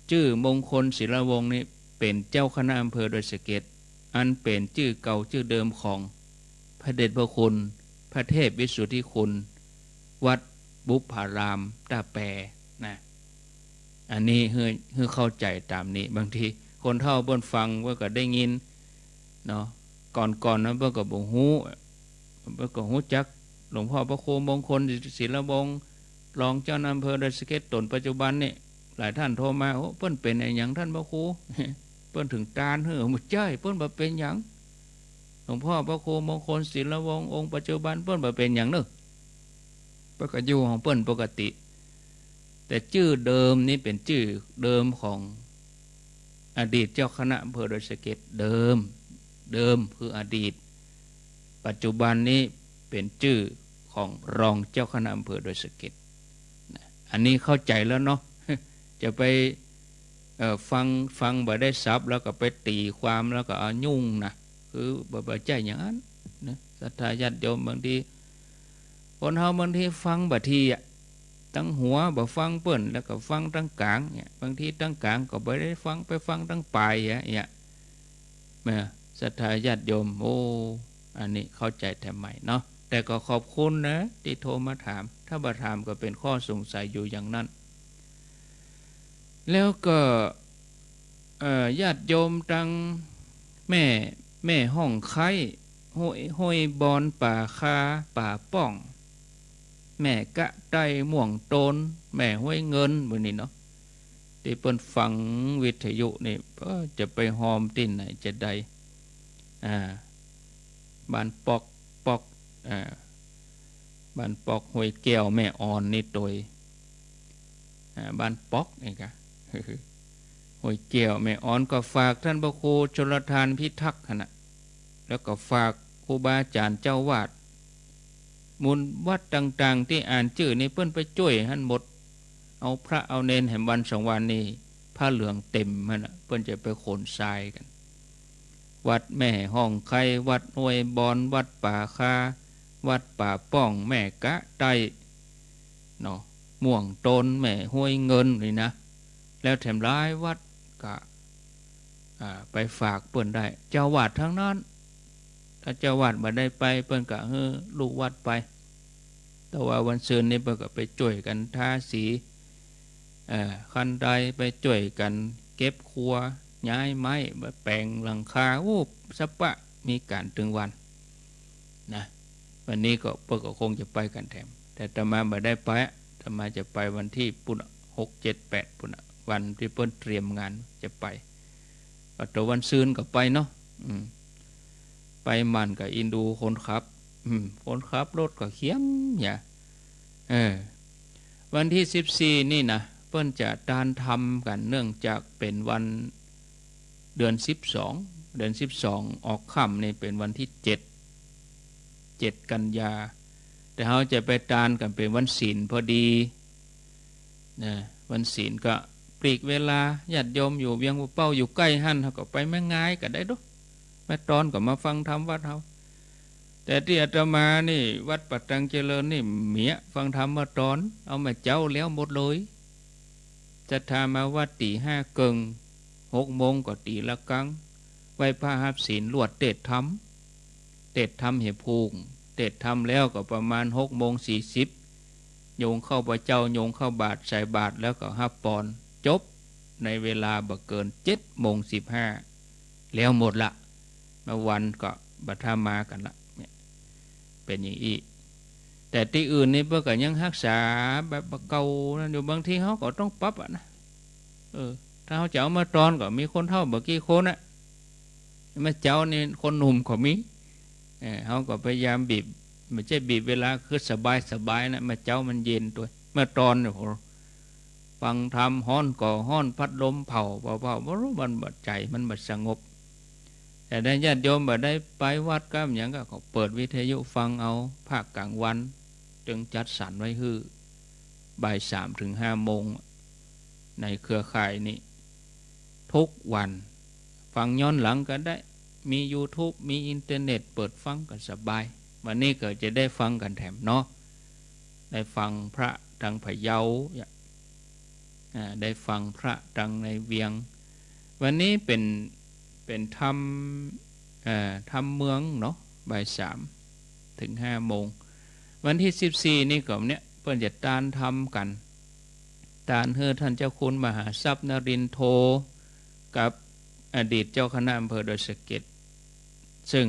ชื่อมงคลศิลวงศ์นี่เป็นเจ้าคณะอำเภอดอยสะเก็ดอันเป็นชื่อเก่าชื่อเดิมของ พระเดชพระคุณพระเทพวิสุทธิคุณวัดบุพารามตาแปรนะอันนี้ให้เข้าใจตามนี้บางทีคนเฒ่าเพิ่นฟังว่าก็ได้ยินเนาะก่อนนั้นเพิ่นก็บ่ฮู้เพิ่นก็ฮู้จักหลวงพ่อพระครูมงคลศิลวงศ์รองเจ้าอำเภอดอยสะเก็ดตนปัจจุบันนี่หลายท่านโทรมาโอ้เพิ่นเป็นไอ้หยังท่านพระครูเพิ่นถึงตาลเฮ้อบ่ใช่เพิ่นบ่เป็นหยังหลวงพ่อพระครูมงคลศิลวงศ์องค์ปัจจุบันเพิ่นบ่เป็นหยังเด้อเพิ่นก็อยู่ของเพิ่นปกติแต่ชื่อเดิมนี่เป็นชื่อเดิมของอดีตเจ้าคณะอำเภอดอยสะเก็ดเดิมคืออดีตปัจจุบันนี้เป็นชื่อของรองเจ้าคณะอำเภอดอยสะเก็ดอันนี้เข้าใจแล้วเนาะจะไปฟังบ่ได้ซับแล้วก็ไปตีความแล้วก็เอายุ่งนะคือบ่ใจอย่างนั้นนะศรัทธาญาติโยมบางทีคนเฮาบางทีฟังบ่ทีอ่ะตั้งหัวบ่ฟังเปิ้นแล้วก็ฟังตั้งกลางเนี่ยบางทีตั้งกลางก็บ่ได้ฟังไปฟังตั้งปลายเนี่ยแม่ศรัทธาญาติโยมโอ้อันนี้เข้าใจแท้ใหม่เนาะแต่ก็ขอบคุณนะที่โทรมาถามถ้าบ่ถามก็เป็นข้อสงสัยอยู่อย่างนั้นแล้วก็ญาติโยมตั้งแม่ห้องไข่ห้วยบอนป่าคาป่าป้องแม่กะไตม่วงโตนแม่ห้วยเงินมื้อนี้เนาะที่เปิ้นฟังวิทยุนี่จะไปหอมที่ไหนจะได้บ้านปอกบ้านปอกห้วยแก้วแม่อ่อนนี่โดยบ้านปอกนี่กะห้วยแก้วแม่อ่อนก็ฝากท่านพระครูชลทานพิทักษ์นะแล้วก็ฝากครูบาอาจารย์เจ้าวาดมูลวัดต่างๆที่อ่านชื่อนี่เพิ่นไปช่วยหั่นหมดเอาพระเอาเนนแห่งวัน2วันนี้ผ้าเหลืองเต็มมันเพิ่นจะไปขนทรายกันวัดแม่ห้องไข่วัดห้วยบอนวัดป่าคาวัดป่าป้องแม่กะไตเนาะม่วงโตนแม่ห้วยเงินนี่นะแล้วแถมหลายวัดก็ไปฝากเปิ้นได้เจ้าวาดทั้งนั้นถ้าเจ้าวาดบ่ได้ไปเปิ้นก็ให้ลูกวัดไปแต่ว่าวันศุกร์นี้เปิ้นก็ไปช่วยกันทาสีคันใดไปช่วยกันเก็บครัวย้ายไม้แปลงหลังคาโอ้สัปะมีการถึงวันนะวันนี้ก็เปิ้นก็คงจะไปกันแถมแต่อาตมาบ่ได้ไปอาตมาจะไปวันที่ปุ่น6 7 8ปุ่นวันที่เปิ้นเตรียมงานจะไปตัววันซืนก็ไปเนาะไปมันก็อินดูคนขับรถก็เขียมอย่าวันที่14นี่นะเปิ้นจะทานทำกันเนื่องจากเป็นวันเดือน12ออกค่ำนี่เป็นวันที่7กันยาแต่เฮาจะไปทานกันเป็นวันศีลพอดีนะวันศีลก็ปลีกเวลาญาติโยมอยู่เวียงบ่เป้าอยู่ใกล้หั่นเฮาก็ไปแม่ง่ายก็ได้ดอกแม่ตอนก็มาฟังธรรมวัดเฮาแต่ที่อาตมานี่วัดปัตตังเจริญนี่เมียฟังธรรมมาตอนเอามาเจ้าแล้วหมดเลยจะทามาวัดตี5กึ่ง6โมงก็ตีละกังไหว้พระหับศีลลวดเตดธรรมเหพูงเตดธรรมแล้วก็ประมาณ6:40โยงเข้าพระเจ้าโยงเข้าบาทใส่บาทแล้วก็หับปอนจบในเวลาบ่เกิน7:15แล้วหมดละเมื่อวันก็บัดมากันละเป็นอย่างอีแต่ที่อื่นนี่เพิ่นก็ยังรักษาแบบเก่านั่นอยู่บางทีเฮาก็ต้องปรับนะถ้าเฮาจะเอามาตอนก็มีคนเฒ่าบ่กี่คนน่ะมาเจ้านี่คนหนุ่มก็มีเฮาก็พยายามบีบไม่ใช่บีบเวลาคือสบายนะมาเจ้ามันเย็นตัวเมื่อตอนเนี่ยฟังธรรมฮ้อนก่อฮ้อนพัดลมเผาบ่รู้มันบ่ใจมันบ่สงบแต่ได้ญาติโยมบ่ได้ไปวัดก็หยังก็เปิดวิทยุฟังเอาภาคกลางวันจึงจัดสรรไว้คือบ่าย 3 ถึง 5 โมงในเครือข่ายนี้ทุกวันฟังย้อนหลังก็ได้มี YouTube มีอินเทอร์เน็ตเปิดฟังกันสบายวันนี้ก็จะได้ฟังกันแถมเนาะได้ฟังพระทางพะเยาได้ฟังพระทางในเวียงวันนี้เป็นธรรมเมืองเนาะบ่าย 3 ถึง5 โมงวันที่14นี่ก็เนี่ยเพิ่นจะตานทำกันตานเฮือท่านเจ้าคุณมหาทรัพย์นรินทร์โทกับอดีตเจ้าคณะอำเภอดอยสะเก็ดซึ่ง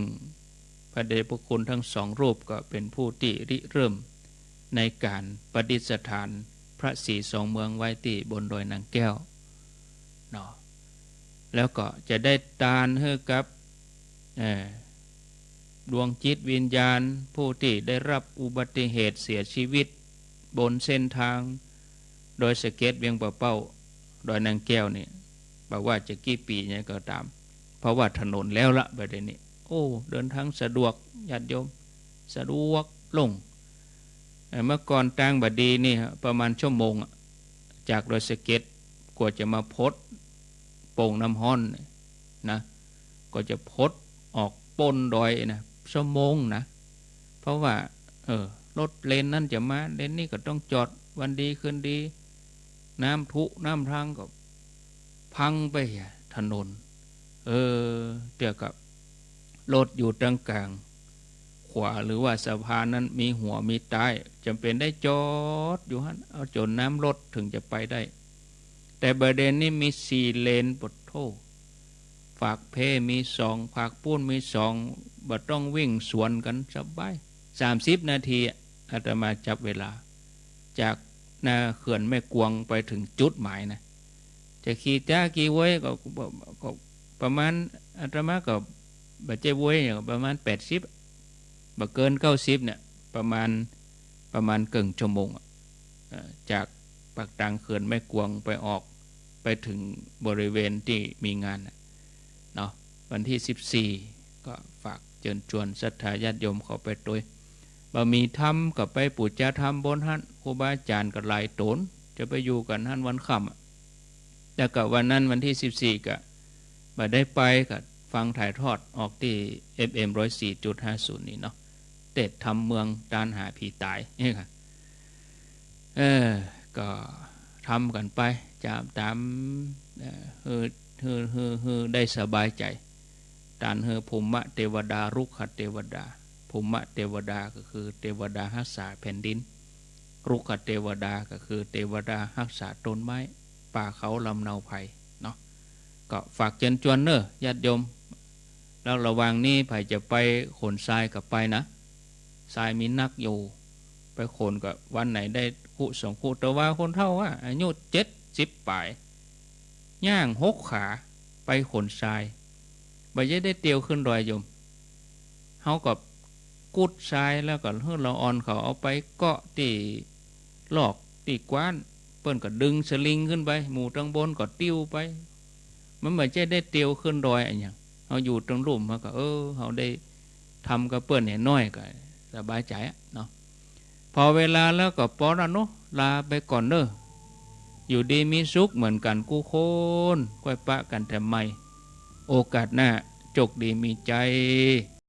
พระเดชพระคุณทั้ง2 รูปก็เป็นผู้ที่ริเริ่มในการประดิษฐานพระศรีสองเมืองไว้ที่บนดอยนางแก้วเนาะแล้วก็จะได้ตานให้กับดวงจิตวิญญาณผู้ที่ได้รับอุบัติเหตุเสียชีวิตบนเส้นทางโดยสะเก็ดเวียงป่าเป้าดอยนางแก้วนี่บอกว่าจะกี่ปีเนี่ยก็ตามเพราะว่าถนนแล้วละประเด็นนี้โอ้เดินทางสะดวกญาติโยมสะดวกลงเมื่อก่อนตางบดีนี่ประมาณชั่วโมงจากดอยสะเก็ดกว่าจะมาพดโป่งน้ำฮ้อนนะก็จะพดออกปนดอยนะชั่วโมงนะเพราะว่ารถเลนนั่นจะมาเลนนี่ก็ต้องจอดวันดีคืนดีน้ำทุน้ำทางก็พังไปถนนเกี่ยวกับรถอยู่ตรงกลางขวาหรือว่าสะพานนั้นมีหัวมีท้ายจำเป็นได้จอดอยู่ฮั่นเอาจนน้ำลดถึงจะไปได้แต่ประเด็นนี้มี4 เลนปดโทฝากเพมี2ฝากปูนมี2บ่ต้องวิ่งสวนกันสบาย30 นาทีอาตมาจับเวลาจากนาเขื่อนแม่กวงไปถึงจุดหมายนะจะขี่จ้ากี่ไว้ก็ประมาณอาตมาก็บ่ใจไว้ประมาณ80บ่เกิน90เนี่ยประมาณครึ่งชั่วโมงจากปากทางเขื่อนแม่กวงไปออกไปถึงบริเวณที่มีงานเนาะวันที่14ก็ฝากเชิญชวนศรัทธาญาติโยมเข้าไปด้วยบ่มีธรรมก็ไปปูจาธรรมบนหันครูบาอาจารย์ก็หลายตนจะไปอยู่กันหันวันค่ำแต่ก็วันนั้นวันที่14ก็บ่ได้ไปก็ฟังถ่ายทอดออกที่ FM 104.50 นี่เนาะเต็ดทำเมืองดานหาผีตายนี่ค่ะก็ทำกันไปตามได้สบายใจตานภูมิเทวดารุกขเทวดาภูมิเทวดาก็คือเทวดารักษาแผ่นดินรุกขเทวดาก็คือเทวดารักษาต้นไม้ป่าเขาลำเนาไผ่เนาะก็ฝากเชิญชวนเนอะญาติโยมแล้วระหว่างนี้ไผ่จะไปขนทรายกับไปนะทรายมีนักอยู่ไปขนกับวันไหนได้คู่2 คู่แต่ว่าคนเท่าว่าอายุ70 ปลายย่าง6 ขาไปขนทรายบ่จะได้เตียวขึ้นดอยโยมเฮากับกุดทรายแล้วก็เราอ่อนเขาเอาไปเกาะที่ลอกที่กว้านเปิ้นก็ดึงสลิงขึ้นไปหมู่ตรงบนก็ติ้วไปมันบ่จะได้เตียวขึ้นดอยอันหยังเฮาอยู่ตรงลุ่มเฮาก็เฮาได้ทำกับเปิ้นน้อยก็สบายใจเนาะพอเวลาแล้วก็พอแล้วเนาะลาไปก่อนเด้ออยู่ดีมีสุขเหมือนกันกู้คนค่อยปะกันแต่ไม่โอกาสหน้าจกดีมีใจ